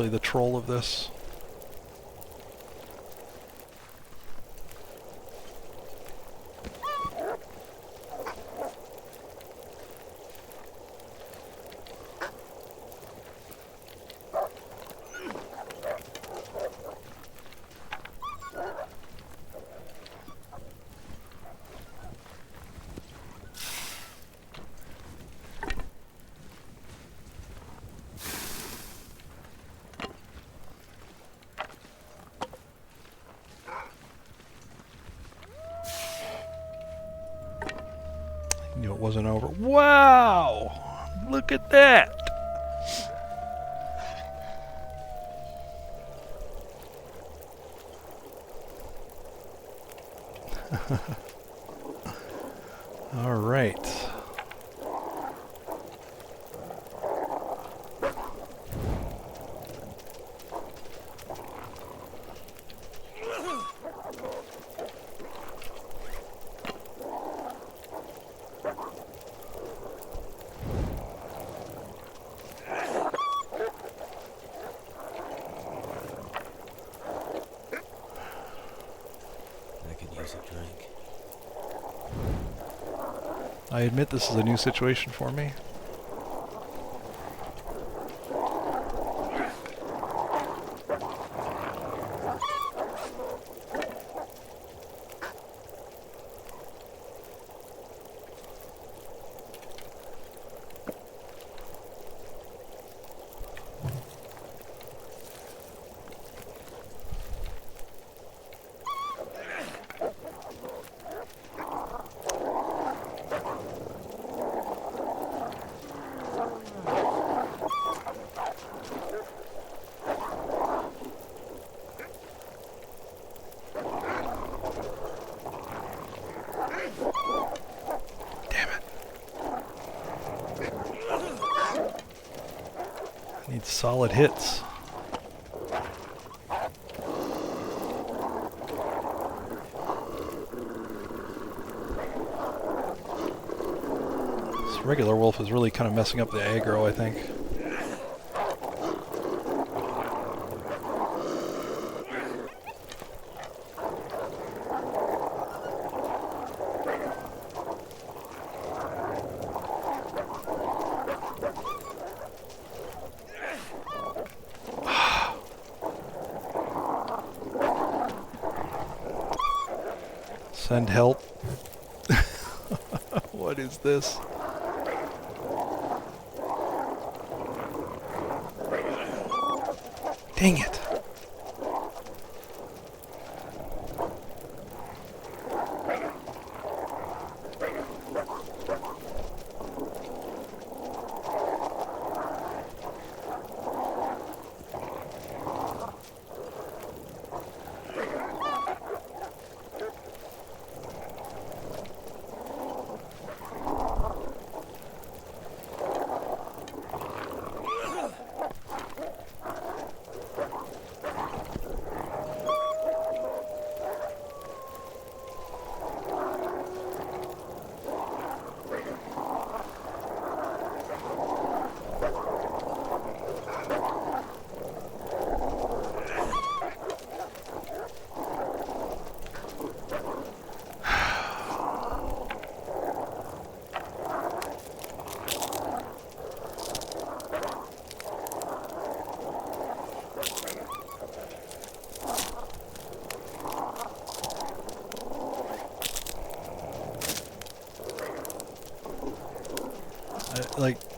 the troll of this. Knew it wasn't over. Wow! Look at that! All right. I admit this is a new situation for me. solid hits. This regular wolf is really kind of messing up the aggro, I think. Send help. What is this? Dang it.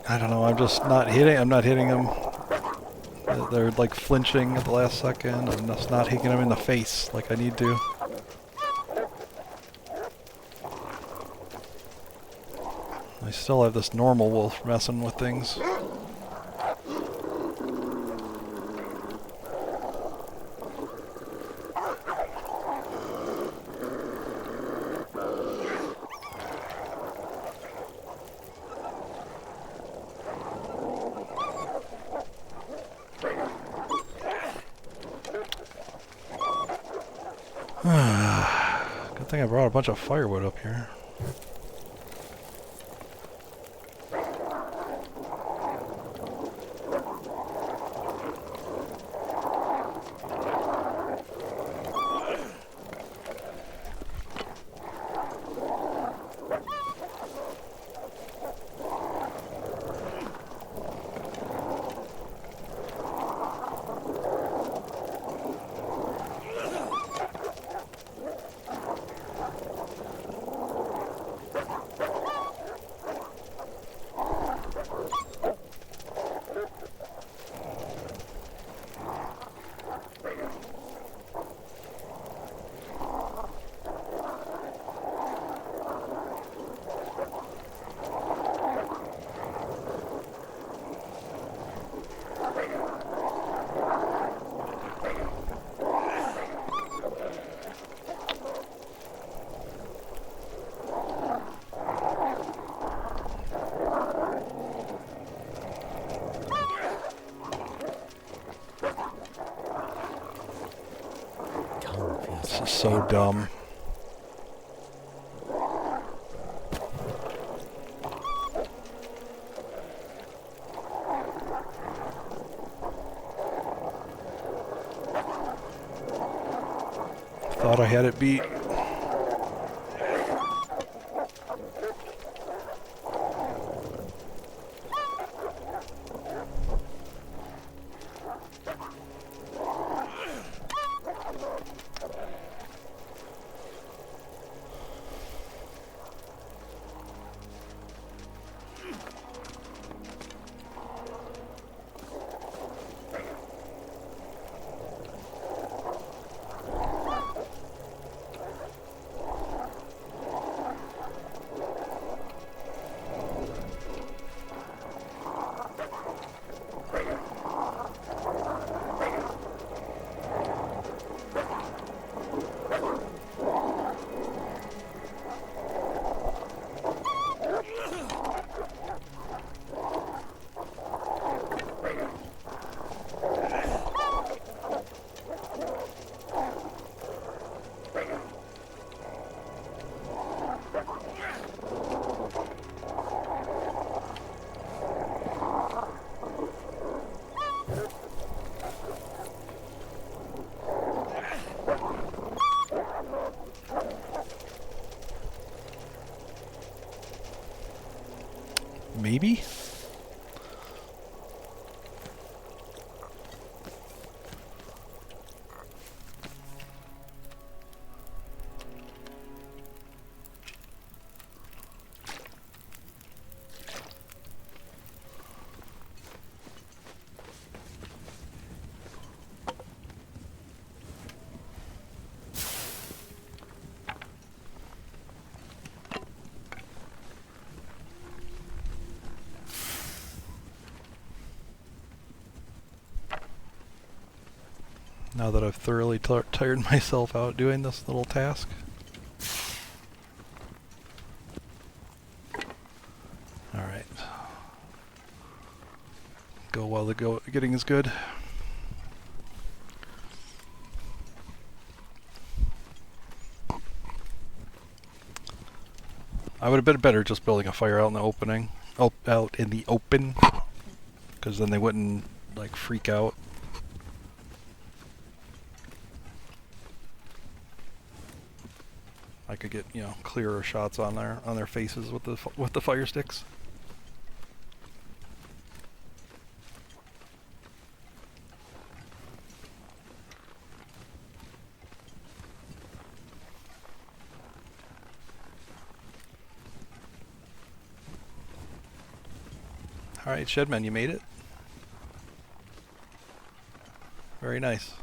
I don't know, I'm just not hitting, I'm not hitting them. They're like flinching at the last second. I'm just not hitting them in the face like I need to. I still have this normal wolf messing with things. Good thing I brought a bunch of firewood up here. This is so dumb. Thought I had it beat. Maybe? Now that I've thoroughly tired myself out doing this little task. Alright. Go while the getting is good. I would have been better just building a fire out in the opening. Out in the open. Because then they wouldn't, like, freak out. I could get, clearer shots on their faces with the fire sticks. All right, Shedman, you made it. Very nice.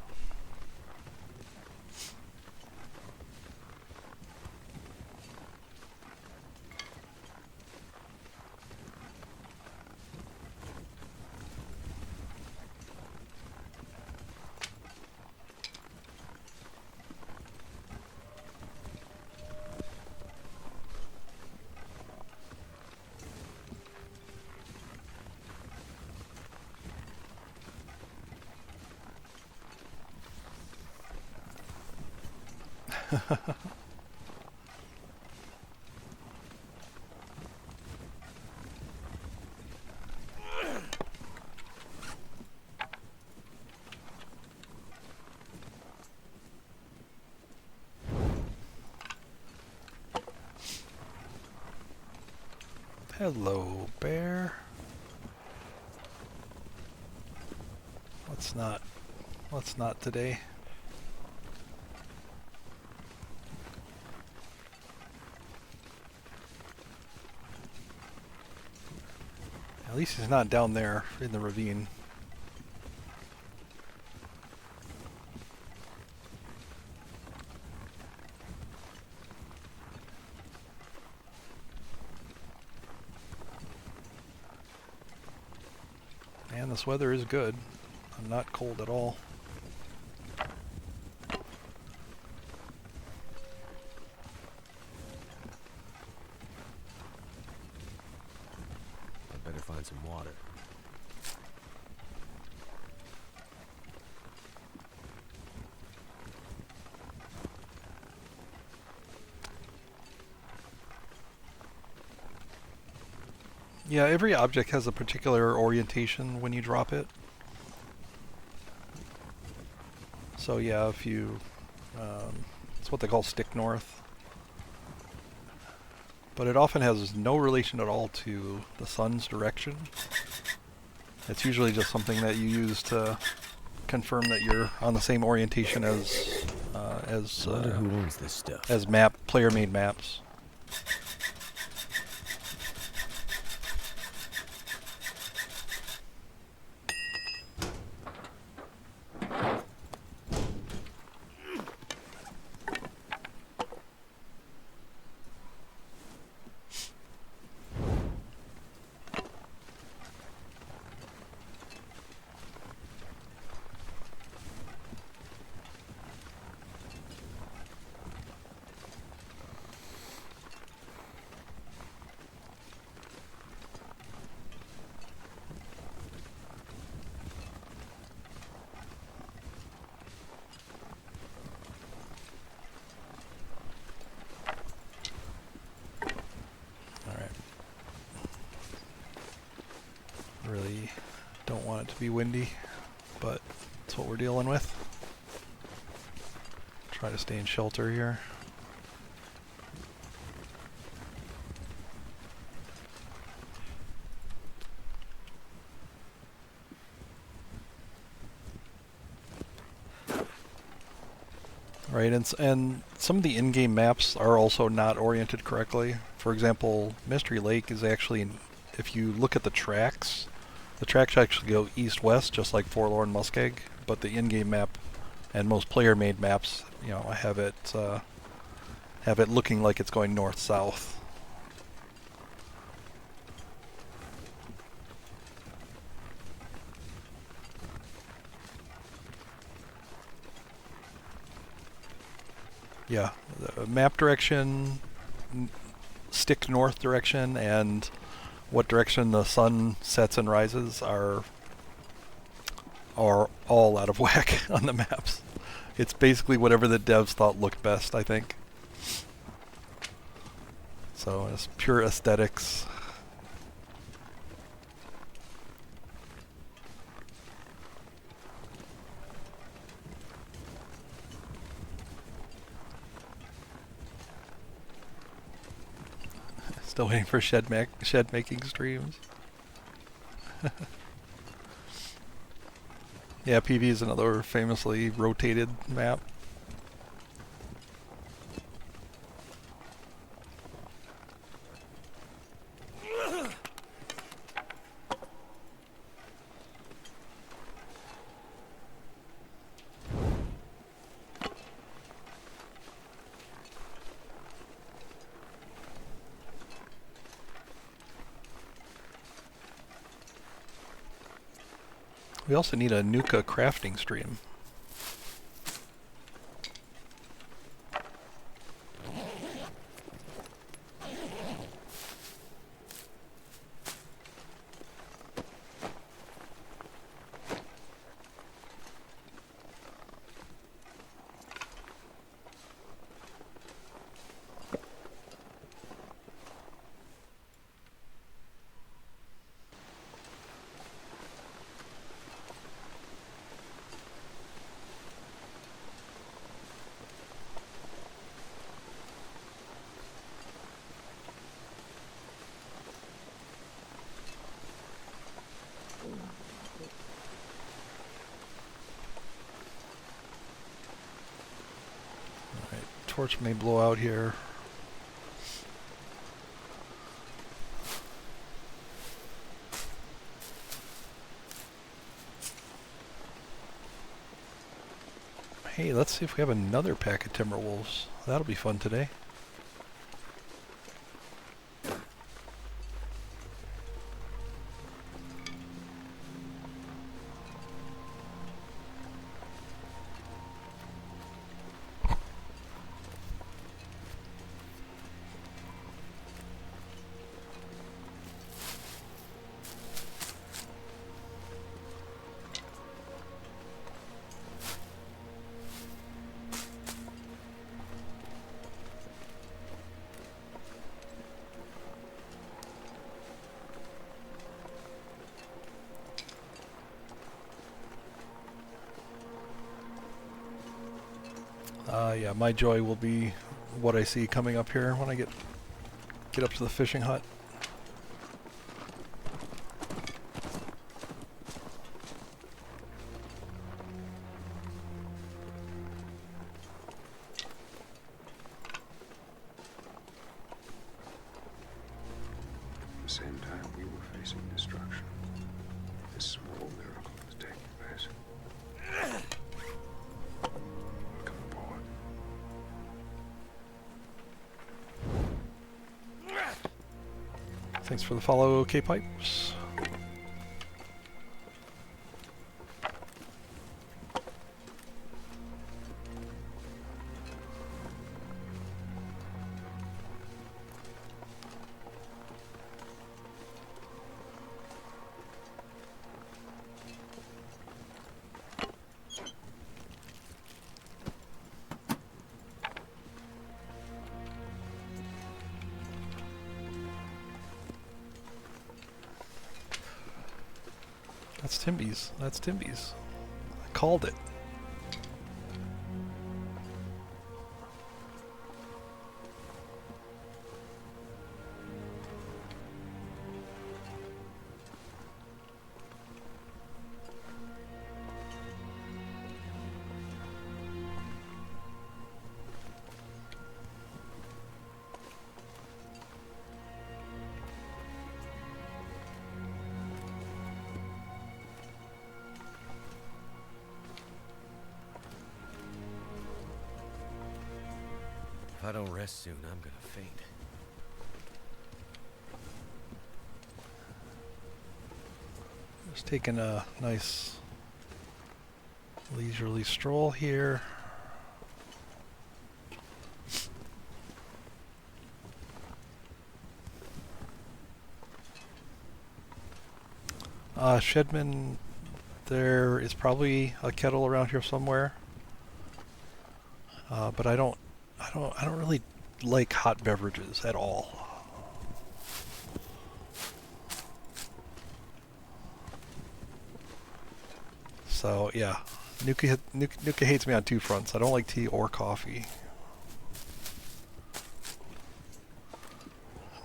Hello, bear. Let's not today. At least he's not down there in the ravine. And this weather is good. I'm not cold at all. I better find some water. Yeah, every object has a particular orientation when you drop it. So yeah, if you, it's what they call stick north. But it often has no relation at all to the sun's direction. It's usually just something that you use to confirm that you're on the same orientation as I wonder who owns this stuff. as player-made maps. Really don't want it to be windy, but that's what we're dealing with. Try to stay in shelter here. Right, and some of the in-game maps are also not oriented correctly. For example, Mystery Lake is actually, if you look at the tracks actually go east-west, just like Forlorn Muskeg, but the in-game map and most player-made maps, have it looking like it's going north-south. Yeah, the map direction, stick north direction, and what direction the sun sets and rises are all out of whack on the maps. It's basically whatever the devs thought looked best, I think. So it's pure aesthetics. Still waiting for shed making streams. Yeah, PV is another famously rotated map. We also need a Nuka crafting stream. Torch may blow out here. Hey, let's see if we have another pack of Timberwolves. That'll be fun today. Yeah, my joy will be what I see coming up here when I get up to the fishing hut. At the same time, we were facing destruction. This small miracle was taking place. Come aboard. Thanks for the follow, K-Pipes. That's Timby's. That's Timby's. I called it. I don't rest soon, I'm gonna faint. Just taking a nice leisurely stroll here. Shedman, there is probably a kettle around here somewhere. But I don't really like hot beverages at all. So yeah, Nuka hates me on two fronts. I don't like tea or coffee.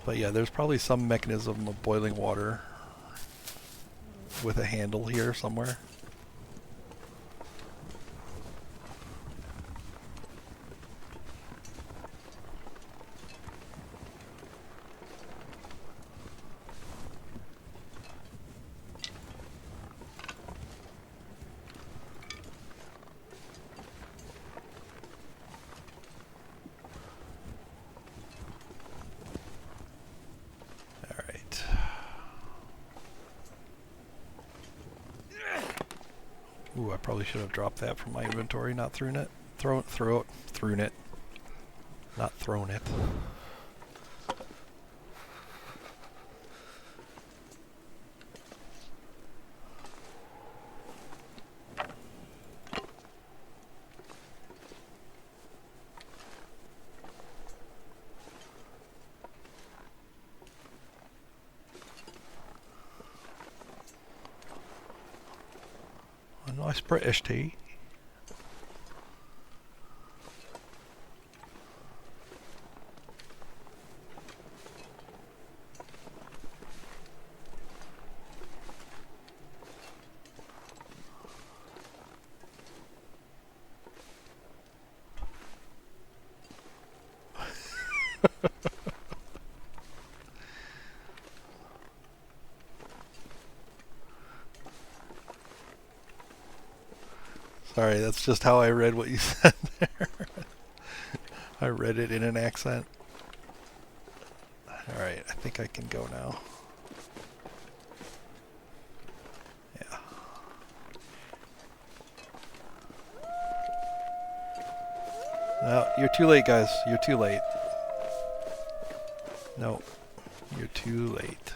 But yeah, there's probably some mechanism of boiling water with a handle here somewhere. Ooh, I probably should have dropped that from my inventory, not thrown it. Thrown it. Not thrown it. A nice British tea. Sorry, that's just how I read what you said there. I read it in an accent. Alright, I think I can go now. Yeah. No, you're too late, guys. You're too late. No, you're too late.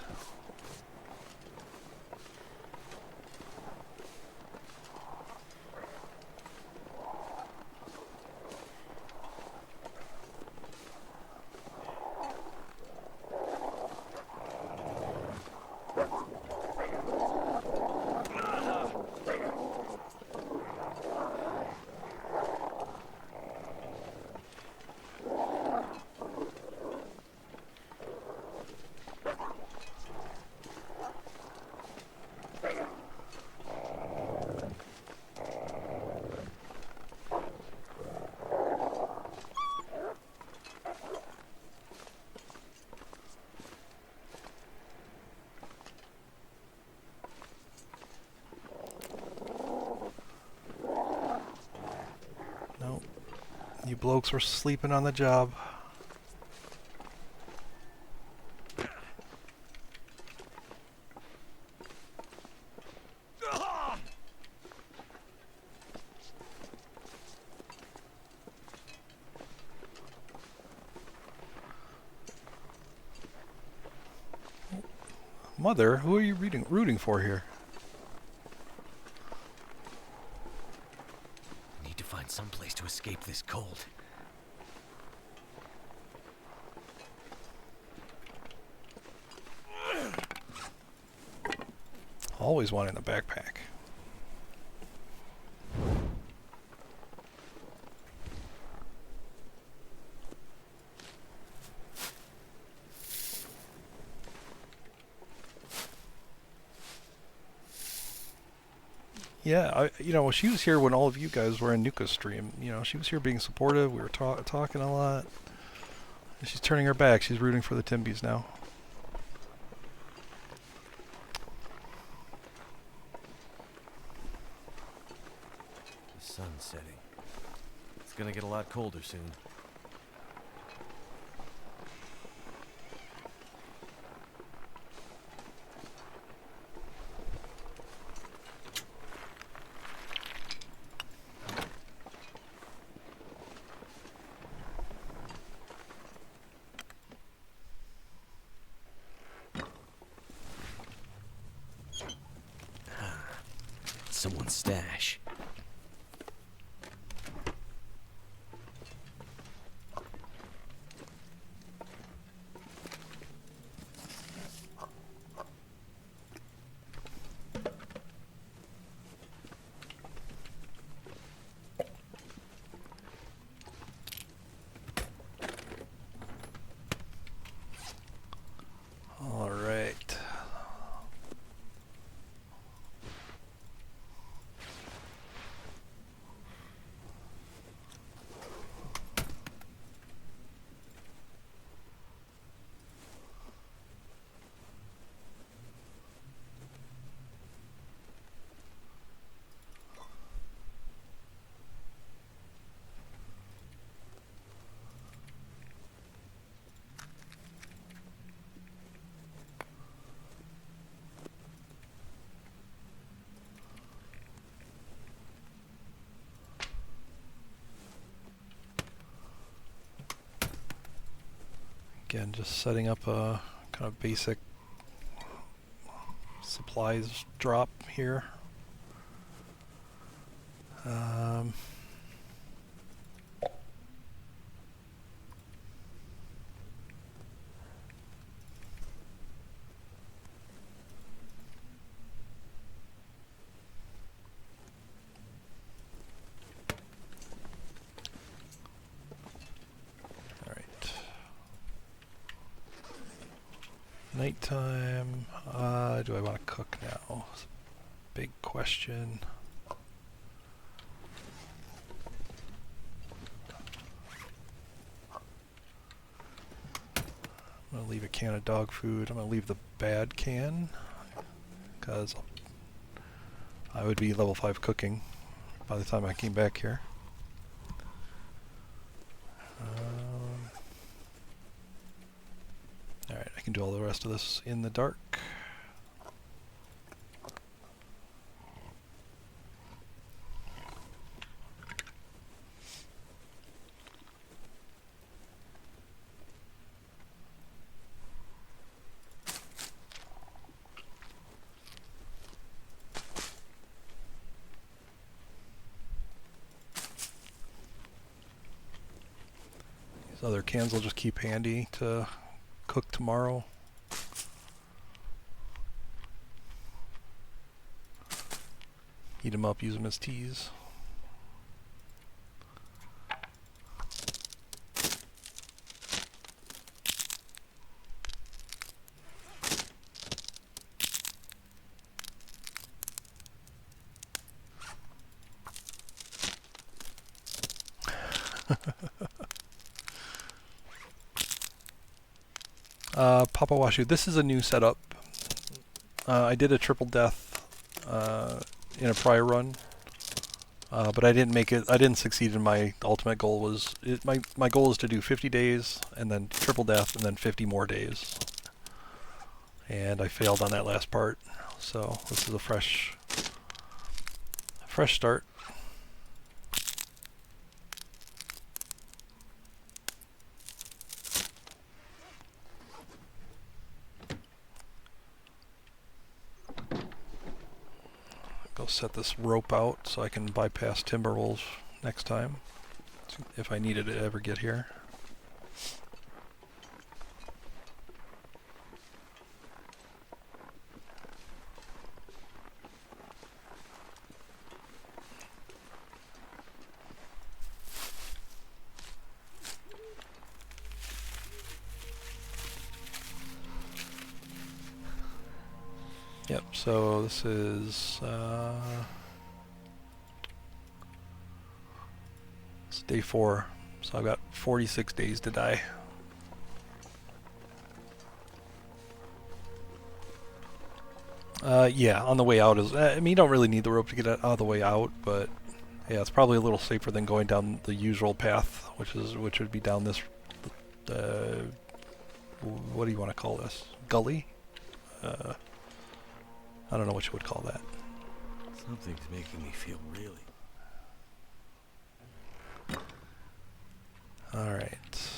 Nope. You blokes were sleeping on the job. Mother, who are you rooting for here? Need to find some place to escape this cold. Always wanting a backpack. Yeah, she was here when all of you guys were in Nuka's stream. She was here being supportive. We were talking a lot. And she's turning her back. She's rooting for the Timbies now. The sun's setting. It's gonna get a lot colder soon. someone's stash. All right. Again, just setting up a kind of basic supplies drop here. All right. Nighttime. Do I want to cook now? It's a big question. I'm going to leave a can of dog food. I'm going to leave the bad can because I would be level 5 cooking by the time I came back here. Alright, I can do all the rest of this in the dark. These other cans will just keep handy to cook tomorrow. Heat them up, use them as teas. Papa Washu, this is a new setup. I did a triple death in a prior run, but I didn't make it. I didn't succeed in my ultimate goal. My goal is to do 50 days and then triple death and then 50 more days, and I failed on that last part. So this is a fresh start. Go set this rope out so I can bypass timber wolves next time, if I needed to ever get here. Yep, so this is it's day 4, so I've got 46 days to die. Yeah, on the way out is, I mean, you don't really need the rope to get out of the way out, but yeah, it's probably a little safer than going down the usual path, which would be down this, what do you want to call this? Gully? I don't know what you would call that. Something's making me feel really... Alright.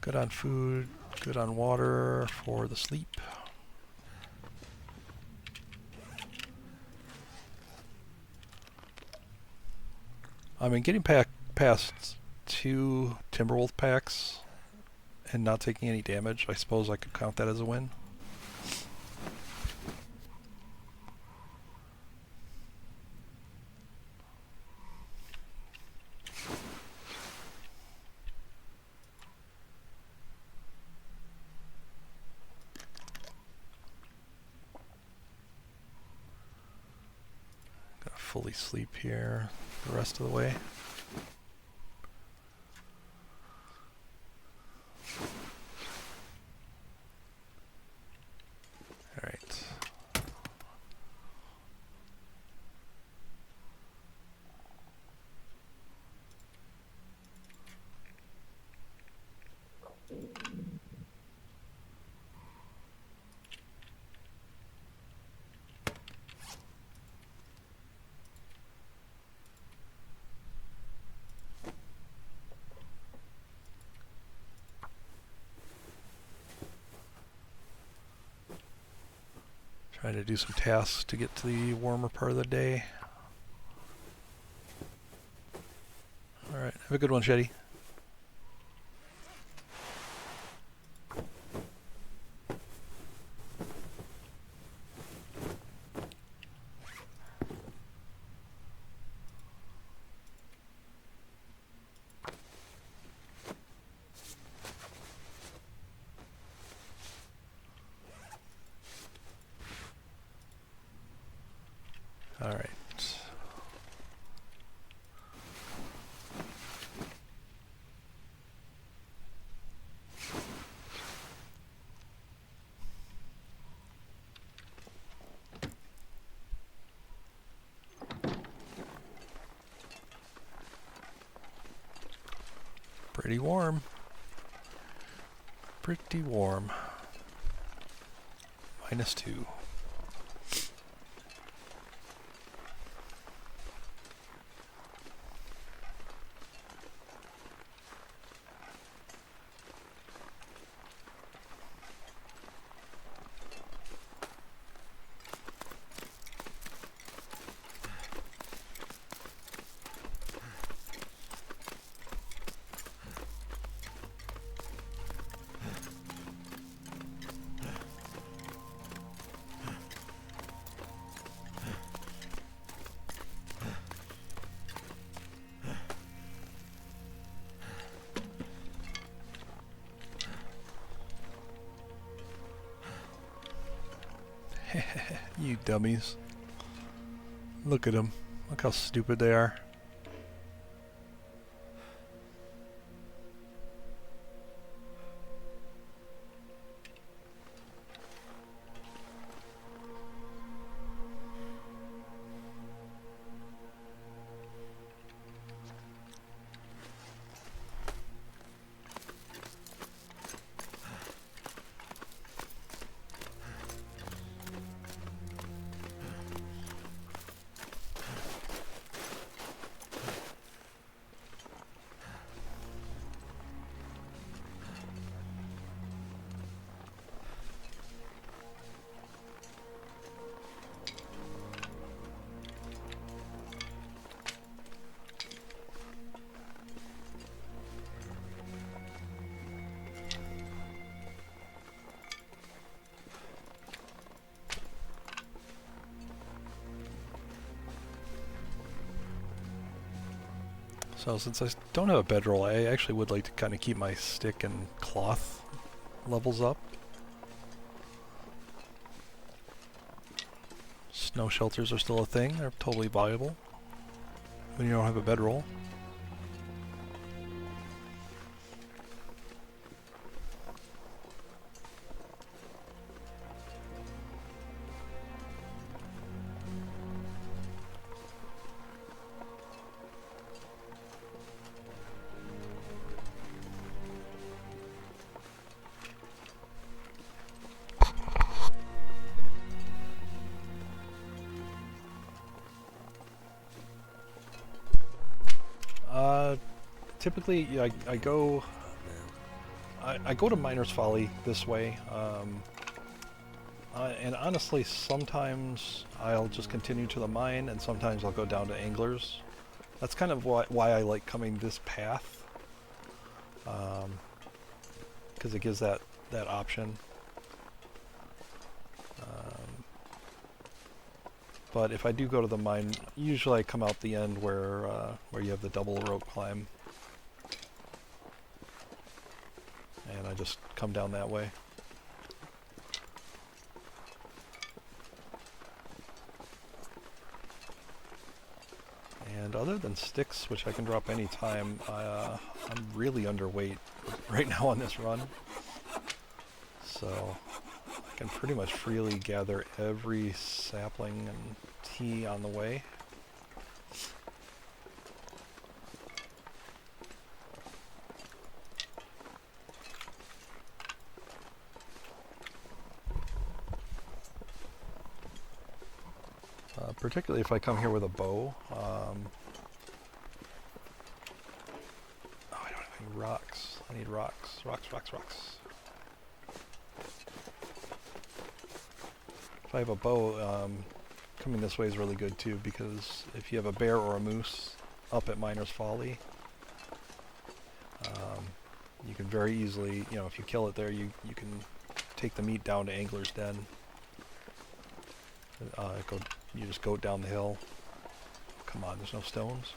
Good on food, good on water for the sleep. I mean, getting past 2 Timberwolf packs and not taking any damage, I suppose I could count that as a win. Gotta fully sleep here the rest of the way. Alright. Trying to do some tasks to get to the warmer part of the day. Alright, have a good one, Shetty. Alright. Pretty warm. Pretty warm. -2. You dummies. Look at them. Look how stupid they are. So since I don't have a bedroll, I actually would like to kind of keep my stick and cloth levels up. Snow shelters are still a thing. They're totally viable when you don't have a bedroll. Typically, yeah, I go to Miner's Folly this way, and honestly, sometimes I'll just continue to the mine, and sometimes I'll go down to Anglers. That's kind of why I like coming this path, because it gives that option. But if I do go to the mine, usually I come out the end where you have the double rope climb, and I just come down that way. And other than sticks, which I can drop any time, I'm really underweight right now on this run. So I can pretty much freely gather every sapling and tea on the way. Particularly if I come here with a bow. Oh, I don't have any rocks. I need rocks. Rocks. If I have a bow, coming this way is really good too, because if you have a bear or a moose up at Miner's Folly, you can very easily, if you kill it there, you can take the meat down to Angler's Den. You just go down the hill. Come on, there's no stones.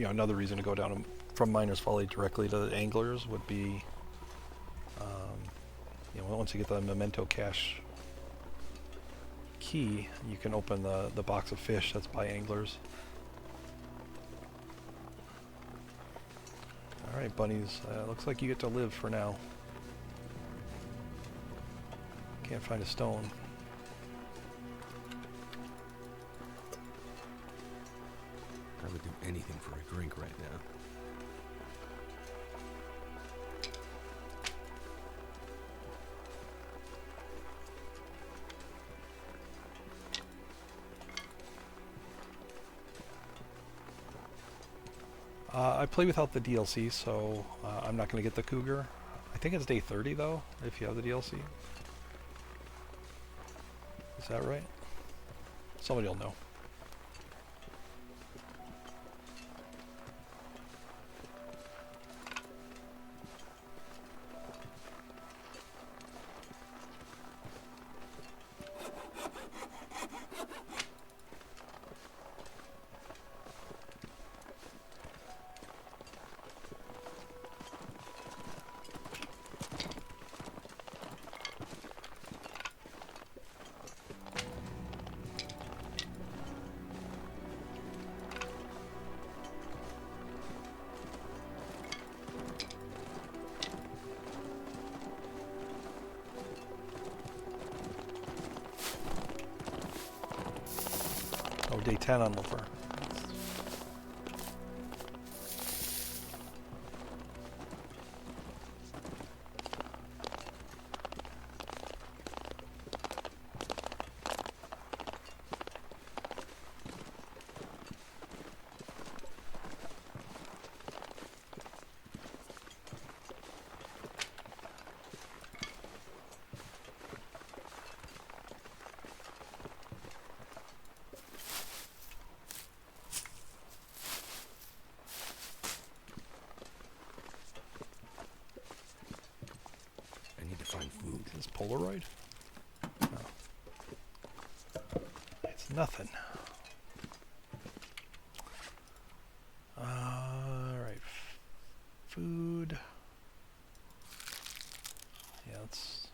Another reason to go down from Miner's Folly directly to the Anglers would be, once you get the Memento Cache key, you can open the box of fish that's by Anglers. Alright, bunnies, looks like you get to live for now. Can't find a stone. I would do anything for a drink right now. I play without the DLC, so I'm not going to get the cougar. I think it's day 30 though, if you have the DLC. Is that right? Somebody will know. Oh, day 10 on Loper. Is Polaroid? No. It's nothing. Alright. Food. Yeah, let's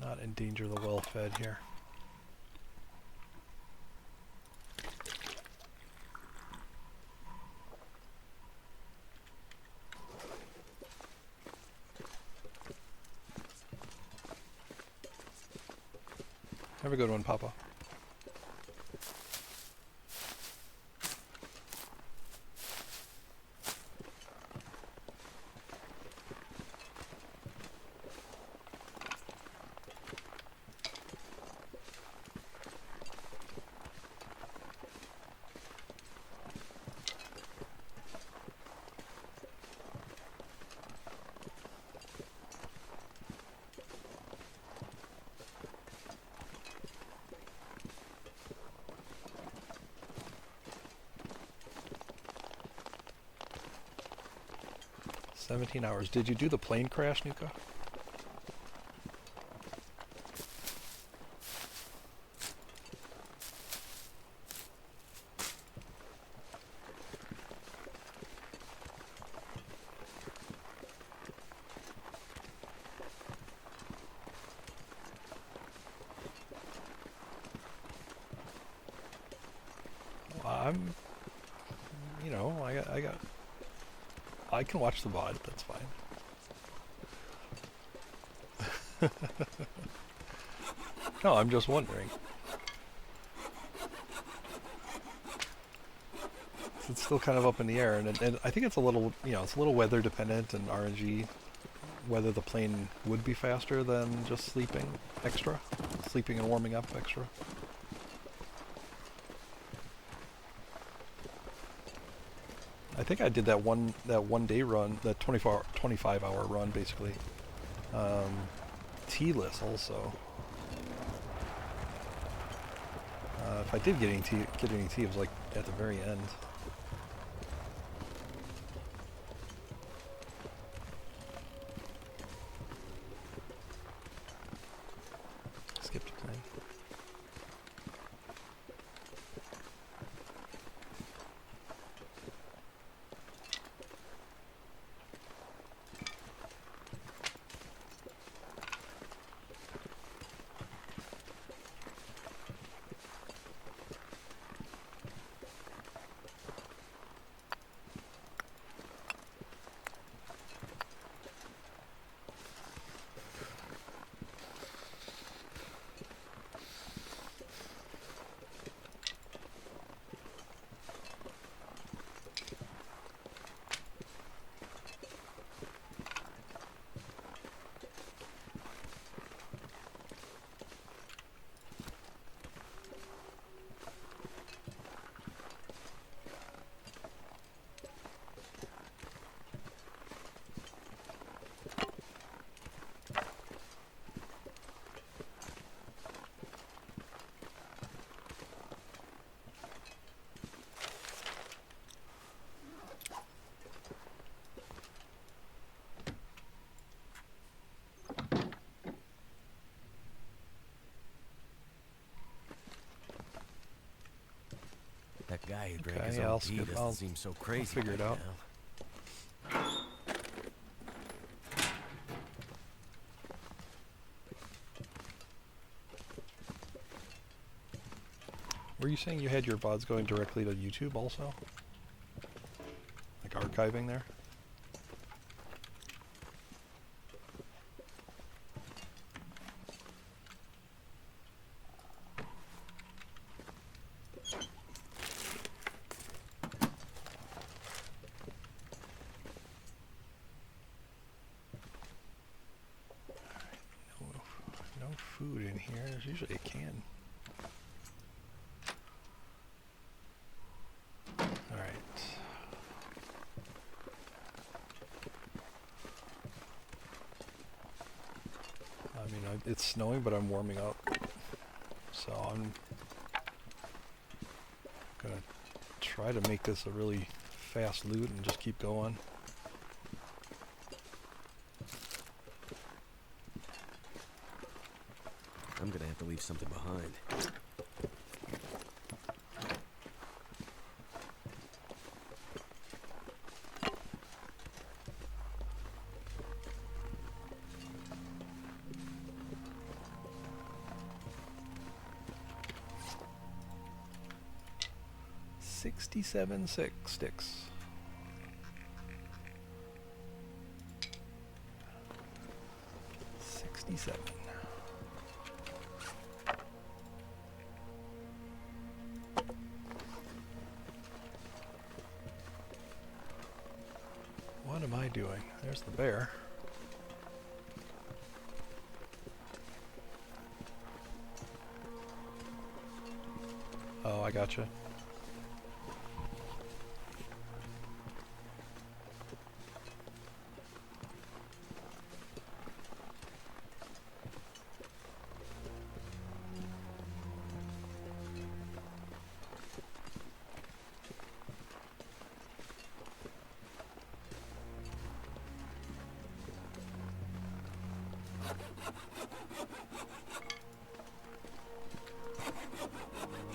not endanger the well-fed here. Have a good one, Papa. 17 hours. Did you do the plane crash, Nuka? I'm, you know, I can watch the VOD, that's fine. No, I'm just wondering. It's still kind of up in the air, and I think it's a little, you know, it's a little weather dependent and RNG, whether the plane would be faster than just sleeping and warming up extra. I think I did that one day run, that 25-hour run basically. T-less also. If I did get any tea, it was like at the very end. Skipped a plane. That guy who drank Okay, his yeah, own I'll pee skip- doesn't I'll- seem so crazy. figure it right out. now. Were you saying you had your VODs going directly to YouTube also? Like archiving there? No food in here. There's usually a can. Alright. I mean, it's snowing, but I'm warming up. So I'm gonna try to make this a really fast loot and just keep going. I'm gonna have to leave something behind. $67 sticks. $67. What am I doing? There's the bear. Oh, I gotcha.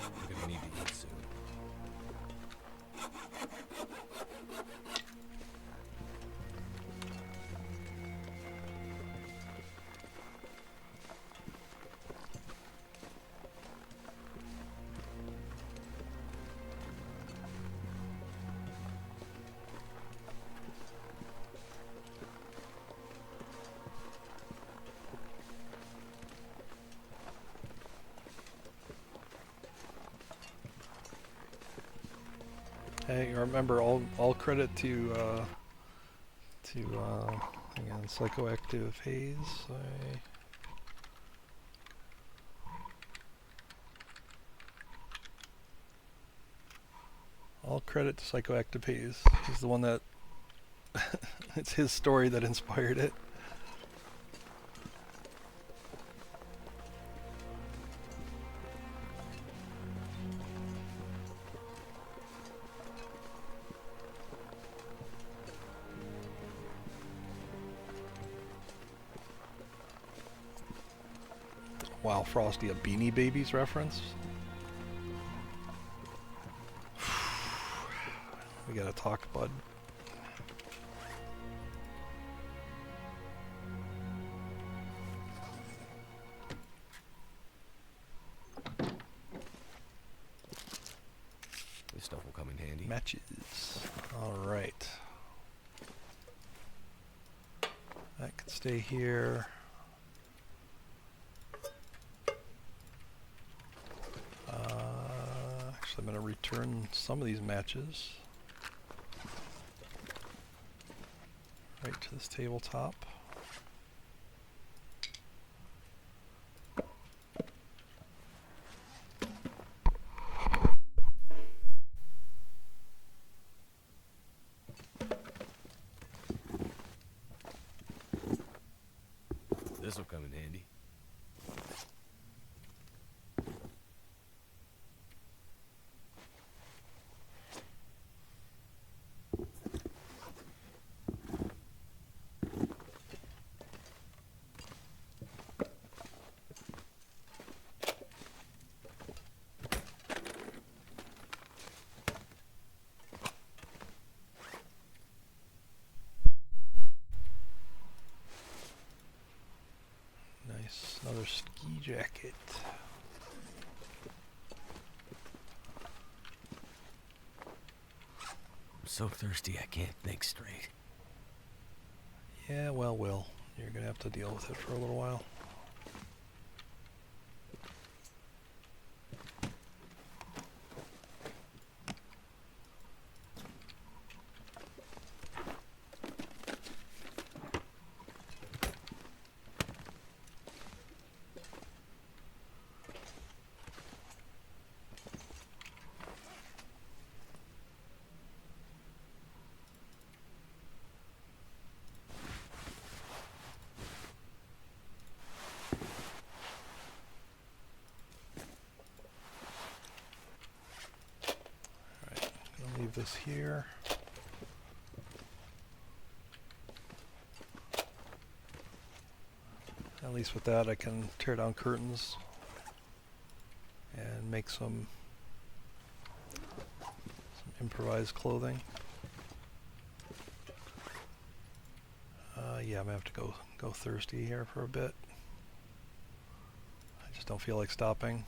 I'm gonna need to eat soon. Hey, remember all credit to hang on, psychoactive haze. All credit to psychoactive haze. He's the one that it's his story that inspired it. Wow, Frosty, a Beanie Babies reference? We gotta talk, bud. This stuff will come in handy. Matches. Alright. That could stay here. Actually, I'm going to return some of these matches right to this tabletop. This will come in handy. Nice, another ski jacket. I'm so thirsty I can't think straight. Yeah, well, Will, you're going to have to deal with it for a little while. Leave this here. At least with that I can tear down curtains and make some improvised clothing. Yeah, I'm gonna have to go thirsty here for a bit. I just don't feel like stopping.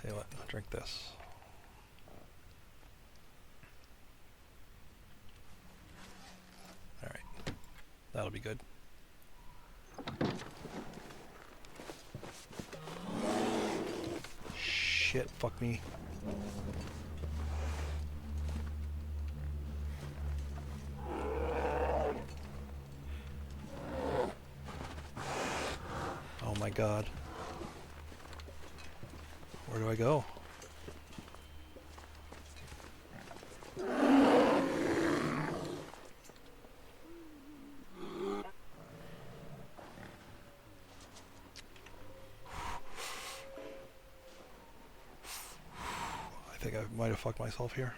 Tell you what, I'll drink this. Alright, that'll be good. Shit, fuck me. Oh my god. Where do I go? I think I might have fucked myself here.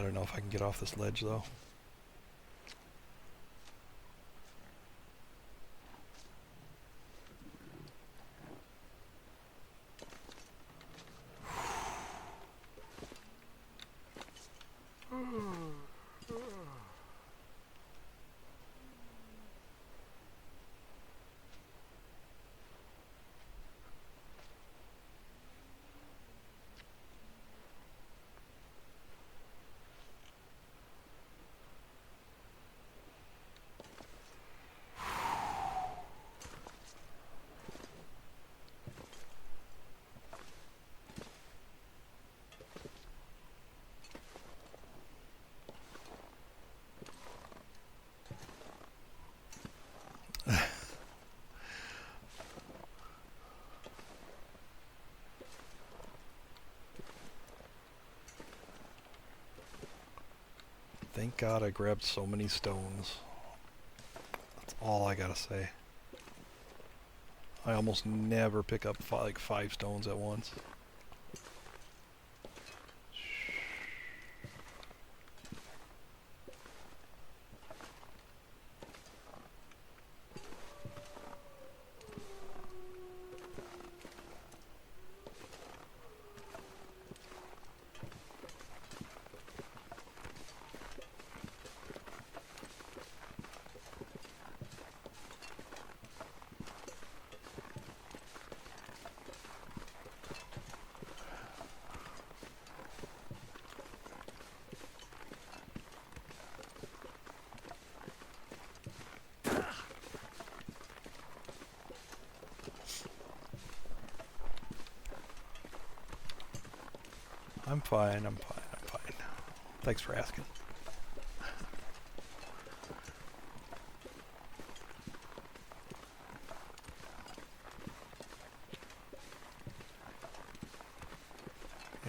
I don't know if I can get off this ledge though. Thank God I grabbed so many stones. That's all I gotta say. I almost never pick up like 5 stones at once. I'm fine, I'm fine, I'm fine. Thanks for asking.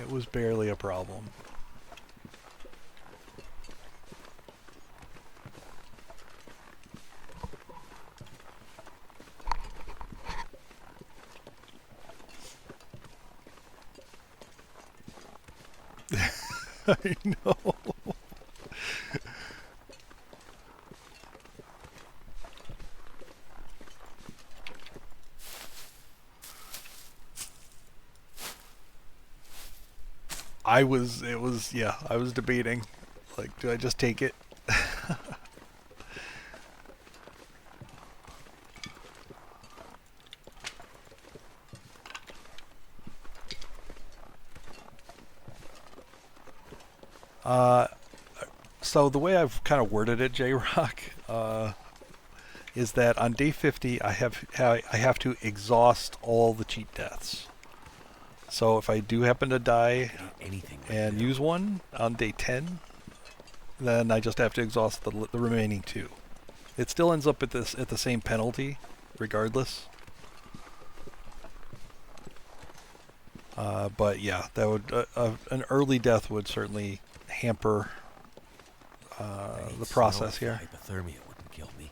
It was barely a problem. I know. I was debating, like, do I just take it? So the way I've kind of worded it, J-Rock, is that on day 50 I have to exhaust all the cheat deaths. So if I do happen to die and use one on day 10, then I just have to exhaust the remaining 2. It still ends up at the same penalty, regardless. But yeah, that would an early death would certainly hamper the process here. Hypothermia wouldn't kill me.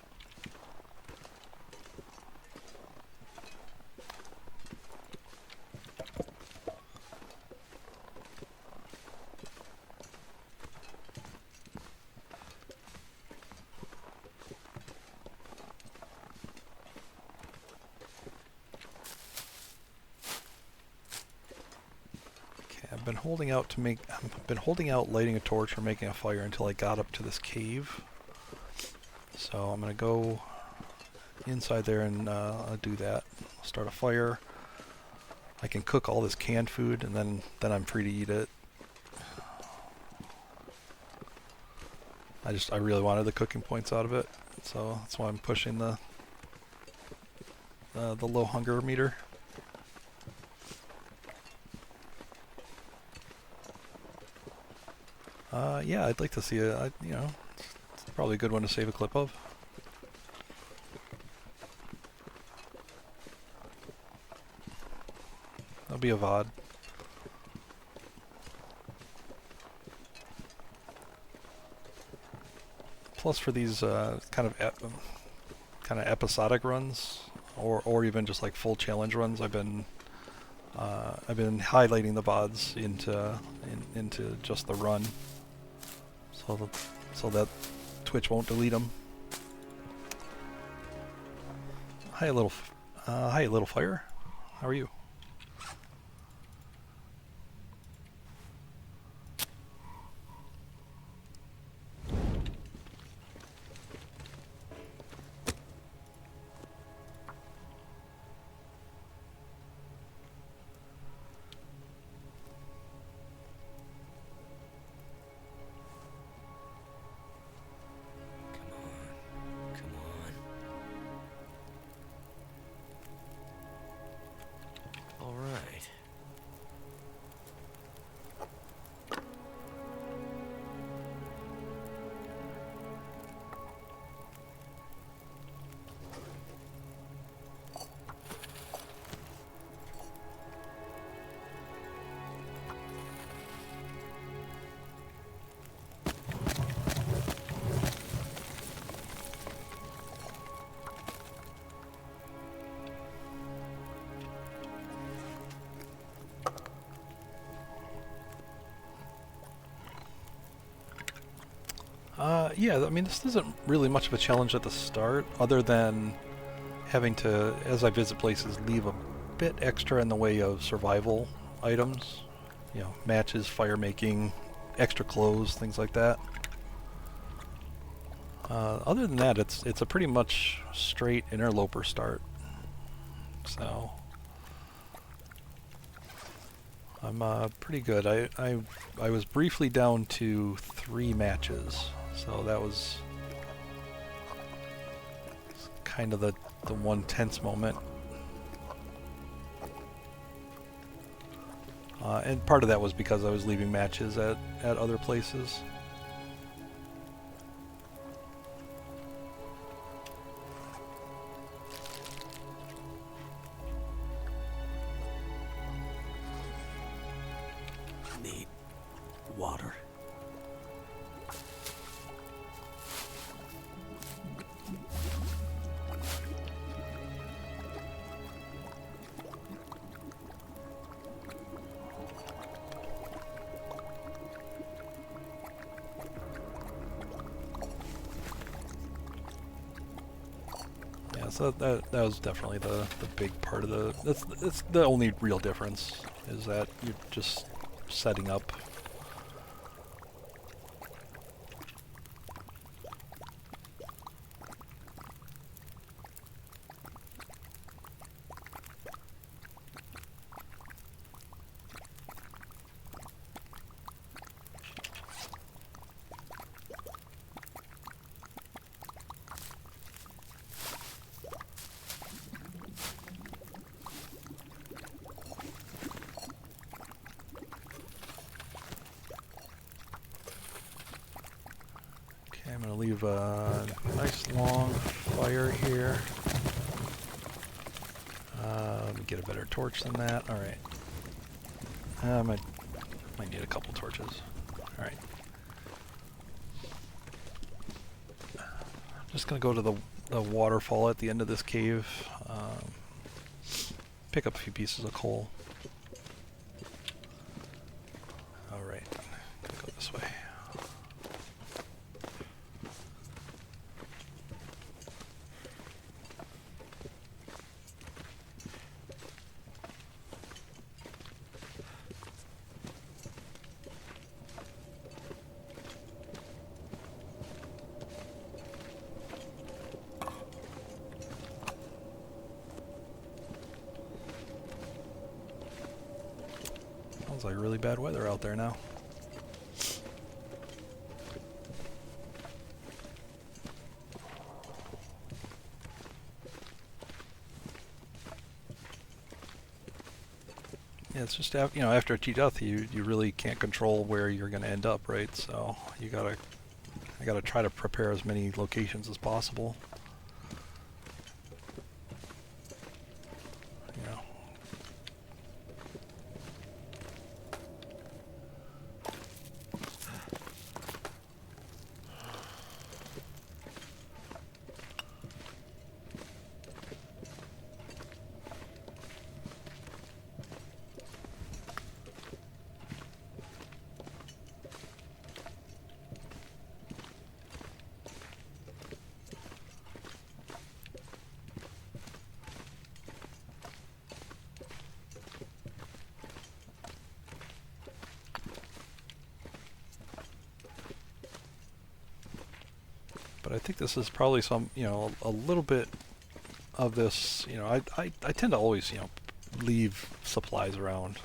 I've been holding out lighting a torch or making a fire until I got up to this cave. So I'm gonna go inside there and do that. Start a fire. I can cook all this canned food and then I'm free to eat it. I really wanted the cooking points out of it, so that's why I'm pushing the low hunger meter. Yeah, I'd like to see it's probably a good one to save a clip of. That'll be a VOD. Plus, for these kind of episodic runs, or even just like full challenge runs, I've been highlighting the VODs into just the run. so that Twitch won't delete them. Hi, little fire. How are you? All right. Yeah, I mean, this isn't really much of a challenge at the start, other than having to, as I visit places, leave a bit extra in the way of survival items. You know, matches, fire making, extra clothes, things like that. Other than that, it's a pretty much straight interloper start. So I'm pretty good. I was briefly down to 3 matches, so that was kind of the one tense moment. And part of that was because I was leaving matches at other places. Need water. So that was definitely the big part of the. That's the only real difference, is that you're just setting up. I'm going to leave a nice long fire here. Let me get a better torch than that. Alright. I might need a couple torches. Alright. I'm just going to go to the waterfall at the end of this cave. Pick up a few pieces of coal. Alright. Go this way. Sounds like really bad weather out there now. Yeah, it's just after a death, you really can't control where you're going to end up, right? So I gotta try to prepare as many locations as possible. But I think this is probably some, a little bit of this, I tend to always, leave supplies around.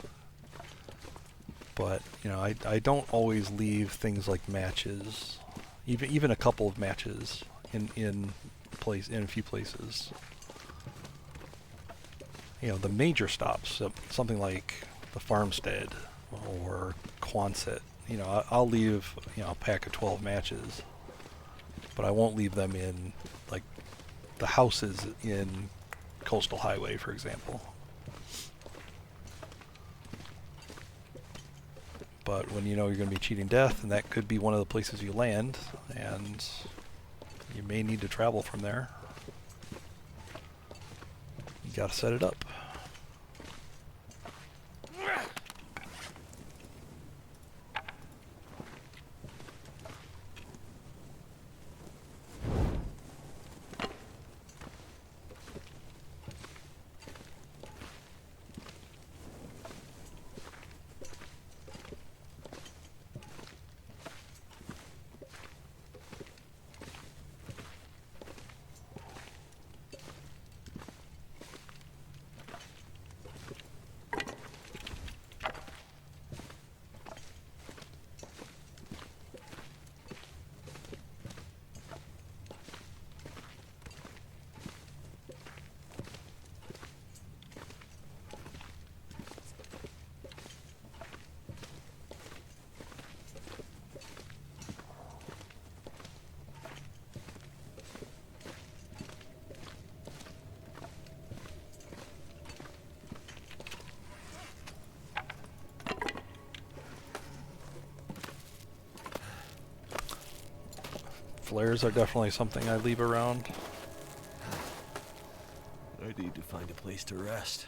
But, I don't always leave things like matches, even a couple of matches in a few places. The major stops, something like the farmstead or Quonset, I'll leave, a pack of 12 matches, but I won't leave them in, like, the houses in Coastal Highway, for example. But when you know you're going to be cheating death, and that could be one of the places you land, and you may need to travel from there, you got to set it up. Flares are definitely something I leave around. I need to find a place to rest.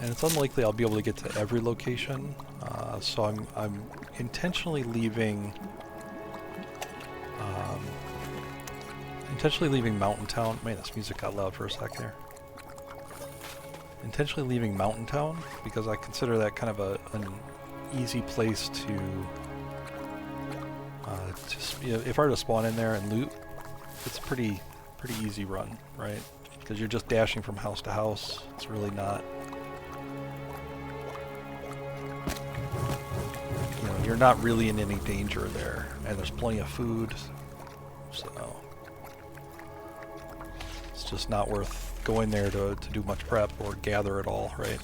And it's unlikely I'll be able to get to every location, so I'm intentionally leaving Mountain Town. Man, this music got loud for a sec there. Intentionally leaving Mountain Town because I consider that kind of an easy place to just, if I were to spawn in there and loot, it's a pretty easy run, right? Because you're just dashing from house to house. It's really not. You're not really in any danger there, and there's plenty of food, so it's just not worth going there to do much prep or gather at all, right?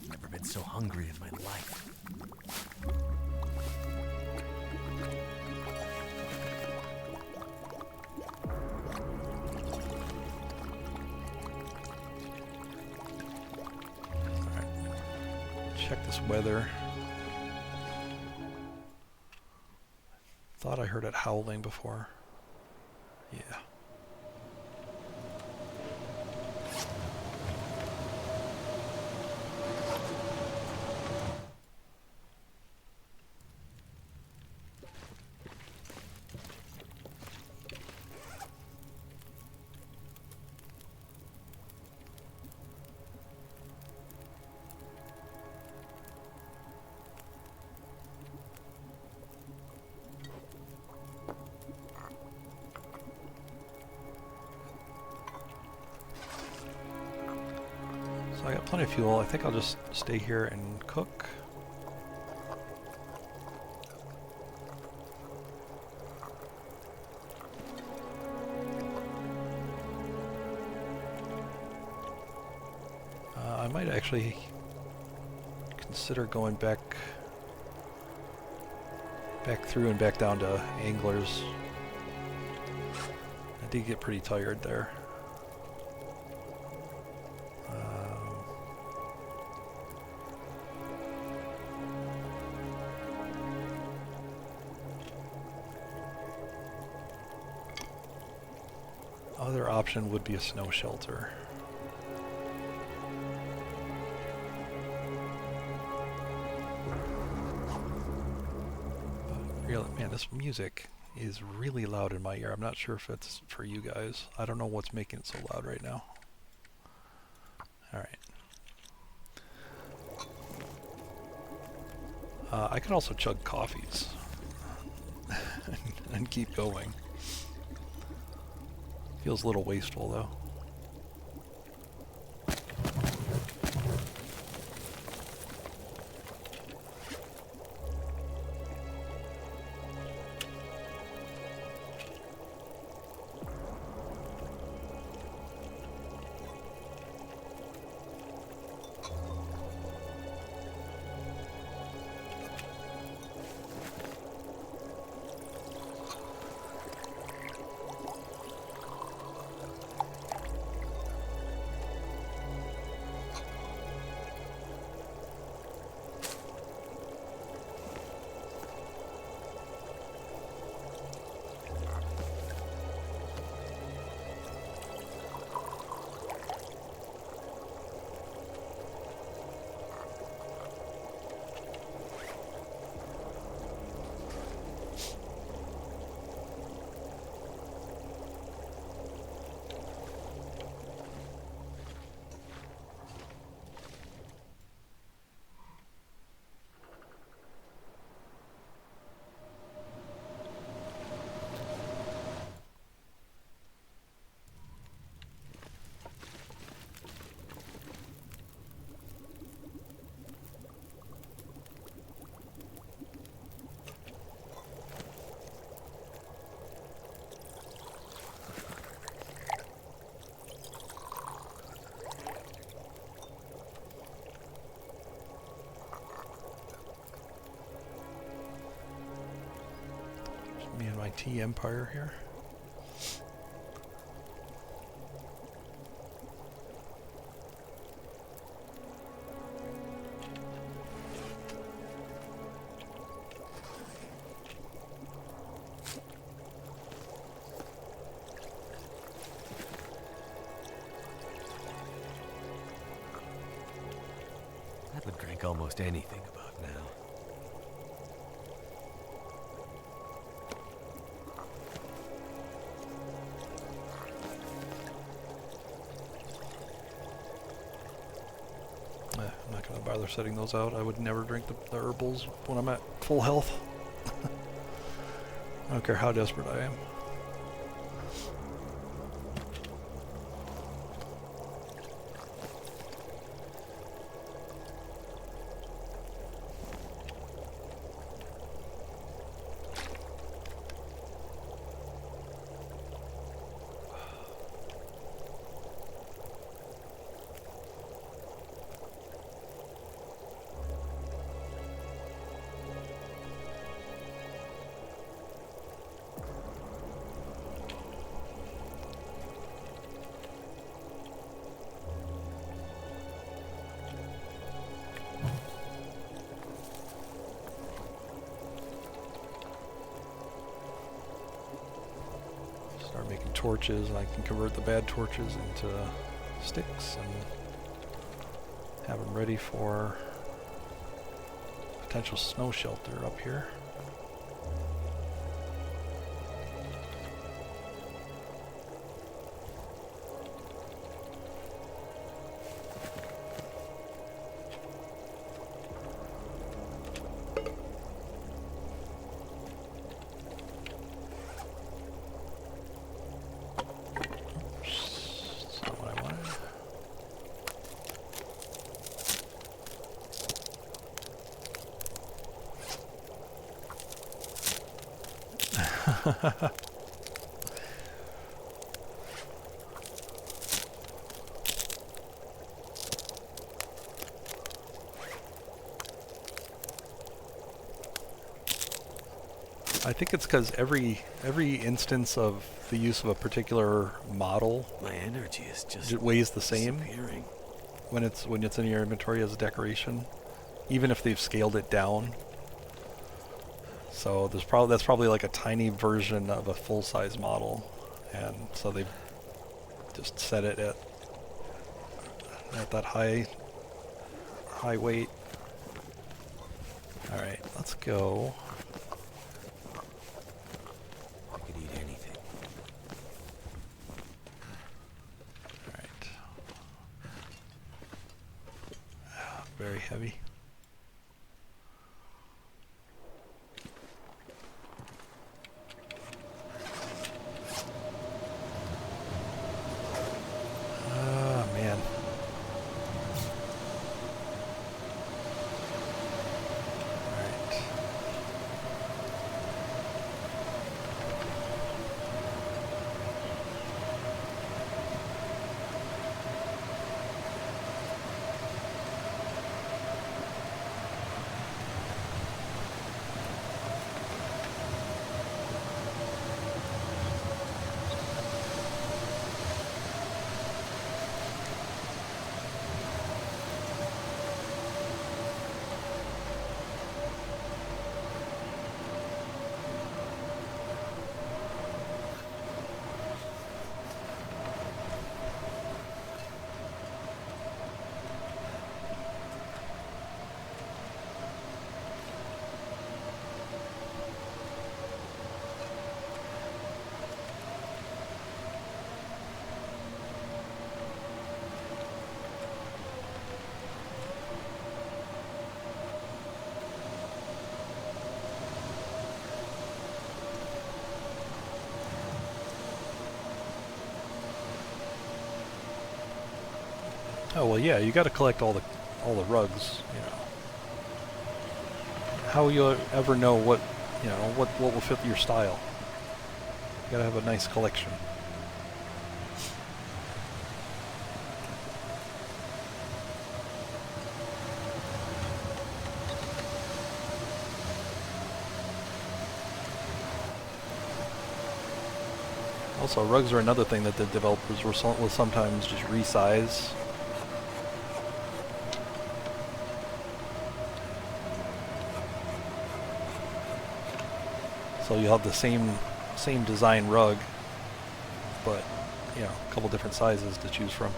Never been so hungry in my life. Check this weather. Thought I heard it howling before. Yeah. I got plenty of fuel. I think I'll just stay here and cook. I might actually consider going back through and back down to Anglers. I did get pretty tired there. option would be a snow shelter. But really, man, this music is really loud in my ear. I'm not sure if it's for you guys. I don't know what's making it so loud right now. Alright. I can also chug coffees and keep going. Feels a little wasteful though. Me and my tea empire here. I would drink almost anything about now. I'm not going to bother setting those out. I would never drink the herbals when I'm at full health. I don't care how desperate I am. Start making torches, and I can convert the bad torches into sticks and have them ready for potential snow shelter up here. I think it's because every instance of the use of a particular model, My energy is just it weighs the same disappearing. when it's in your inventory as a decoration, even if they've scaled it down. So that's probably like a tiny version of a full-size model, and so they've just set it at that high weight. All right, let's go. I could eat anything. All right. Very heavy. Man. Alright. Oh well, yeah. You got to collect all the rugs. You know. How will you ever know what what will fit your style? You got to have a nice collection. Also, rugs are another thing that the developers will sometimes just resize. So you'll have the same design rug, but a couple different sizes to choose from.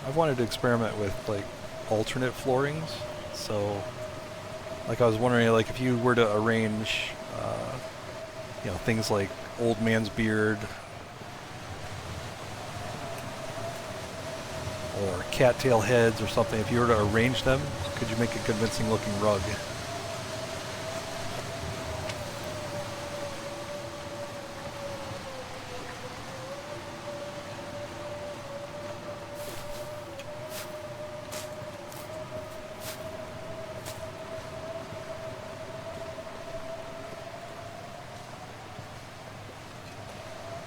I've wanted to experiment with like alternate floorings. So, like I was wondering, like if you were to arrange, things like old man's beard or cattail heads or something, if you were to arrange them, could you make a convincing looking rug?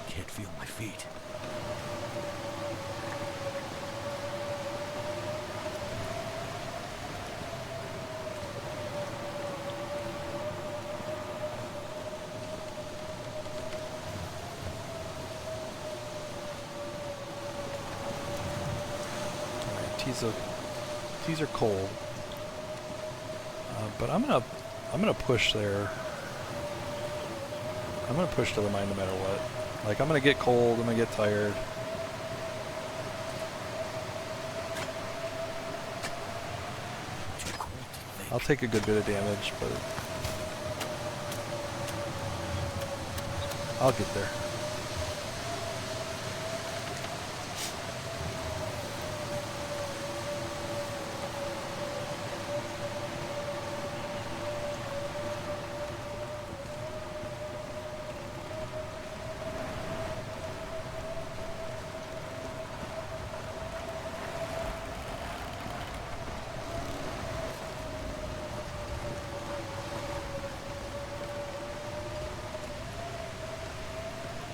Can't feel my feet. teas are cold. But I'm gonna push there. I'm gonna push to the mine no matter what. Like, I'm gonna get cold, I'm gonna get tired. I'll take a good bit of damage, but I'll get there.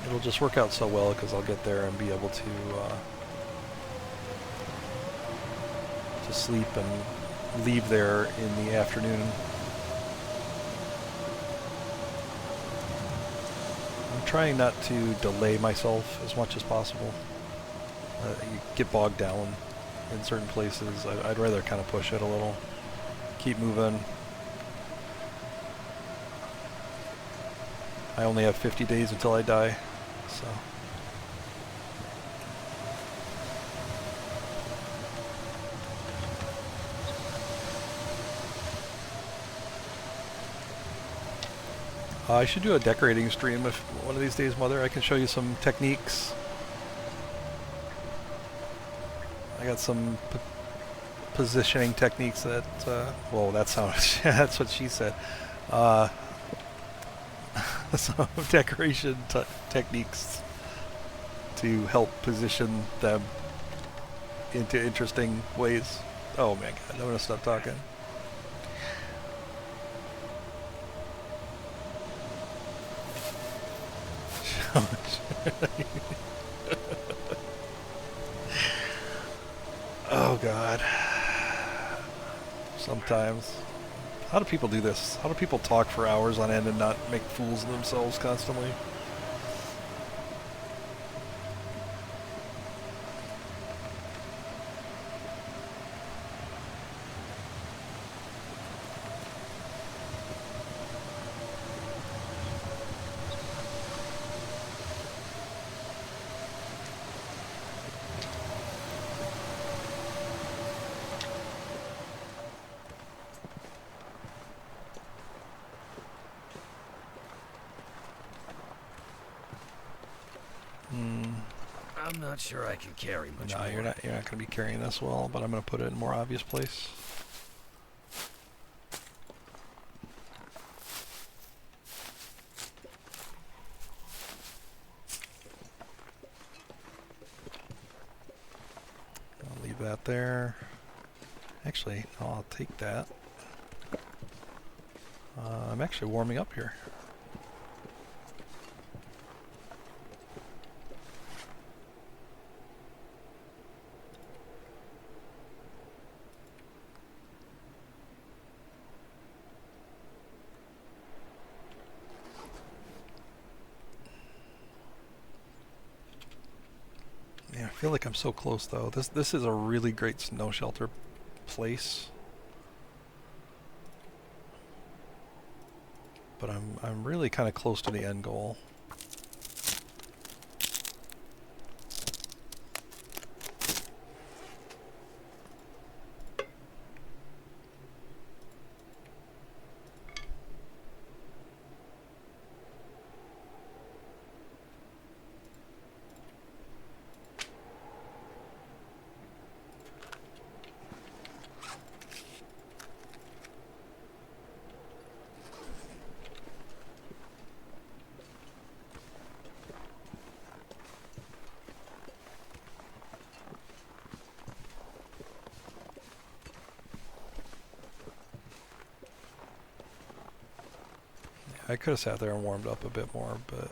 It'll just work out so well because I'll get there and be able to sleep and leave there in the afternoon. I'm trying not to delay myself as much as possible. You get bogged down in certain places. I'd rather kind of push it a little, keep moving. I only have 50 days until I die. So I should do a decorating stream if one of these days, Mother. I can show you some techniques. I got some positioning techniques that, well, that sounds, that's what she said. Some decoration techniques to help position them into interesting ways. Oh my god, I'm gonna stop talking. Oh god. Sometimes. How do people do this? How do people talk for hours on end and not make fools of themselves constantly? I'm not sure I can carry much No, more. you're not going to be carrying this well, but I'm going to put it in a more obvious place. I'll leave that there. Actually, no, I'll take that. I'm actually warming up here. Yeah, I feel like I'm so close though. This is a really great snow shelter place. But I'm really kind of close to the end goal. I could have sat there and warmed up a bit more, but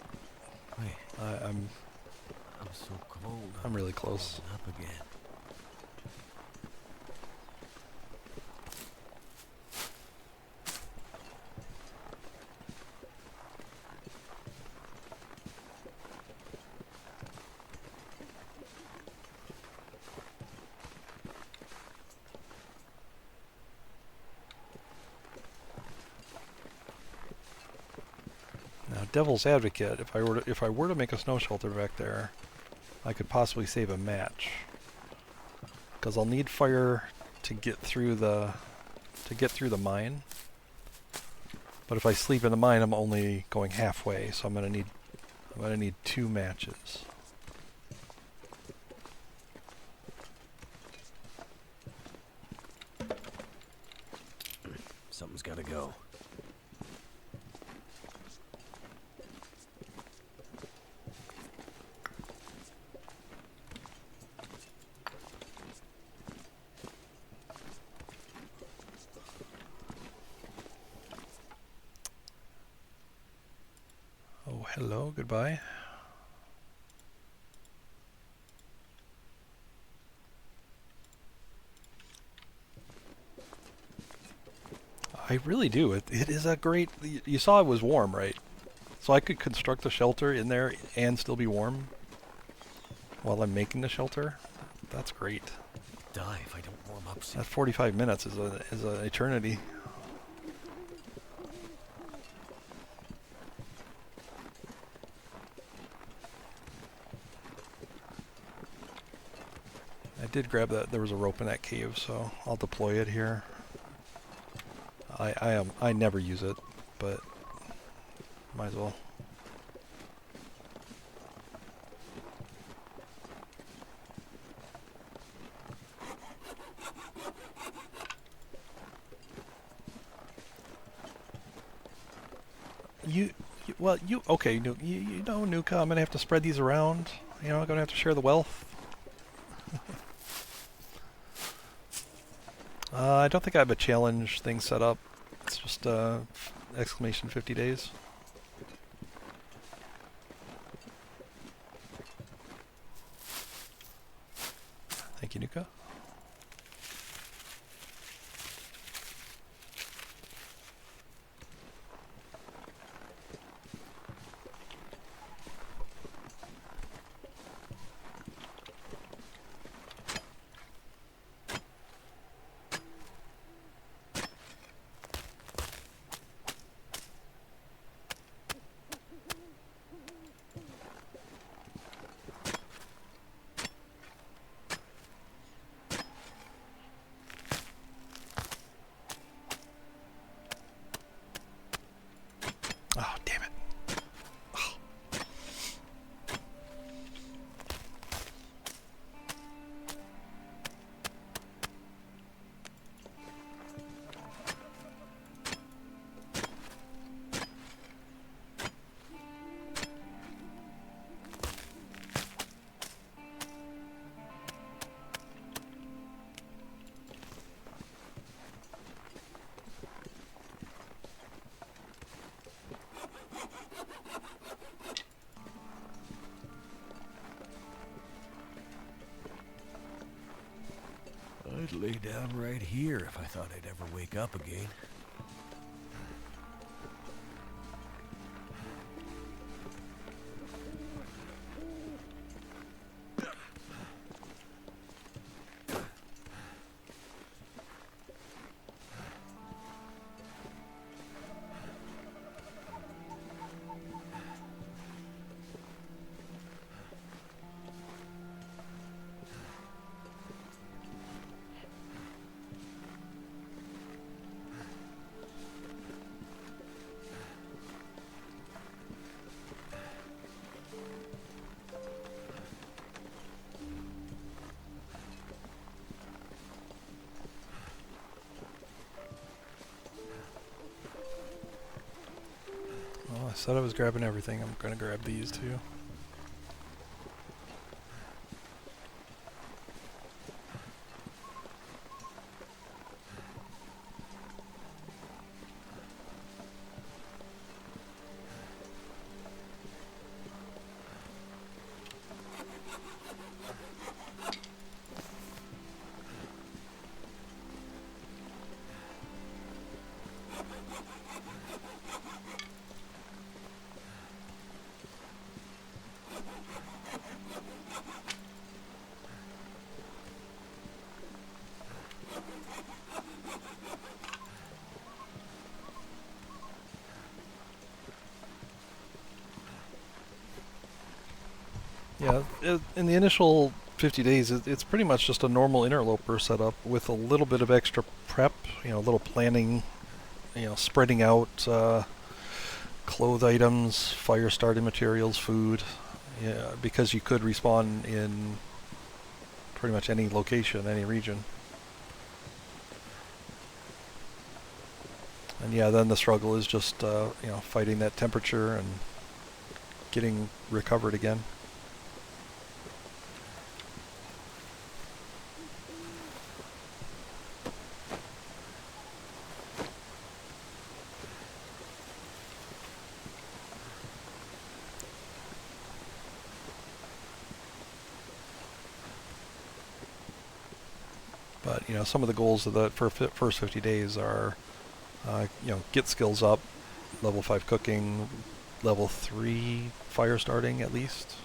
Wait, I'm so cold. I'm really close. Up again. devil's advocate, if I were to make a snow shelter back there, I could possibly save a match. Because I'll need fire to get through the mine. But if I sleep in the mine, I'm only going halfway, so I'm gonna need 2 matches. Something's gotta go. Oh, hello, goodbye. I really do. It is a great... You saw it was warm, right? So I could construct a shelter in there and still be warm while I'm making the shelter. That's great. Die if I don't warm up soon. That 45 minutes is an eternity. I did grab that. There was a rope in that cave, so I'll deploy it here. I never use it, but might as well. Okay, you know, Nuka, I'm gonna have to spread these around. You know, I'm gonna have to share the wealth. I don't think I have a challenge thing set up. It's just exclamation 50 days. Thank you, Nuka. Oh, damn it. Oh. I'd lay down right here if I thought I'd ever wake up again. Well, I said I was grabbing everything. I'm gonna grab these too. Yeah, in the initial 50 days, it's pretty much just a normal interloper setup with a little bit of extra prep, a little planning, spreading out clothes items, fire starting materials, food, yeah, because you could respawn in pretty much any location, any region. And yeah, then the struggle is just, fighting that temperature and getting recovered again. But some of the goals of the first 50 days are, get skills up, level 5 cooking, level 3 fire starting at least.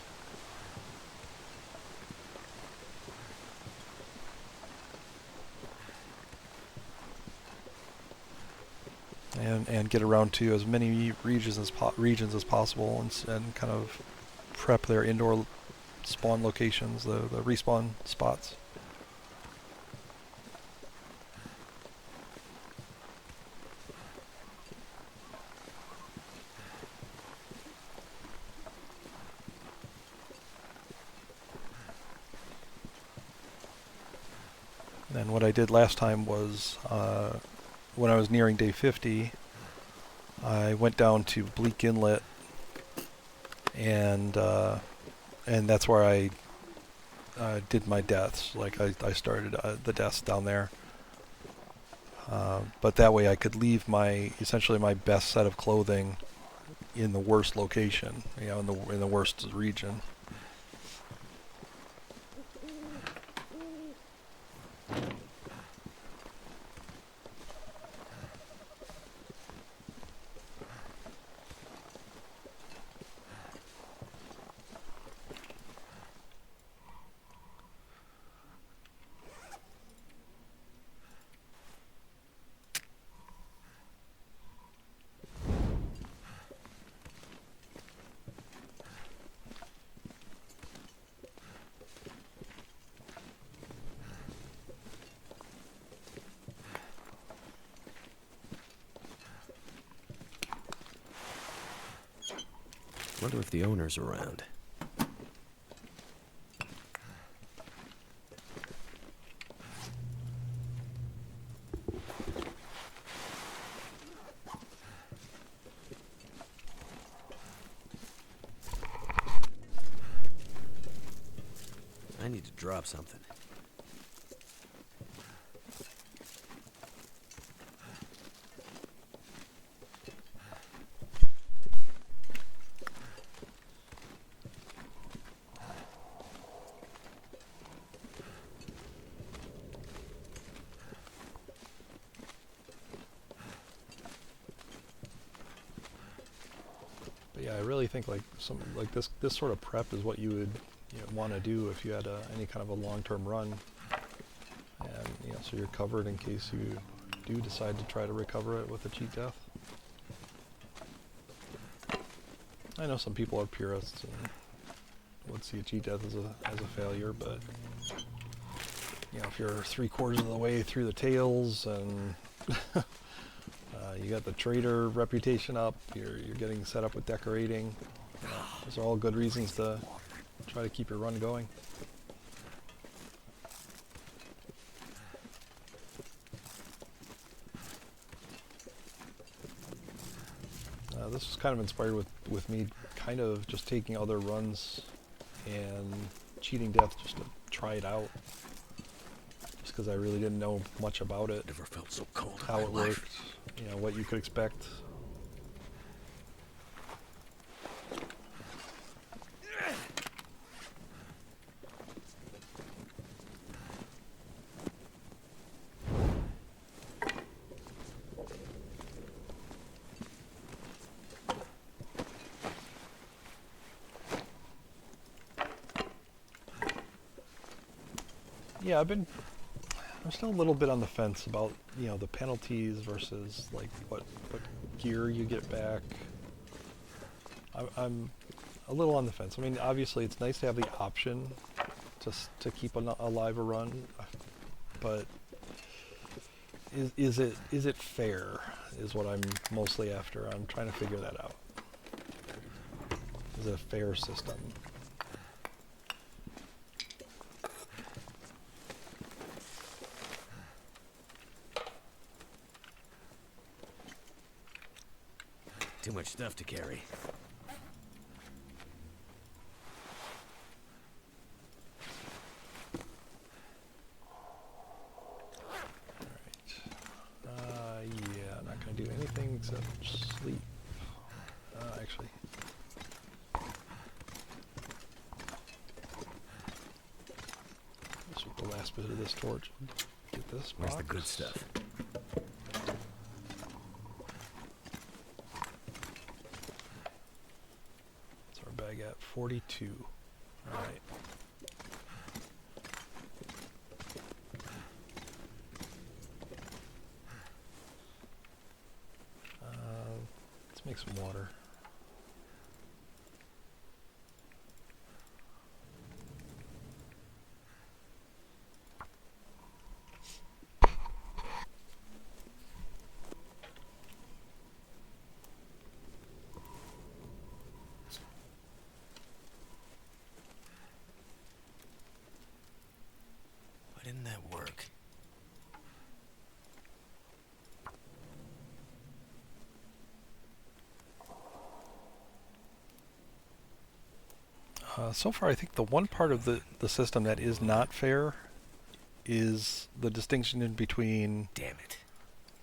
And get around to as many regions as possible and kind of prep their indoor spawn locations, the respawn spots. And what I did last time was, when I was nearing day 50, I went down to Bleak Inlet, and that's where I did my deaths. Like I started the deaths down there, but that way I could leave essentially my best set of clothing in the worst location, in the worst region. Wonder if the owner's around. I need to drop something. Yeah, I really think this sort of prep is what you would want to do if you had any kind of a long-term run, and so you're covered in case you do decide to try to recover it with a cheat death. I know some people are purists and would see a cheat death as a failure, but if you're 3/4 of the way through the tails and you got the trader reputation up, you're getting set up with decorating. Those are all good reasons to try to keep your run going. This was kind of inspired with me kind of just taking other runs and cheating death just to try it out. Just because I really didn't know much about it. Never felt so cold. How it worked, what you could expect. Yeah, I'm still a little bit on the fence about, the penalties versus like what gear you get back. I'm a little on the fence. I mean, obviously, it's nice to have the option to keep alive a run, but is it fair? Is what I'm mostly after. I'm trying to figure that out. Is it a fair system? Too much stuff to carry. Yeah, not going to do anything except sleep. Actually. This was the last bit of this torch. Get this Where's the box. good stuff? What's our bag at? 42. Alright. Let's make some water. Why didn't that work? So far, I think the one part of the system that is not fair is the distinction in between Damn it.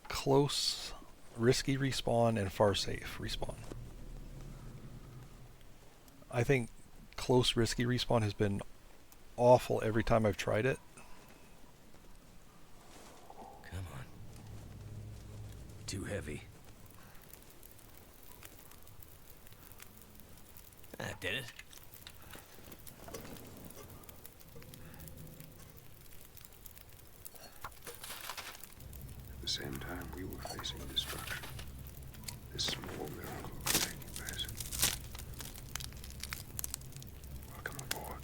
close, risky respawn and far safe respawn. I think close, risky respawn has been awful every time I've tried it. Come on. Too heavy. That did it. At the same time, we were facing destruction. This small miracle was taking place. Welcome aboard.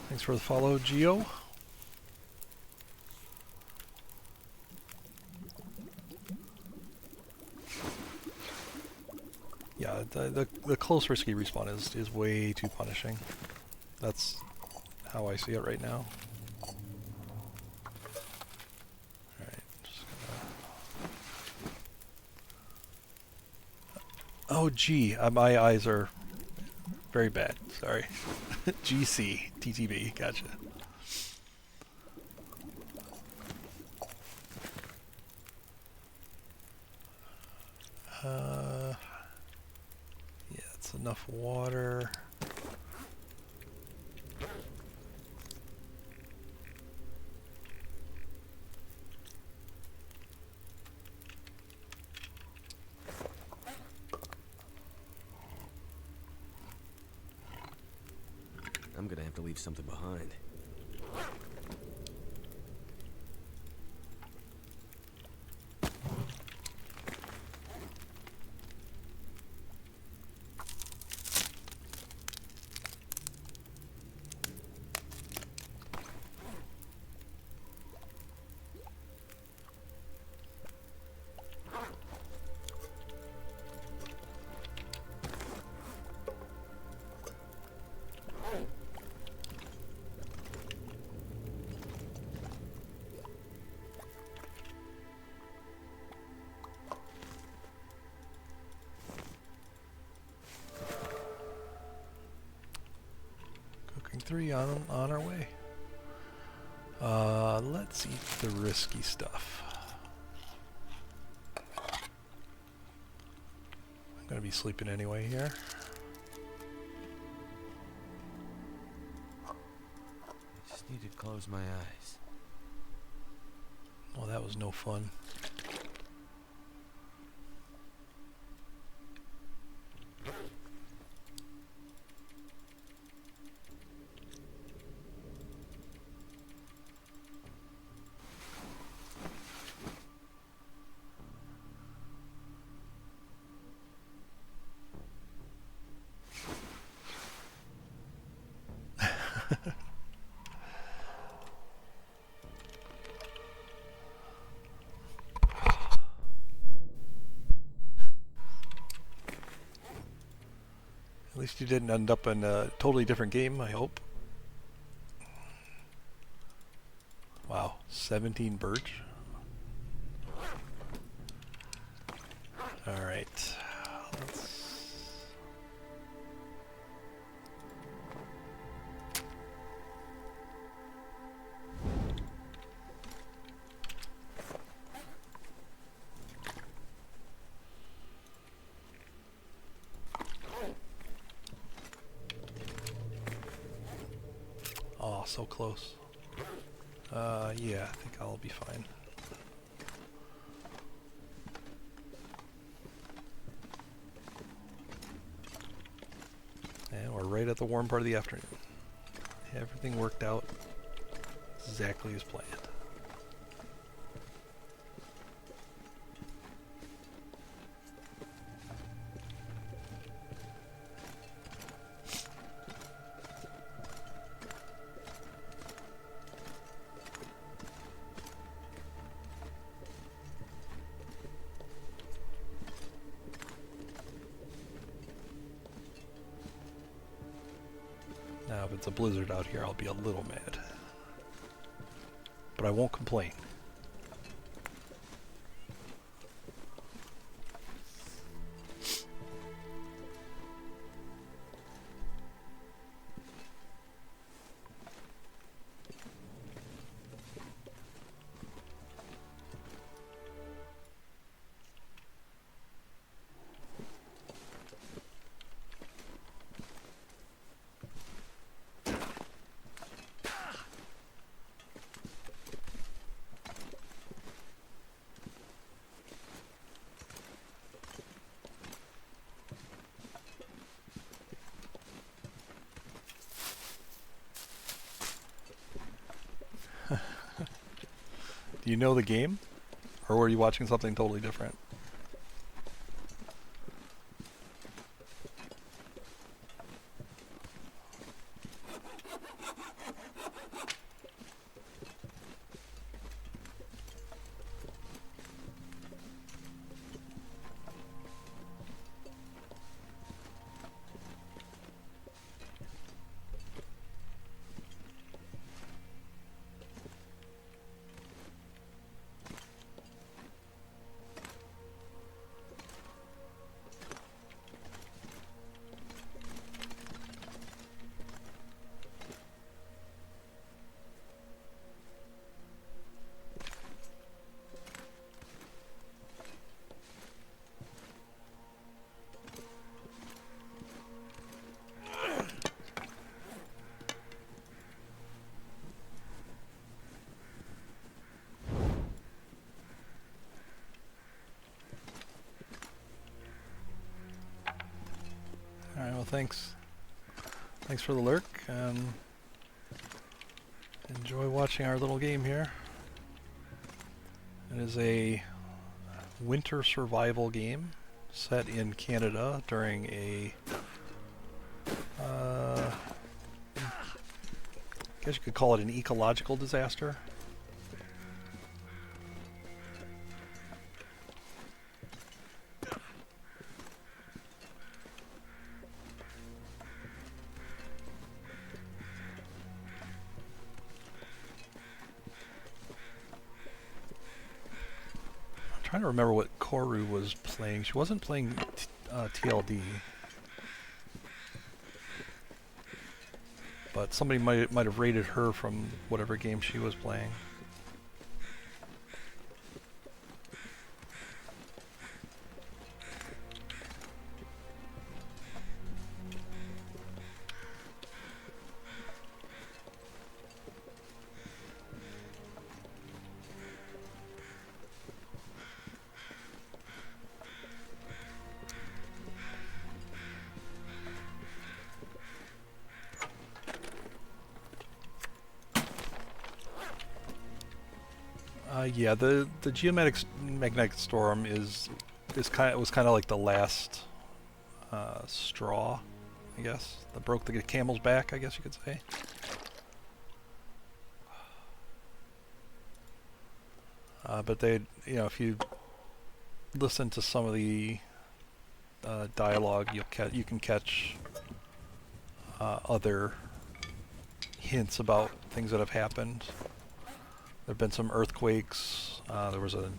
Thanks for the follow, Geo. Yeah, the close risky respawn is way too punishing. That's how I see it right now. Alright, just gonna... Oh, gee, my eyes are very bad. Sorry. GC, TTB, gotcha. Yeah, it's enough water. I'm gonna have to leave something behind. Cooking 3 on our way. Let's eat the risky stuff. I'm gonna be sleeping anyway here. I just need to close my eyes. Well, that was no fun. At least you didn't end up in a totally different game, I hope. Wow, 17 birch. Alright. Oh, so close. Yeah, I think I'll be fine. And we're right at the warm part of the afternoon. Everything worked out exactly as planned. Now, if it's a blizzard out here, I'll be a little mad. But I won't complain. Do you know the game? Or were you watching something totally different? Alright, well thanks. Thanks for the lurk, and enjoy watching our little game here. It is a winter survival game set in Canada during a I guess you could call it an ecological disaster. Trying to remember what Koru was playing. She wasn't playing TLD, but somebody might have rated her from whatever game she was playing. Yeah, the magnetic storm was kind of like the last straw, I guess, that broke the camel's back, I guess you could say. But they, if you listen to some of the dialogue, you can catch other hints about things that have happened. There have been some earthquakes. There was a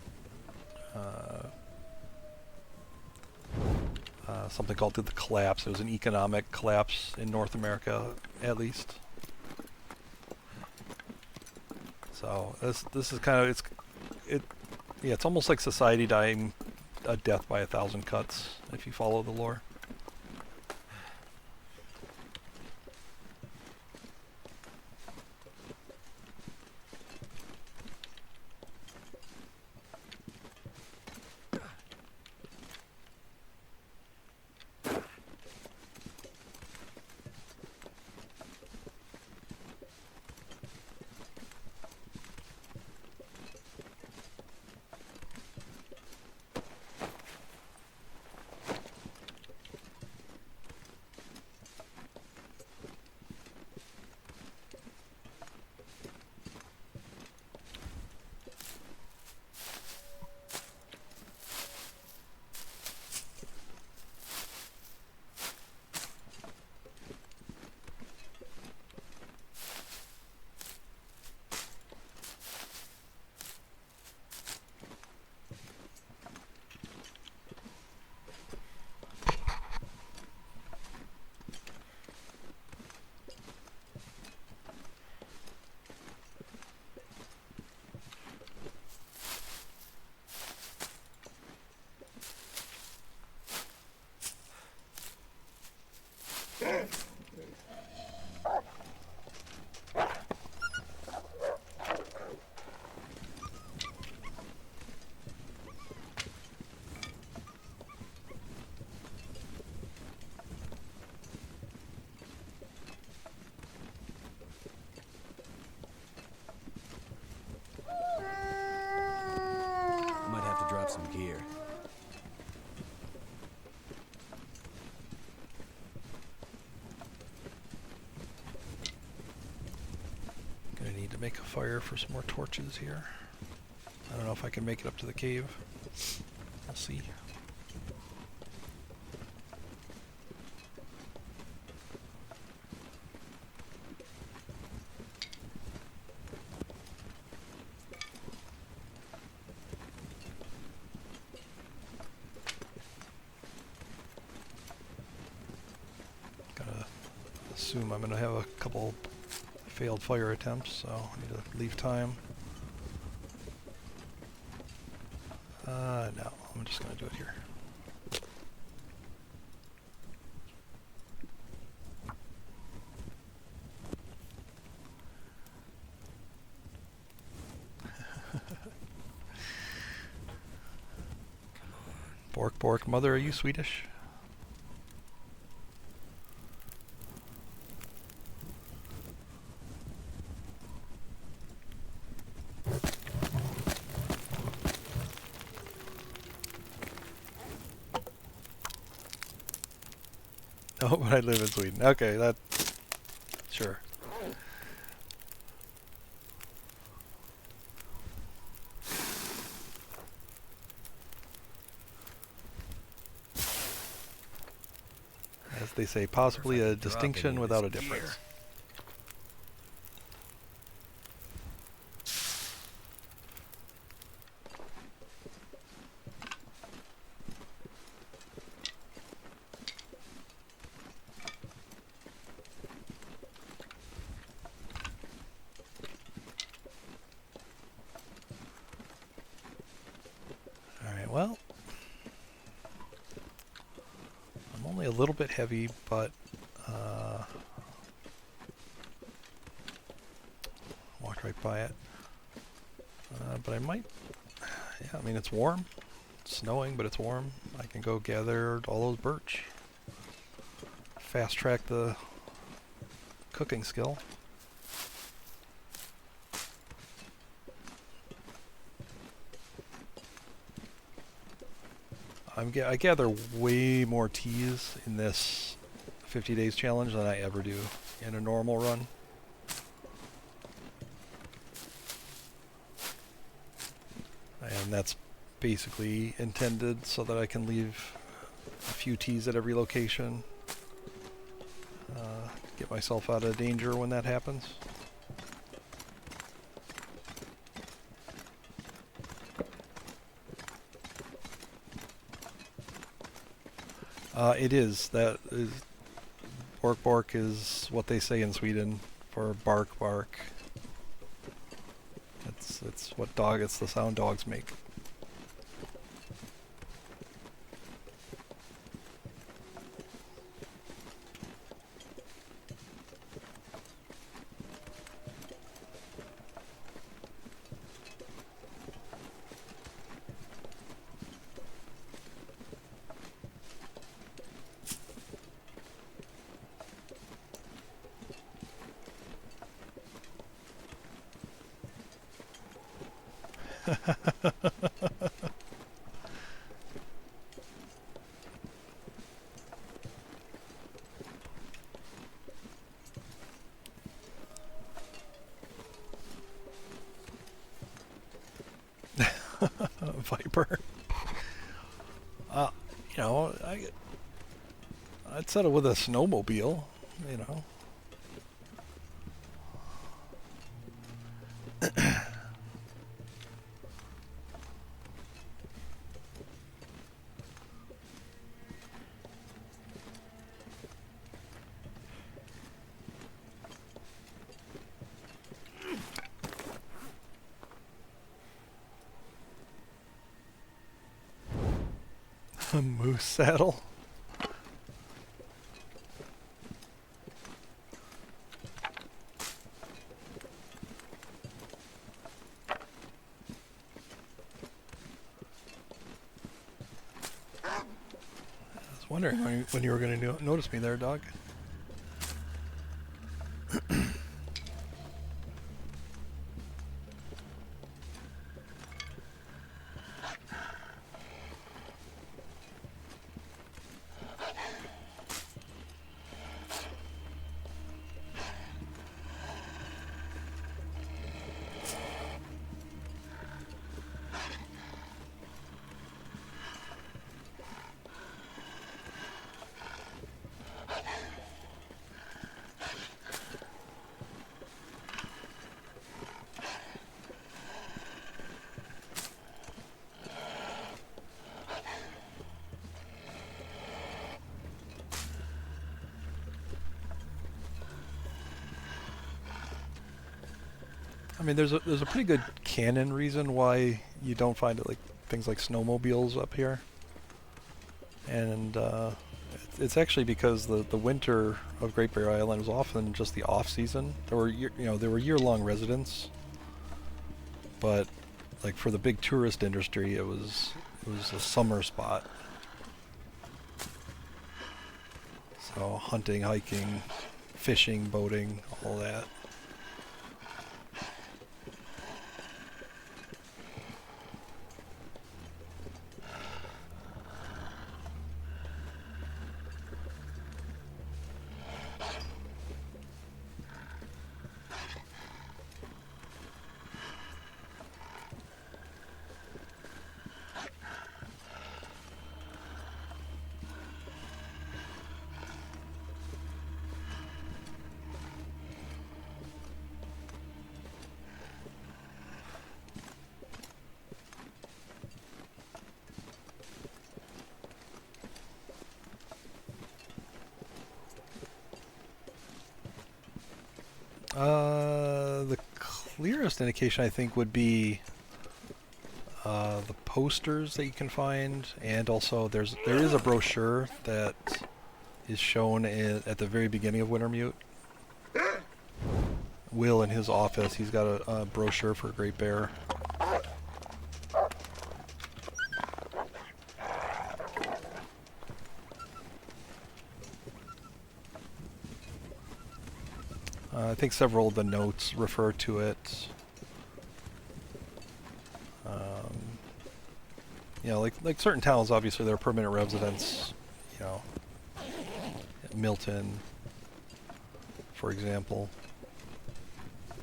something called the collapse. It was an economic collapse in North America, at least. So this is kind of it's almost like society dying a death by 1,000 cuts if you follow the lore. Might have to drop some gear. Gonna need to make a fire for some more torches here. I don't know if I can make it up to the cave. We'll see. Gotta assume I'm gonna have a couple failed fire attempts, so I need to leave time. No, I'm just gonna do it here. Bork, Bork, mother, are you Swedish? No, but I live in Sweden. Okay, that... Sure. As they say, possibly a distinction without a difference. Alright, well... I'm only a little bit heavy, but... walked right by it. But I might... Yeah, I mean, it's warm. It's snowing, but it's warm. I can go gather all those birch. Fast track the cooking skill. I gather way more teas in this 50 days challenge than I ever do in a normal run. And that's basically intended so that I can leave a few teas at every location. get myself out of danger when that happens. It is. That is. Bork bork is what they say in Sweden for bark bark. It's what dog. It's the sound dogs make. Viper. You know, I'd settle with a snowmobile, you know. A moose saddle. I was wondering when you were going to notice me there, dog. I mean, there's a pretty good canon reason why you don't find it like things like snowmobiles up here, and it's actually because the winter of Great Bear Island was often just the off season. There were there were year-long residents, but like for the big tourist industry, it was a summer spot. So hunting, hiking, fishing, boating, all that. The clearest indication I think would be the posters that you can find, and also there is a brochure that is shown at the very beginning of Wintermute. Will in his office, he's got a brochure for Great Bear. I think several of the notes refer to it. You know, like certain towns, obviously, there are permanent residents. You know, Milton, for example,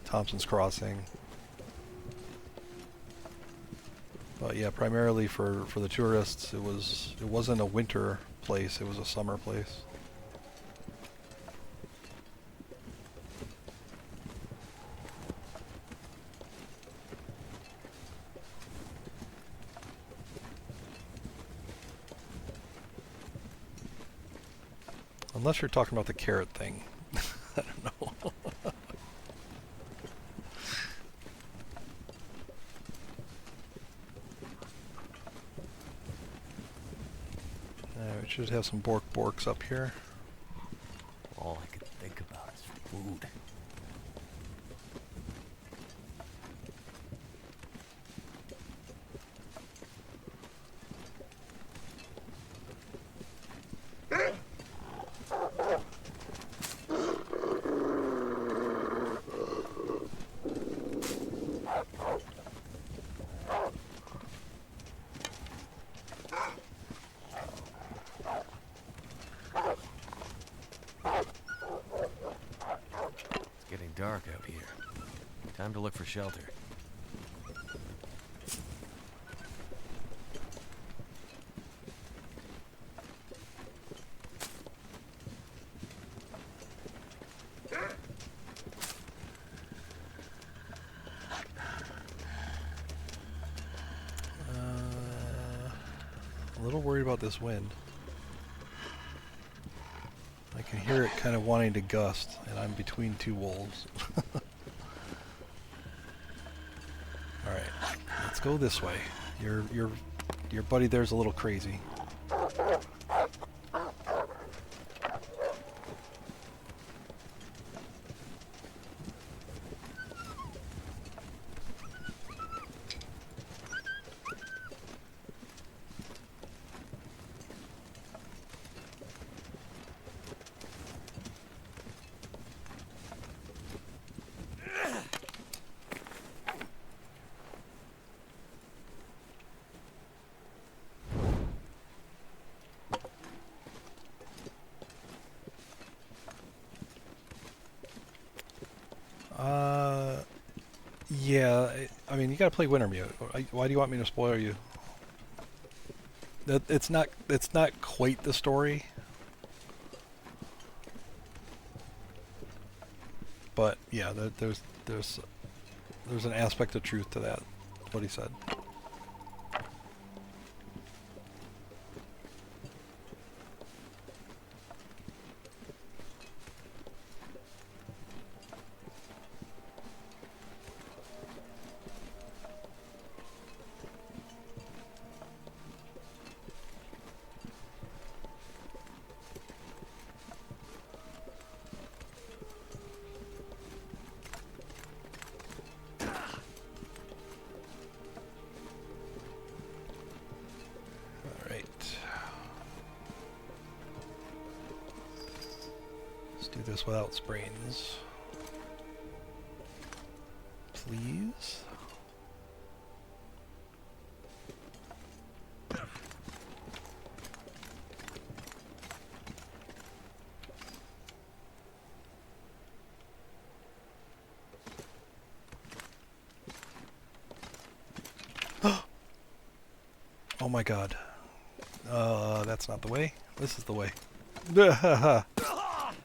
Thompson's Crossing. But yeah, primarily for the tourists, it wasn't a winter place; it was a summer place. Unless you're talking about the carrot thing. I don't know. We should have some borks up here. All I could think about is food. Dark out here. Time to look for shelter. A little worried about this wind. I can hear it kind of wanting to gust, and I'm between two wolves. All right, let's go this way. Your buddy there's a little crazy. Yeah, I mean, you gotta play Wintermute. Why do you want me to spoil you? It's not quite the story, but yeah, there's an aspect of truth to that. What he said. Do this without sprains, please. Oh my god. That's not the way. This is the way.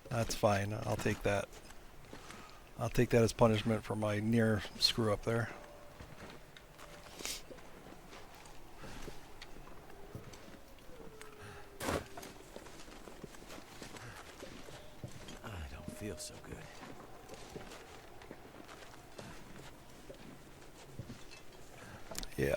That's fine. I'll take that. I'll take that as punishment for my near screw up there. I don't feel so good. Yeah.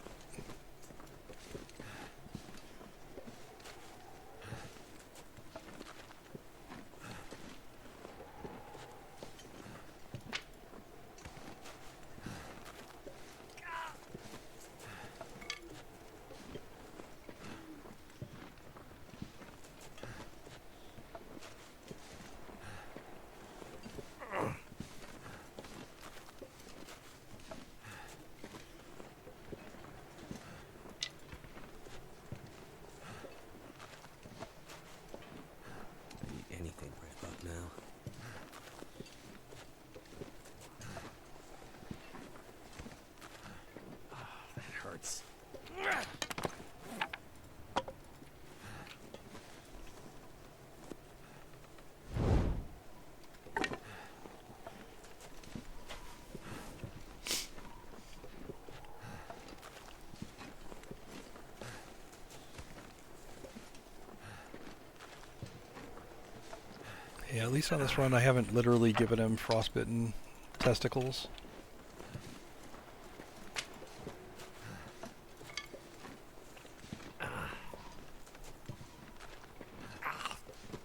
Yeah, at least on this run I haven't literally given him frostbitten testicles.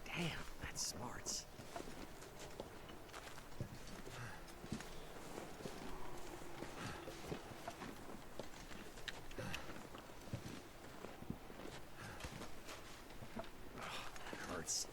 Damn, that's smarts. That hurts.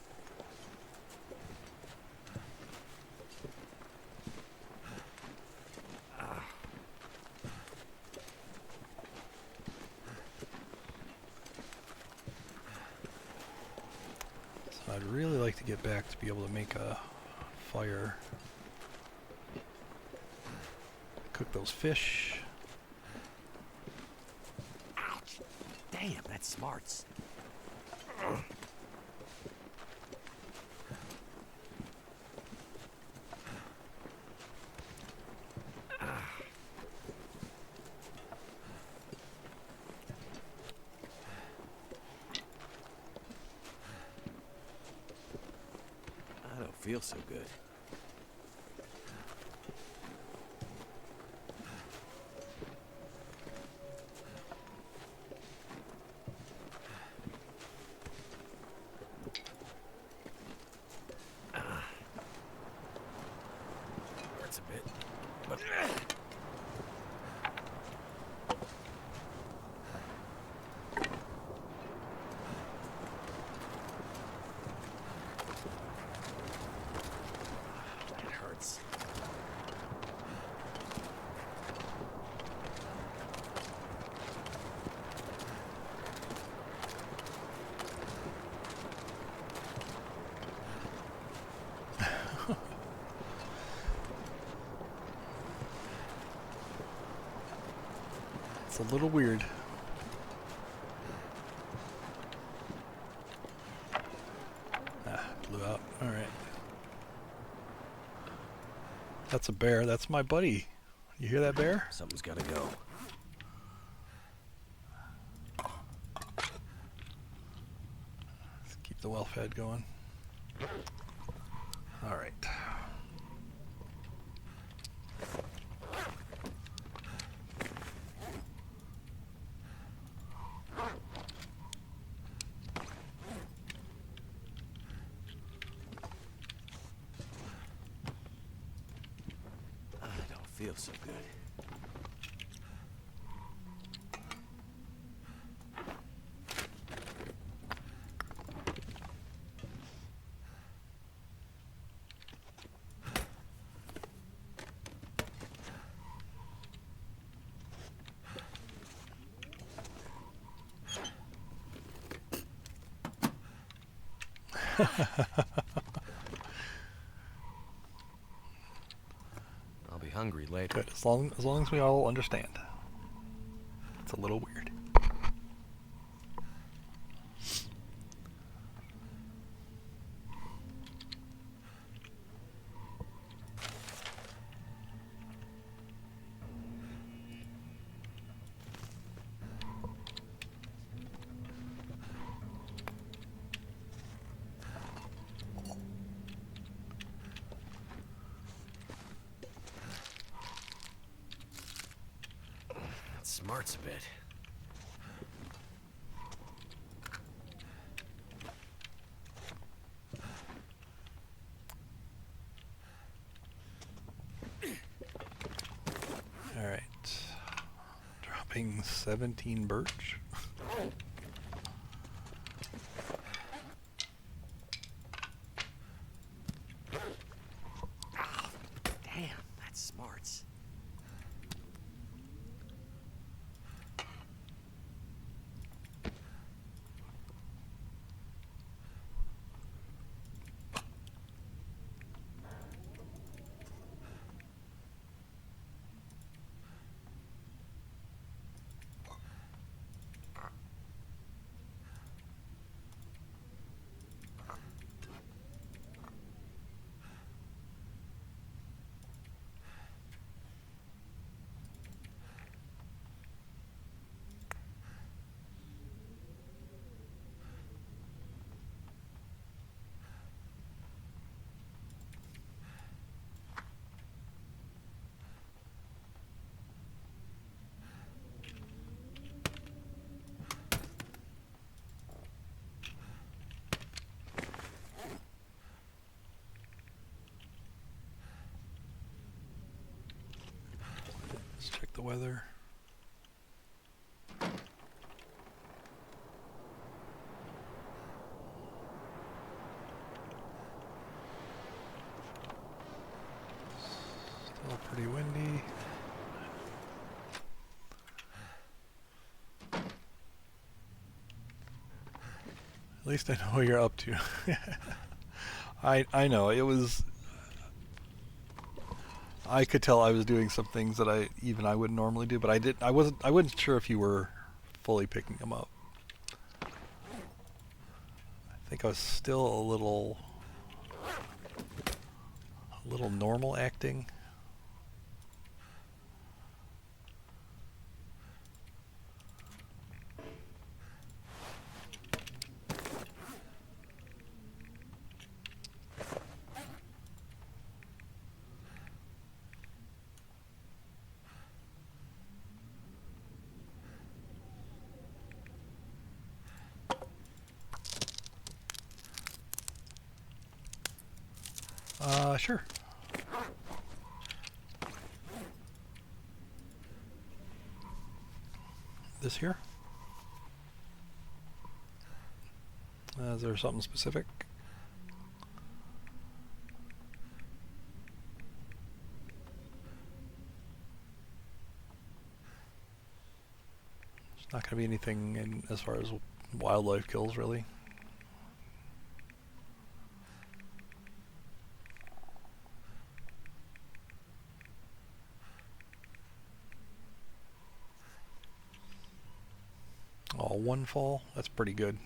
So I'd really like to get back to be able to make a fire. Cook those fish. Ouch. Damn, that's smarts. I don't feel so good. Hurts a bit, but that hurts. It's a little weird. Blew out. Alright. That's a bear. That's my buddy. You hear that, bear? Something's gotta go. Let's keep the well fed going. Alright. I don't feel so good. I'll be hungry later. Good. As long as we all understand. It's a little weird. That smarts a bit. Alright. Dropping 17 birch. Damn, that's smarts. the weather. Still pretty windy. At least I know what you're up to. I know, it was... I could tell I was doing some things that I wouldn't normally do, but I wasn't sure if you were fully picking them up. I think I was still a little normal acting. Sure. This here? Is there something specific? There's not going to be anything in as far as wildlife kills, really. Oh, one fall? That's pretty good.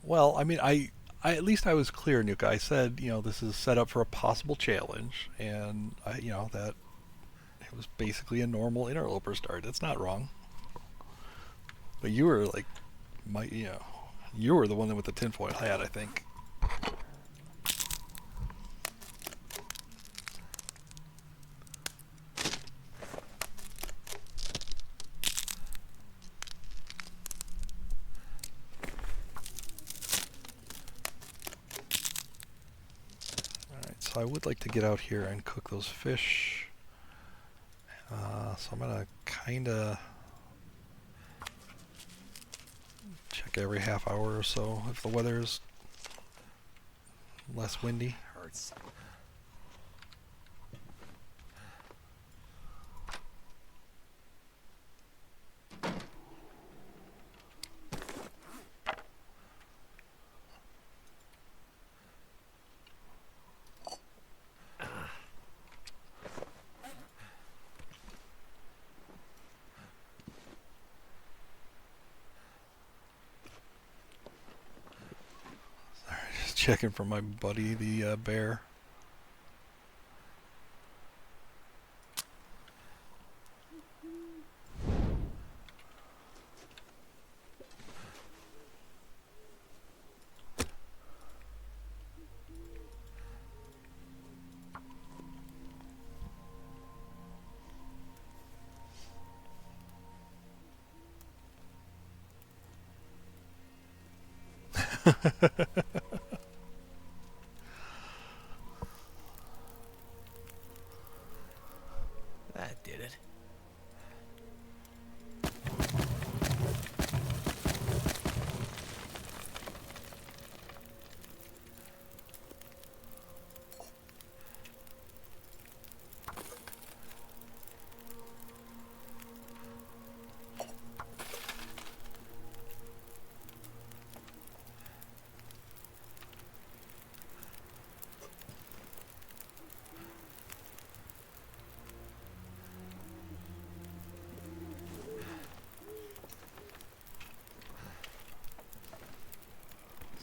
Well, I mean, I at least I was clear, Nuka. I said, you know, this is set up for a possible challenge, and you know, that it was basically a normal interloper start. That's not wrong. But you were like, you were the one with the tinfoil hat, I think. So I would like to get out here and cook those fish. So I'm gonna kinda check every half hour or so if the weather's less windy. Hurts. Just checking for my buddy, the bear. That did it.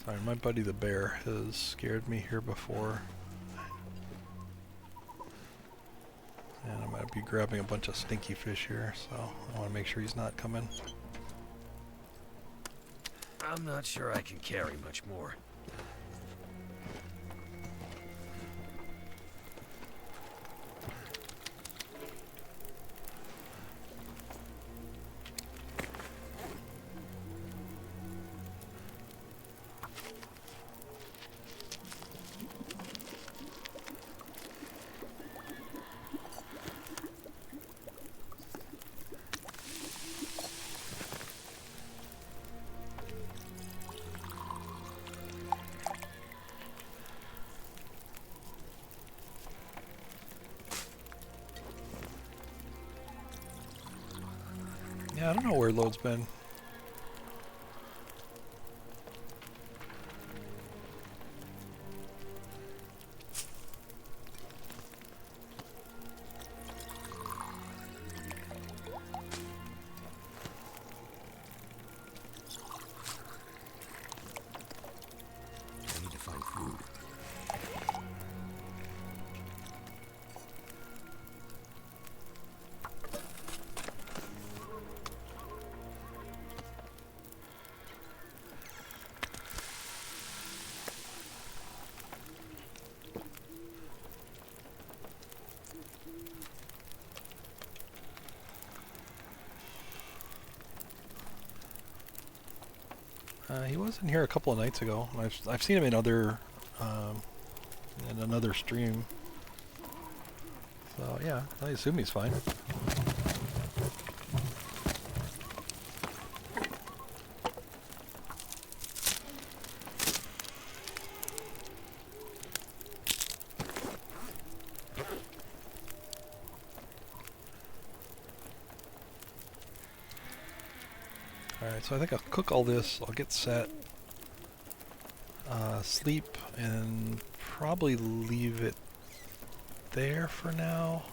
Sorry, my buddy the bear has scared me here before. And I'm going to be grabbing a bunch of stinky fish here, so I want to make sure he's not coming. I'm not sure I can carry much more. Yeah, I don't know where load's been. I need to find food. He was in here a couple of nights ago. I've seen him in other in another stream. So yeah, I assume he's fine. Alright, so I think I'll cook all this, I'll get set, sleep, and probably leave it there for now.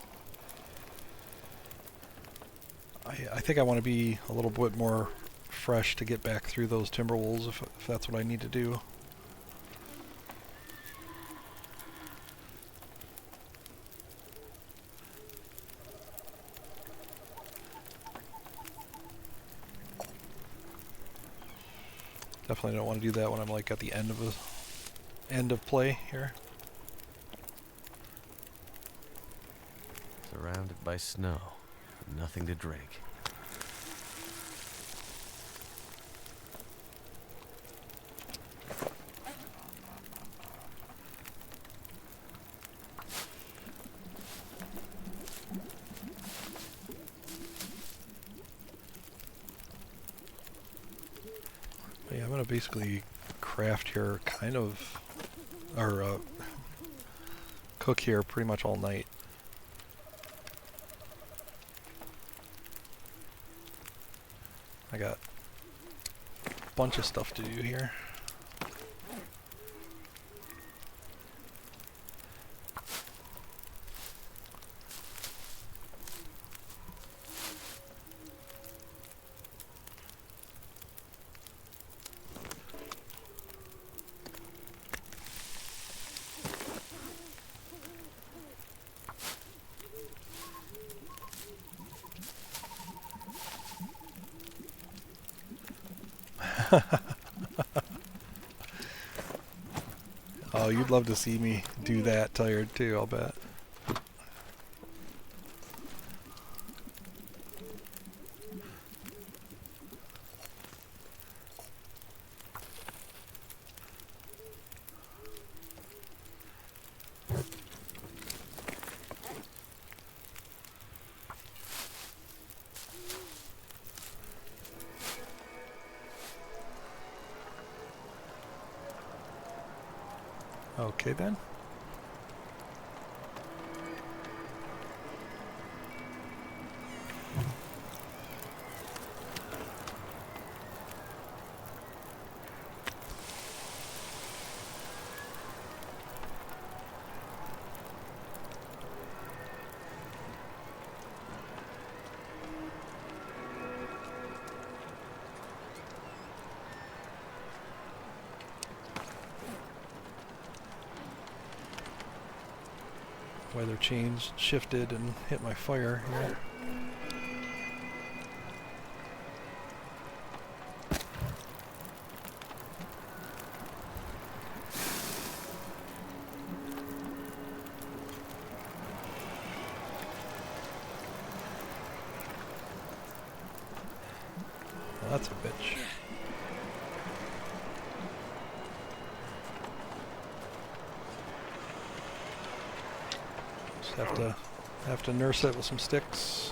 I think I want to be a little bit more fresh to get back through those timber wolves if that's what I need to do. Definitely don't want to do that when I'm like at the end of play here. Surrounded by snow. Nothing to drink. Yeah, I'm gonna basically craft here kind of, or cook here pretty much all night. I got a bunch of stuff to do here. Oh, you'd love to see me do that tired too, I'll bet. Okay then. Weather changed, shifted, and hit my fire here. Well, that's a bitch. Have to nurse it with some sticks.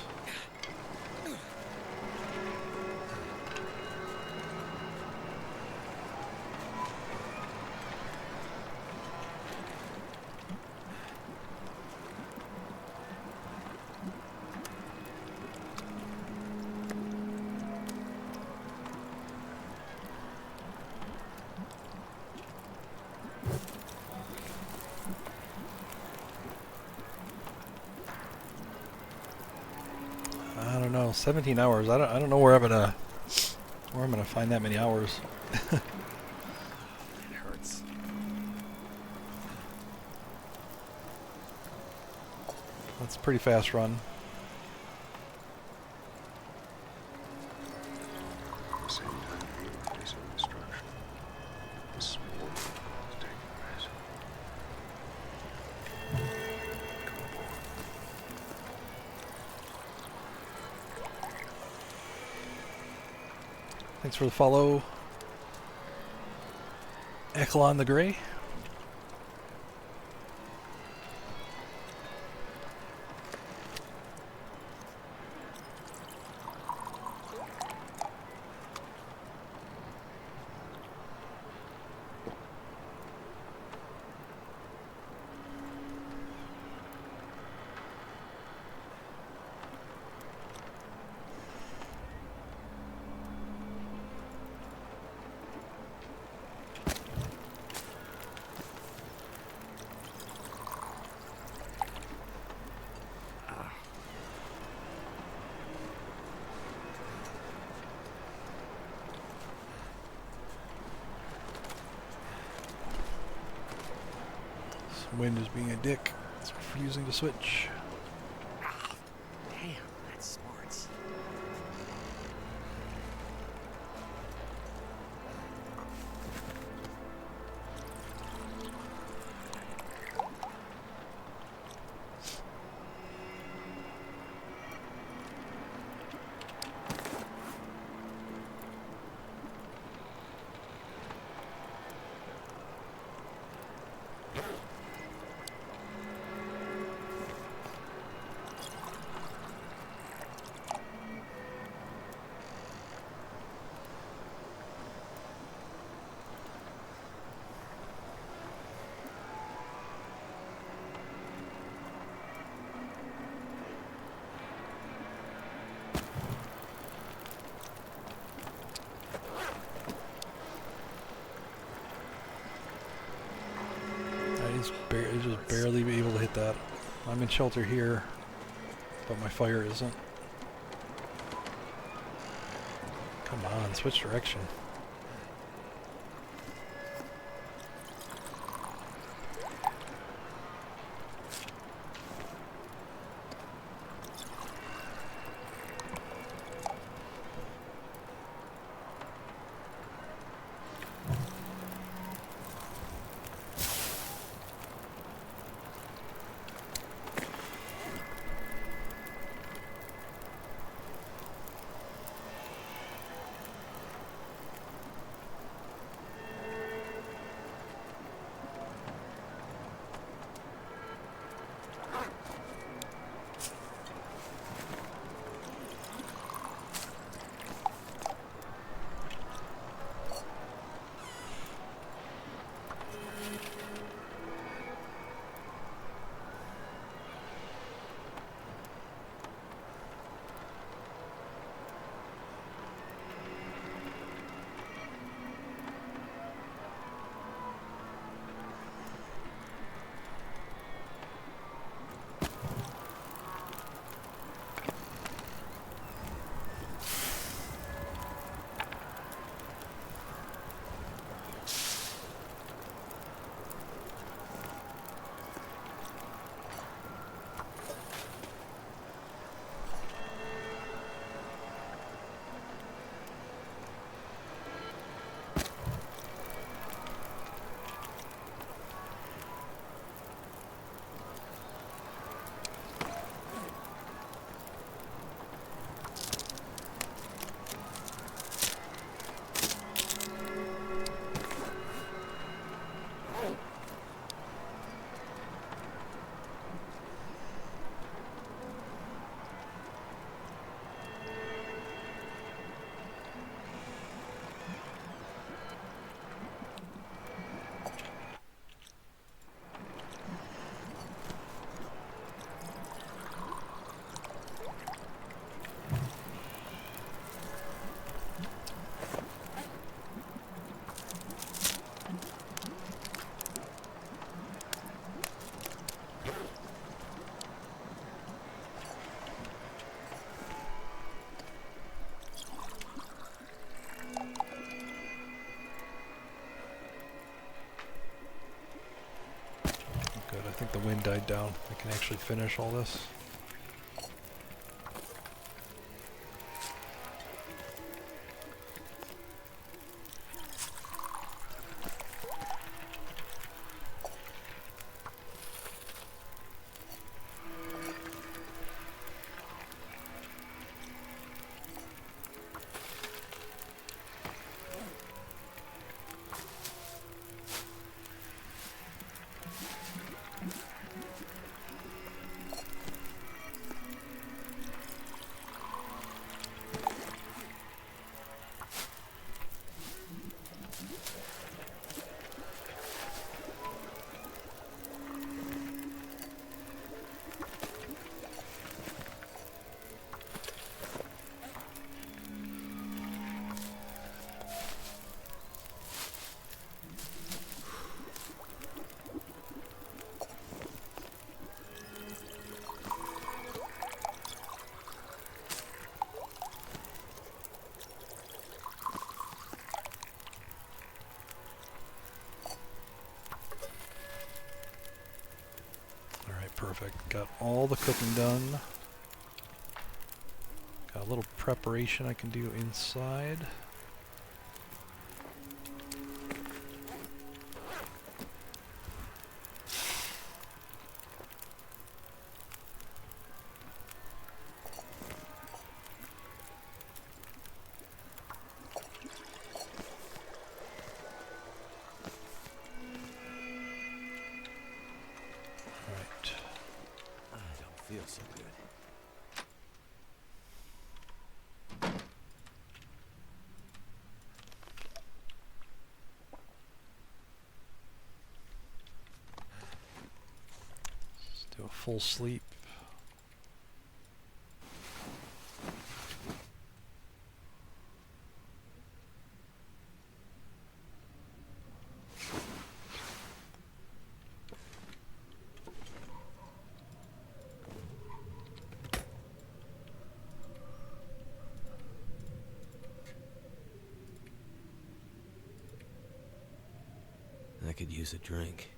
Well, 17 hours. I don't know where I'm gonna find that many hours. It hurts. That's a pretty fast run. At the same time, we were facing destruction. This small world was taking place. Come aboard. Thanks for the follow, Echelon the Grey. Wind is being a dick. It's refusing to switch. Damn, that smarts. Just barely be able to hit that. I'm in shelter here, but my fire isn't. Come on, switch direction. think the wind died down. I can actually finish all this. Perfect. Got all the cooking done. Got a little preparation I can do inside. Feels so good. Let's do a full sleep. I could use a drink.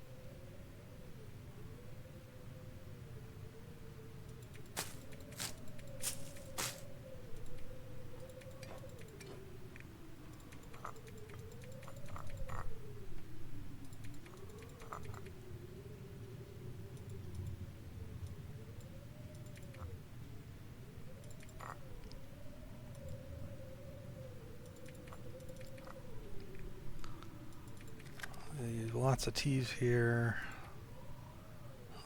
Lots of teas here.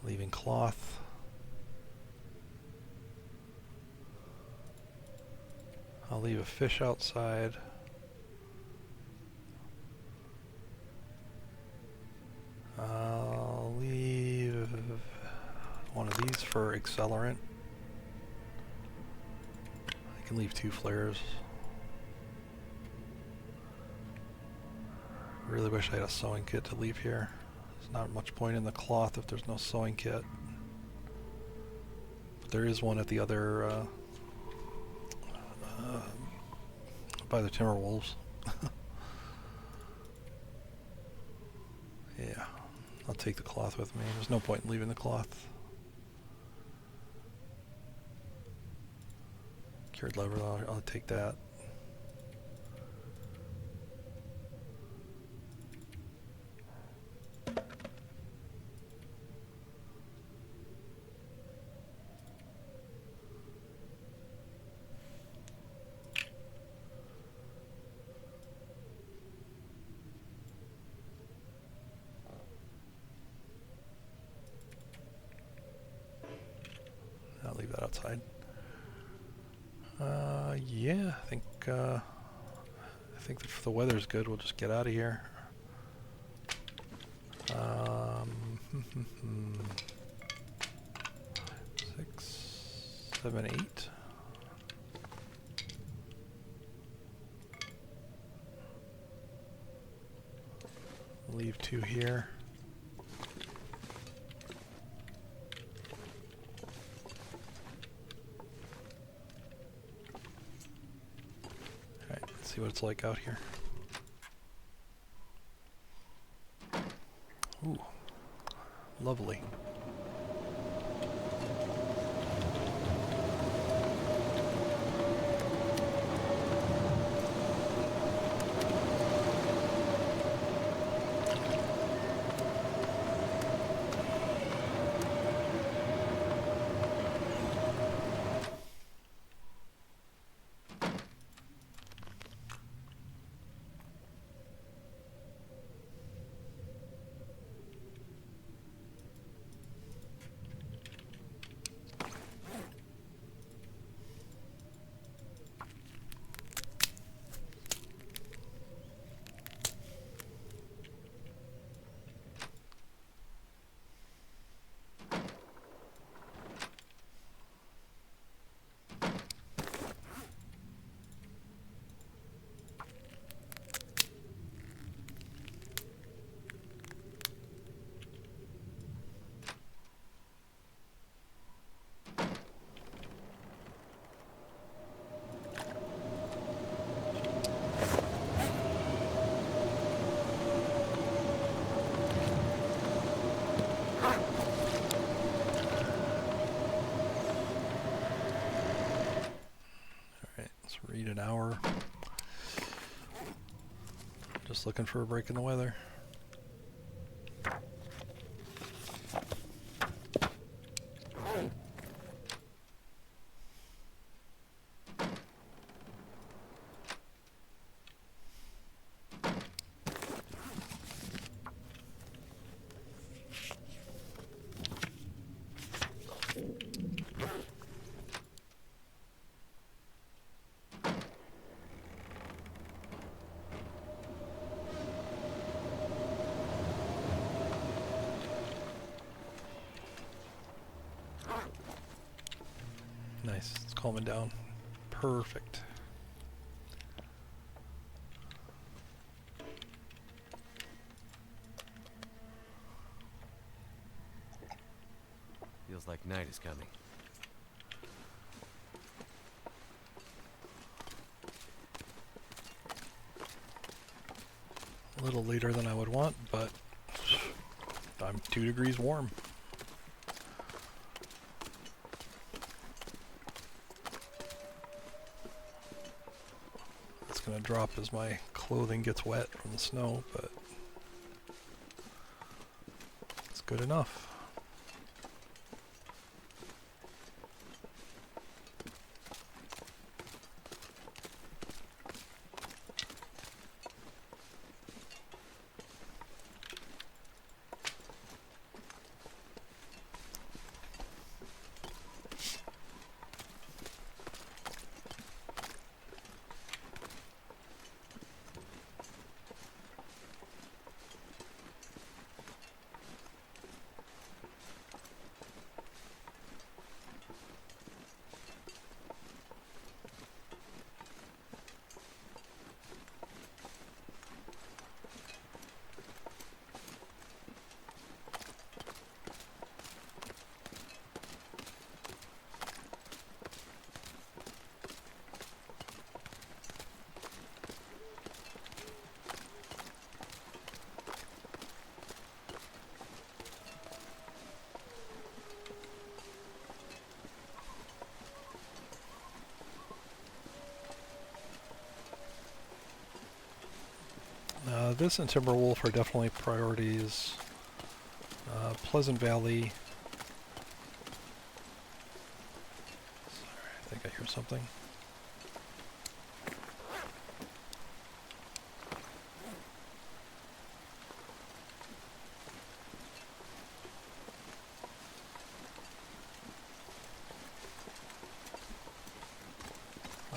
Leaving cloth. I'll leave a fish outside. I'll leave one of these for accelerant. I can leave 2 flares. Really wish I had a sewing kit to leave here. There's not much point in the cloth if there's no sewing kit. But there is one at the other, by the Timberwolves. Yeah, I'll take the cloth with me. There's no point in leaving the cloth. Cured leather, I'll take that. I'll leave that outside. Yeah, I think if the weather's good, we'll just get out of here. 6, 7, 8. Leave 2 here. See what it's like out here. Ooh, Lovely. Read an hour. Just looking for a break in the weather. Nice, it's calming down. Perfect. Feels like night is coming. A little later than I would want, but I'm 2 degrees warm. It's gonna drop as my clothing gets wet from the snow, but it's good enough. This and Timberwolf are definitely priorities. Pleasant Valley. Sorry, I think I hear something.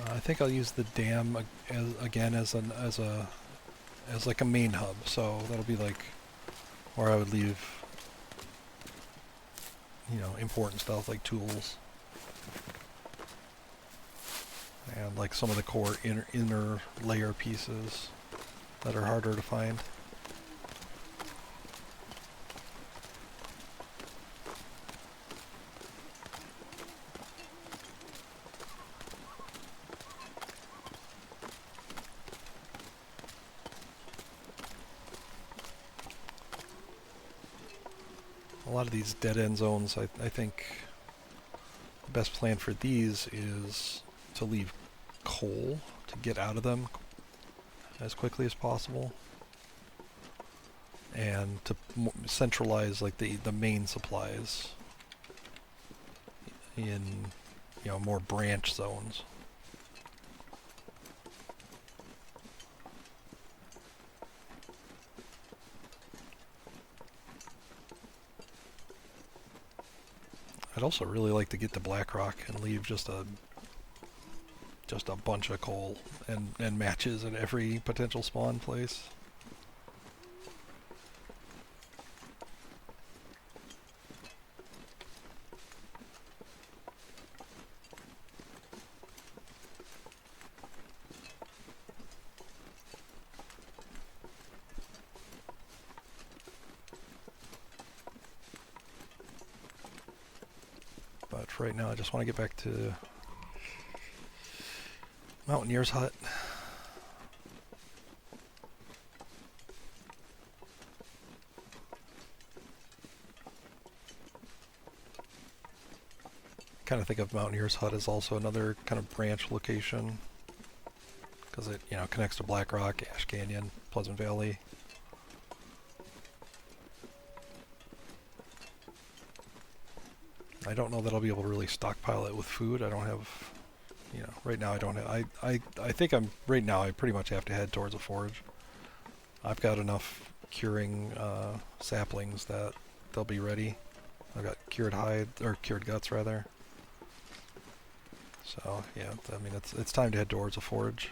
I think I'll use the dam again as like a main hub, so that'll be like where I would leave, you know, important stuff like tools and like some of the core inner layer pieces that are harder to find. a lot of these dead-end zones, I think the best plan for these is to leave coal to get out of them as quickly as possible, and to centralize like the main supplies in, you know, more branch zones. I'd also really like to get to Blackrock and leave just a bunch of coal and matches at every potential spawn place. But for right now, I just want to get back to Mountaineer's Hut. Kind of think of Mountaineer's Hut as also another kind of branch location, because it, you know, connects to Blackrock, Ash Canyon, Pleasant Valley. I don't know that I'll be able to really stockpile it with food. I don't have, you know, right now I don't have, I think right now I pretty much have to head towards a forge. I've got enough curing saplings that they'll be ready. I've got cured hide, or cured guts rather. So yeah, I mean it's time to head towards a forge.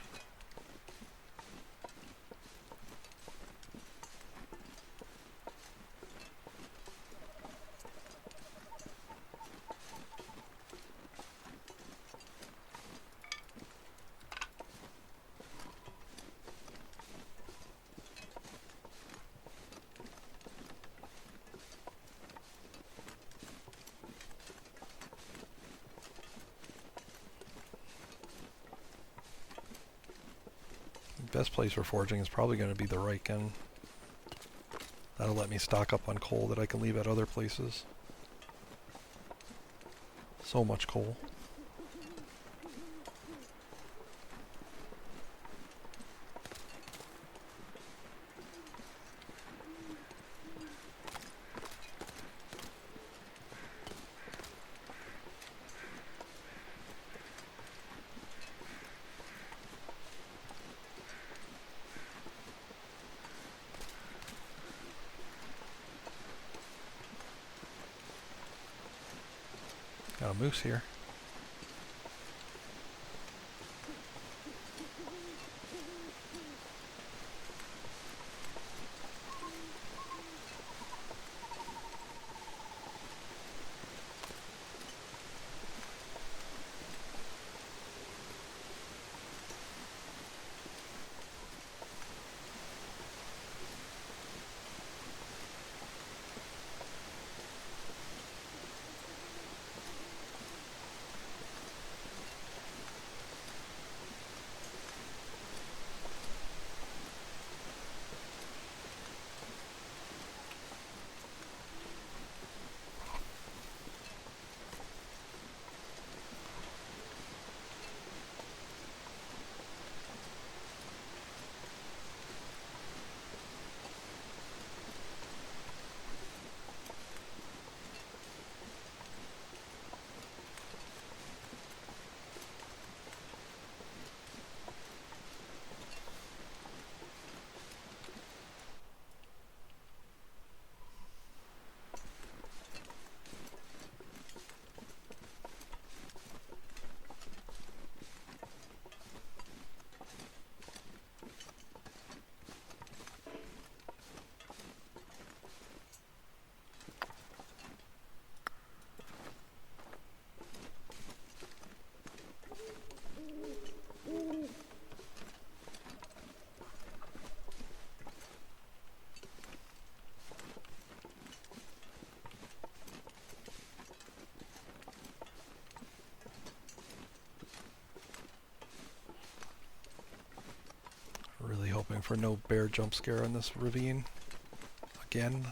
Best place for foraging is probably going to be the Riken. That'll let me stock up on coal that I can leave at other places. So much coal. Got a moose here. Really hoping for no bear jump scare in this ravine again.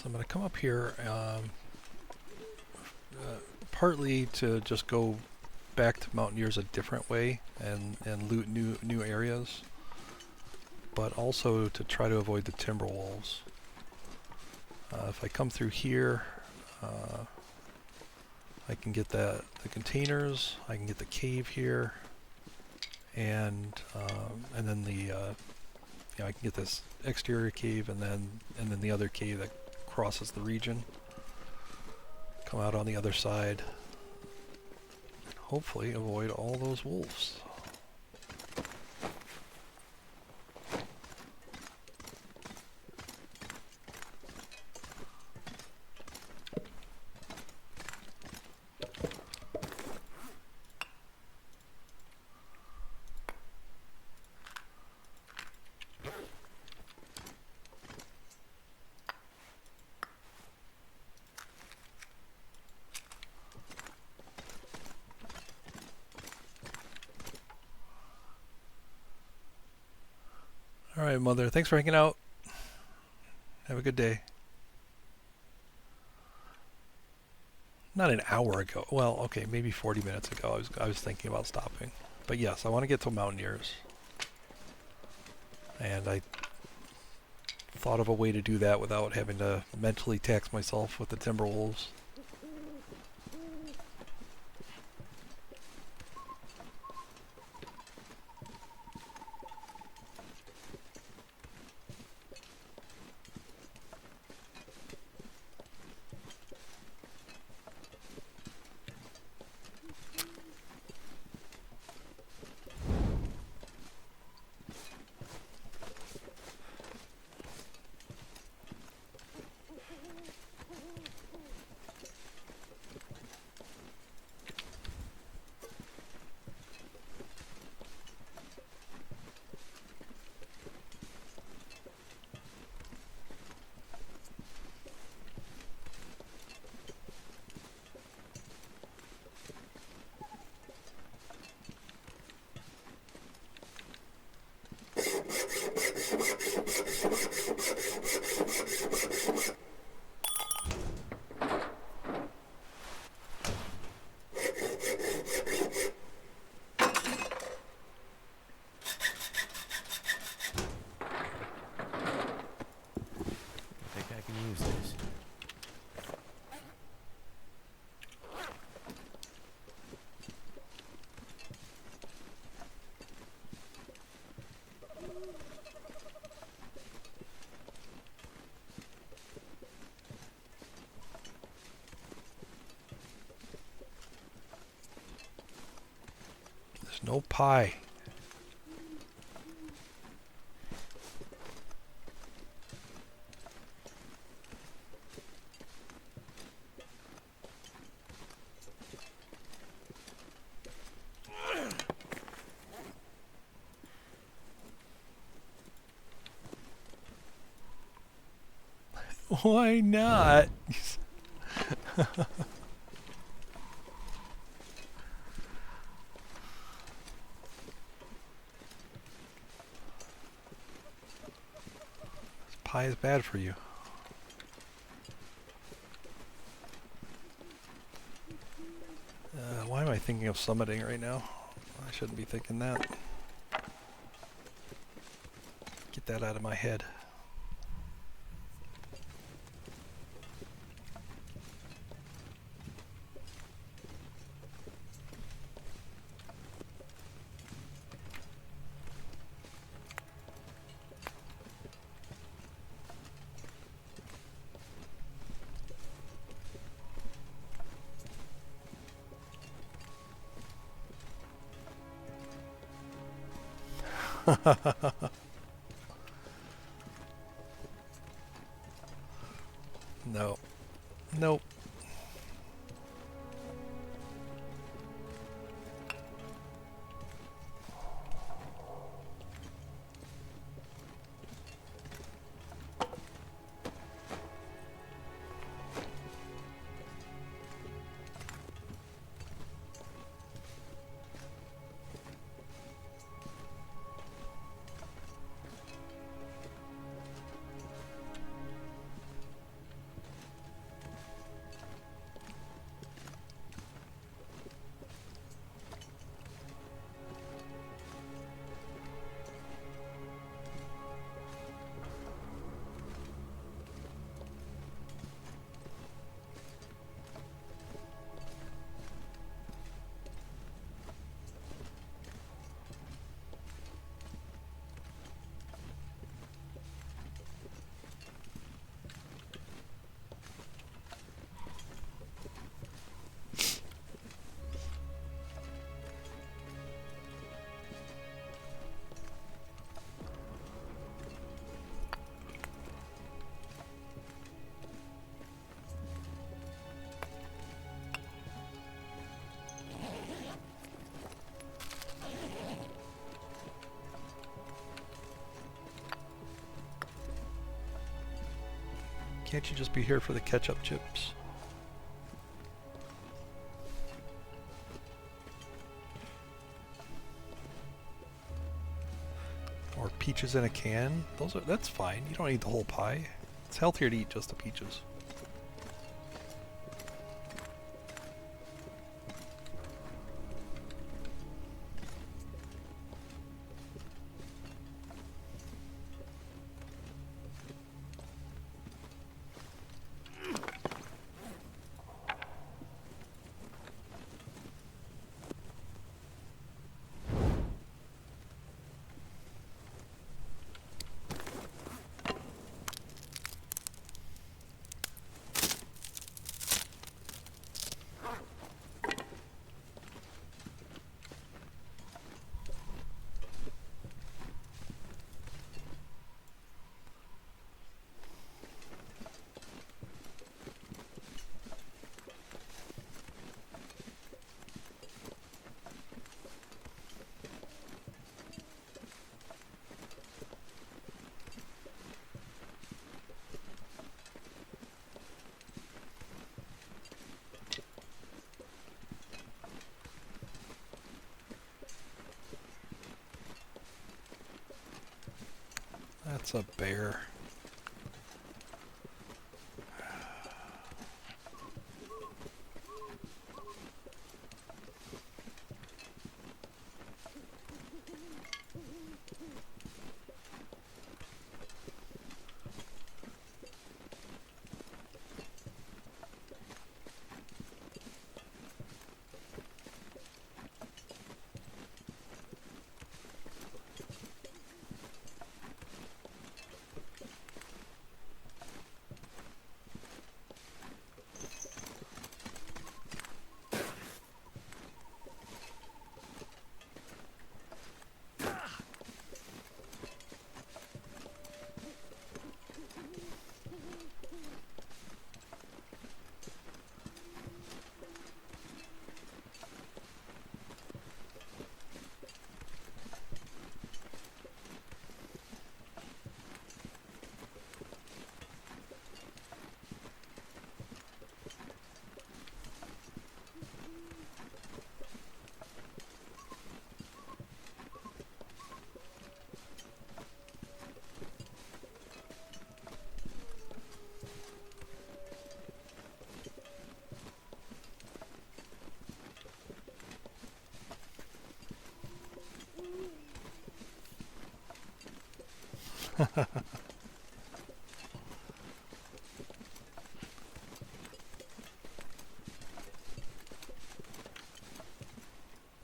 I'm going to come up here partly to just go back to Mountaineers a different way and loot new areas, but also to try to avoid the timber wolves. If I come through here, I can get the containers, I can get the cave here, and then I can get this exterior cave and then the other cave that crosses the region. Come out on the other side. Hopefully avoid all those wolves. All right, Mother. Thanks for hanging out. Have a good day. Not an hour ago. Well, okay, maybe 40 minutes ago. I was thinking about stopping. But yes, I want to get to Mountaineers. And I thought of a way to do that without having to mentally tax myself with the Timberwolves. I think I can use this. There's no pie. Why not? Pie is bad for you. Why am I thinking of summiting right now? I shouldn't be thinking that. Get that out of my head. No. Nope. Can't you just be here for the ketchup chips? Or peaches in a can? That's fine. You don't need the whole pie. It's healthier to eat just the peaches. That's a bear.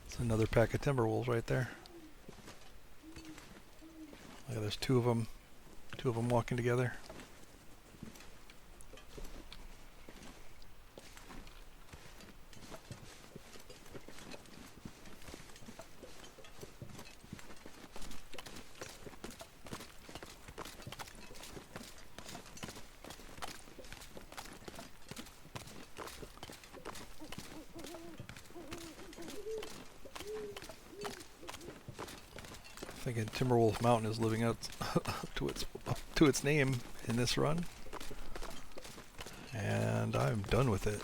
It's another pack of timber wolves right there. Look, there's two of them walking together. Thinking Timberwolf Mountain is living up to its name in this run, and I'm done with it.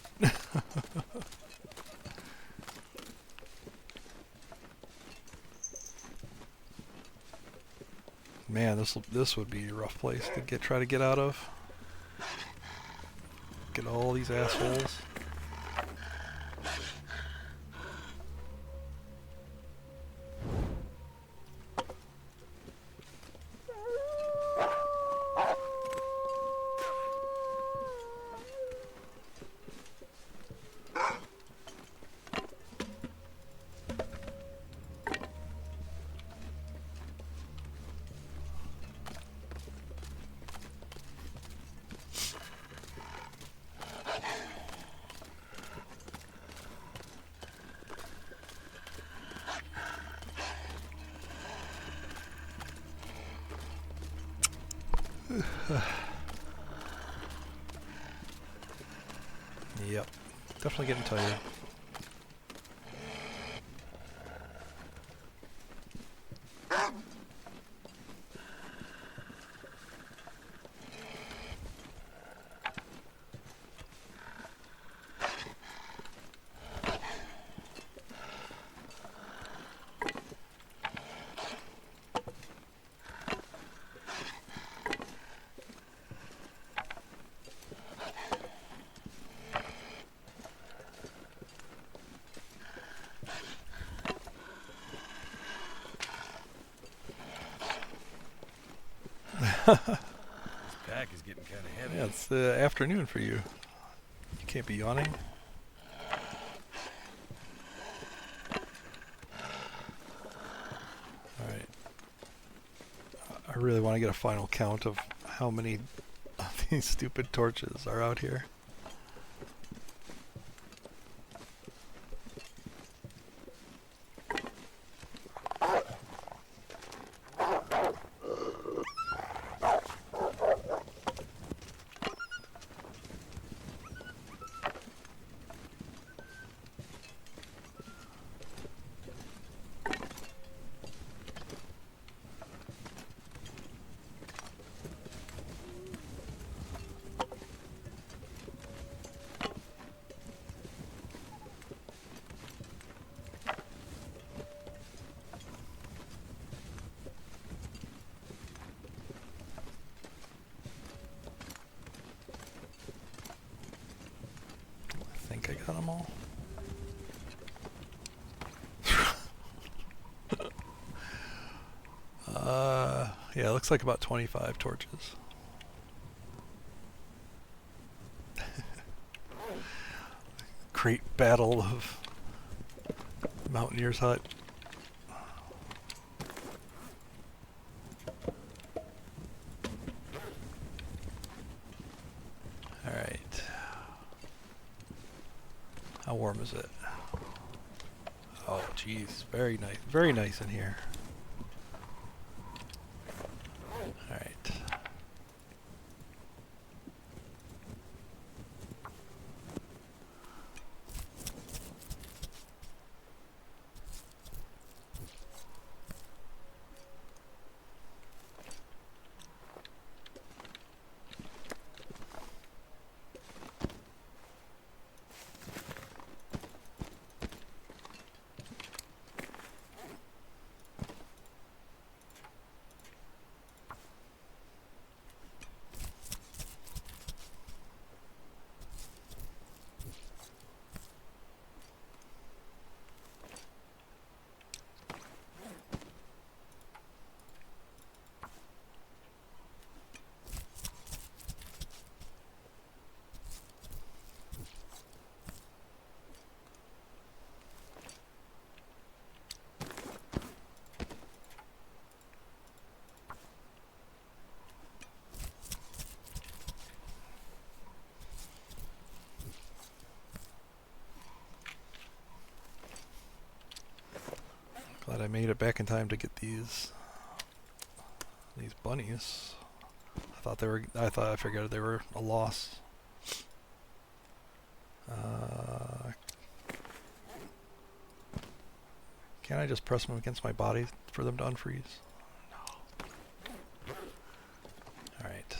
Man, this would be a rough place to try to get out of. Get all these assholes. Yep, definitely getting tired. pack is getting kind of heavy. Yeah, it's the afternoon for you. You can't be yawning. Alright. I really want to get a final count of how many of these stupid torches are out here. I think I got them all. Yeah, it looks like about 25 torches. Great battle of Mountaineer's Hut. Alright. How warm is it? Oh, geez. Very nice. Very nice in here. Alright. Glad I made it back in time to get these bunnies. I figured they were a loss. Can't I just press them against my body for them to unfreeze? No. Alright.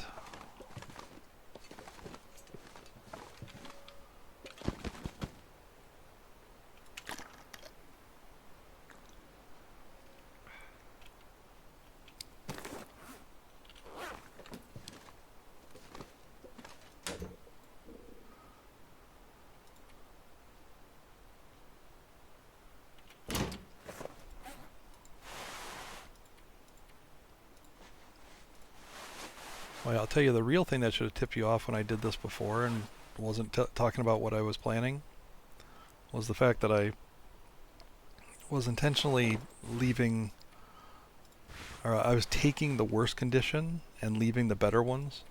Well, I'll tell you the real thing that should have tipped you off when I did this before and wasn't talking about what I was planning was the fact that I was intentionally leaving, or I was taking the worst condition and leaving the better ones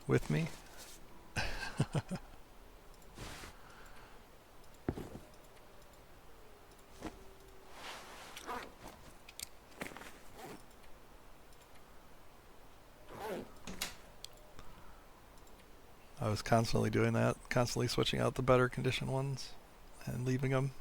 with me. I was constantly doing that, constantly switching out the better condition ones and leaving them.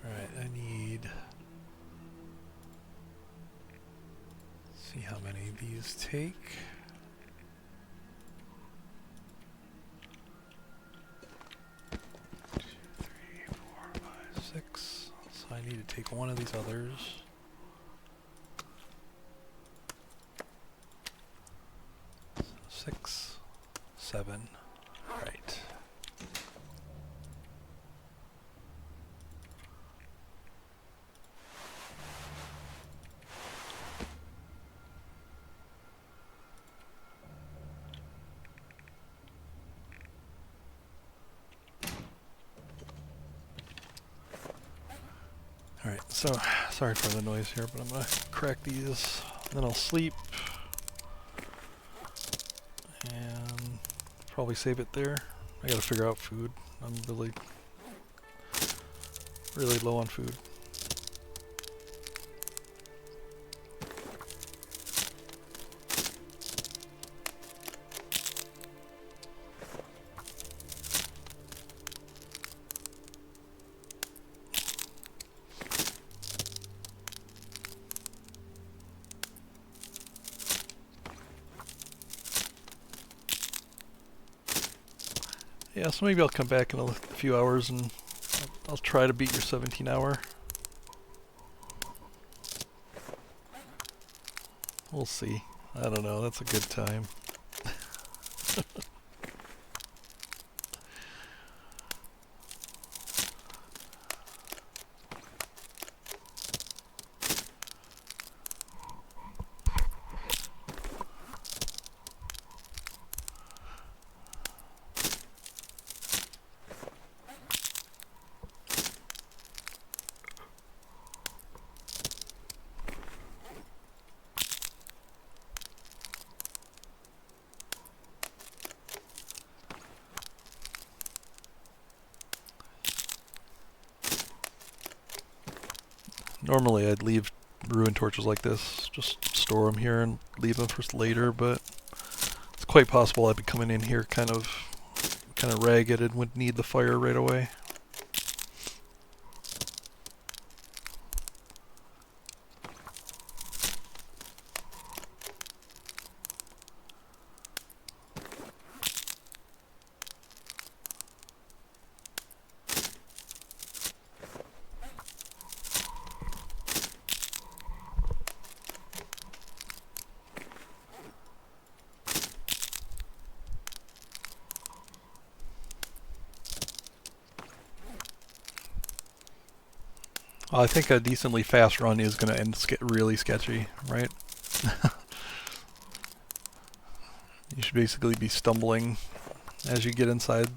Alright, I need... see how many of these take. 2, 3, 4, 5, 6. So I need to take one of these others. So 6, 7. Right. Alright, so sorry for the noise here, but I'm gonna crack these, then I'll sleep. And probably save it there. I gotta figure out food. I'm really low on food. Yeah, so maybe I'll come back in a few hours and I'll try to beat your 17-hour. We'll see. I don't know, that's a good time. Normally I'd leave ruin torches like this, just store them here and leave them for later, but it's quite possible I'd be coming in here kind of ragged and would need the fire right away. I think a decently fast run is going to end really sketchy, right? You should basically be stumbling as you get inside.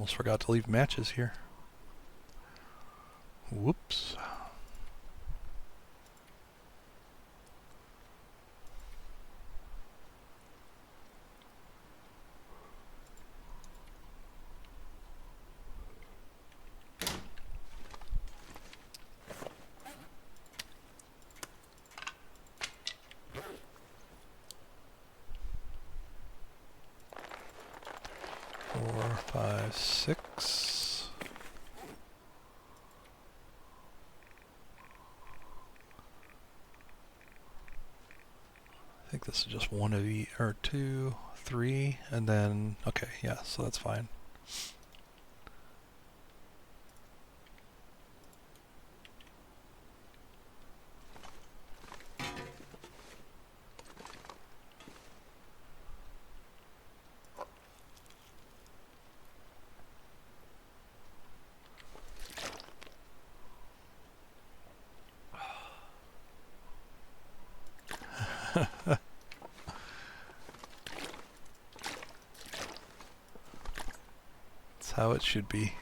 Almost forgot to leave matches here. Whoops. Four, five, six. I think this is just one of each, or two, three, and then, okay, yeah, so that's fine. That's how it should be.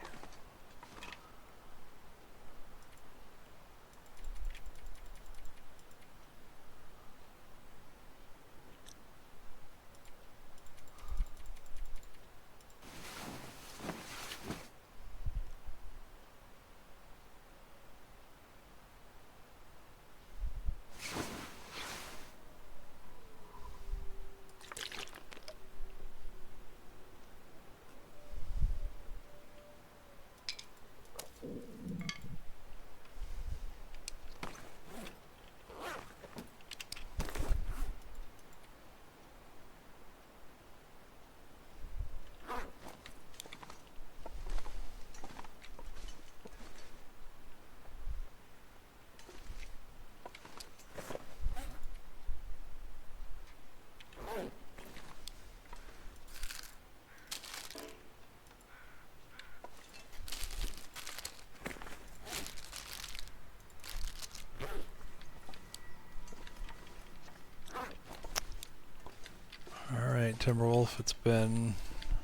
Alright, Timberwolf, it's been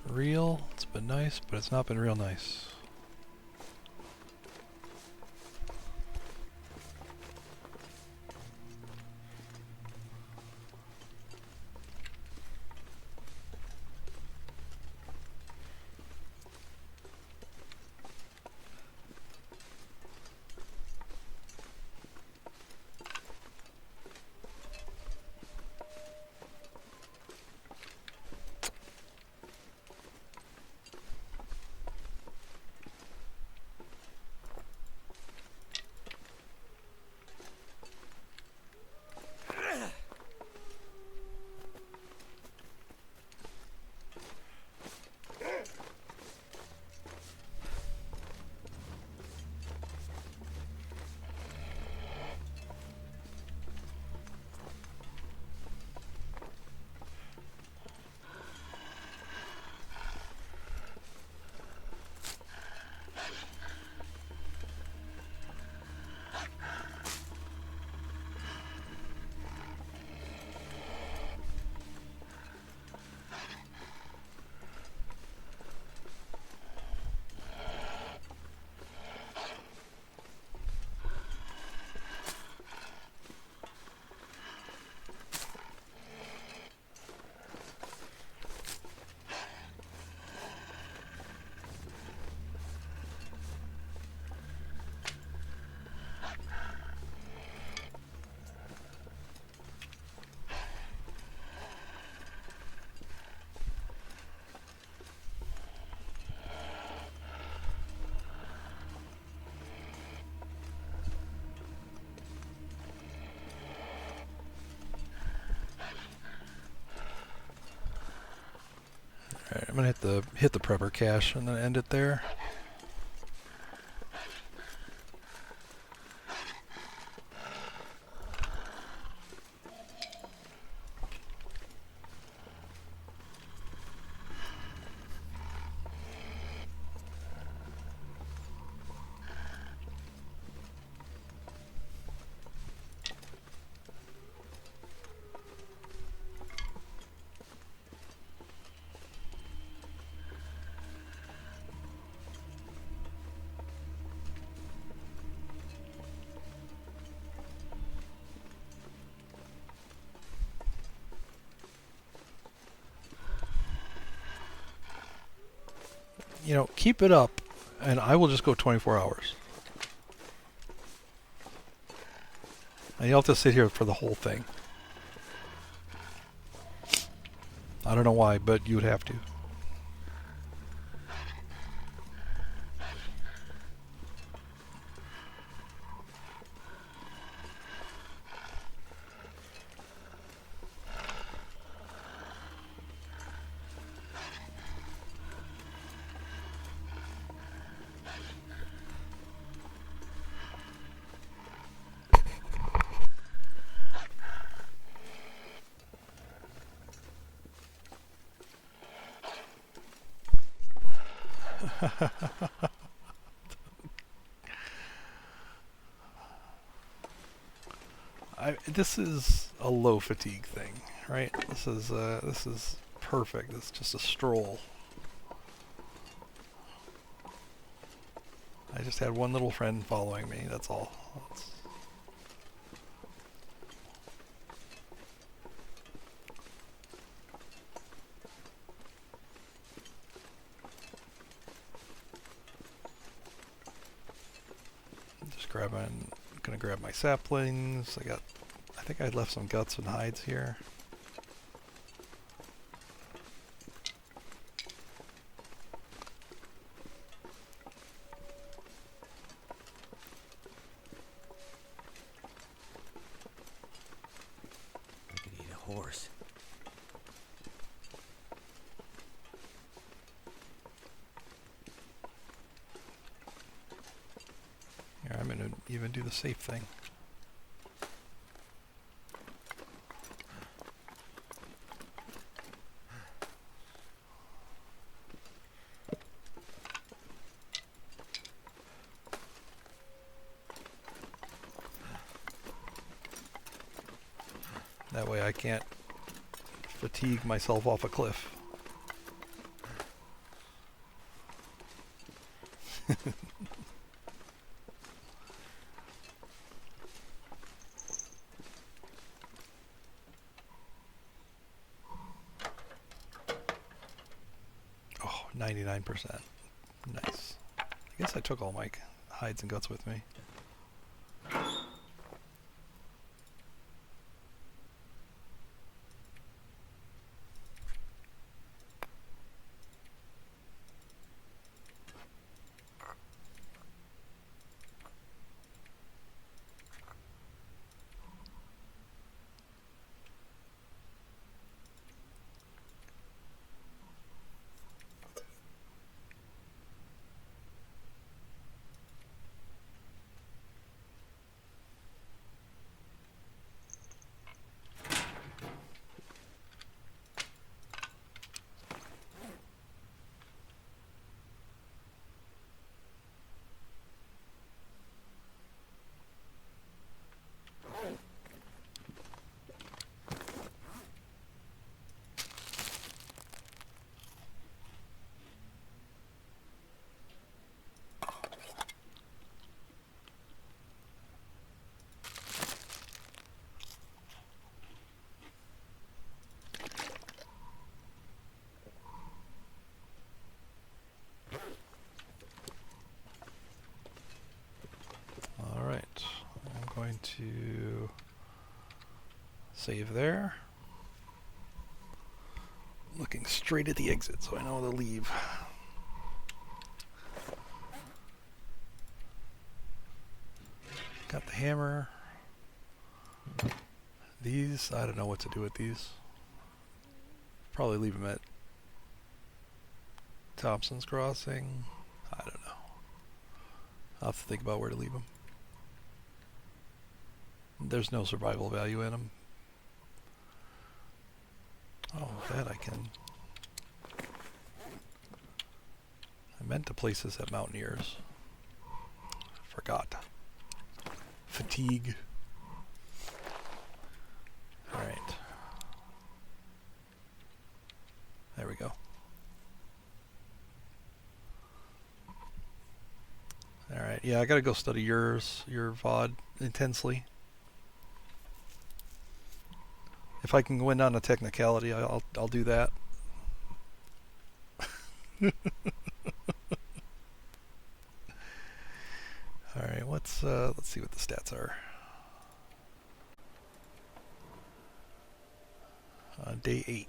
real, it's been nice, but it's not been real nice. Alright, I'm gonna hit the prepper cache and then end it there. you know, keep it up, and I will just go 24 hours. And you'll have to sit here for the whole thing. I don't know why, but you would have to. This is a low fatigue thing, right? This is perfect. It's just a stroll. I just had one little friend following me. That's all. Just gonna grab my saplings. I think I left some guts and hides here. I could eat a horse. Here, I'm gonna even do the safe thing. That way I can't fatigue myself off a cliff. Oh, 99%. Nice. I guess I took all my hides and guts with me. Going to save there. Looking straight at the exit so I know to leave. Got the hammer. These, I don't know what to do with these. Probably leave them at Thompson's Crossing. I don't know. I'll have to think about where to leave them. There's no survival value in them. Oh, that I can. I meant to place this at Mountaineers. Forgot. Fatigue. Alright. There we go. Alright, yeah, I gotta go study your VOD intensely. If I can go in on a technicality, I'll do that. All right, let's see what the stats are. Day 8.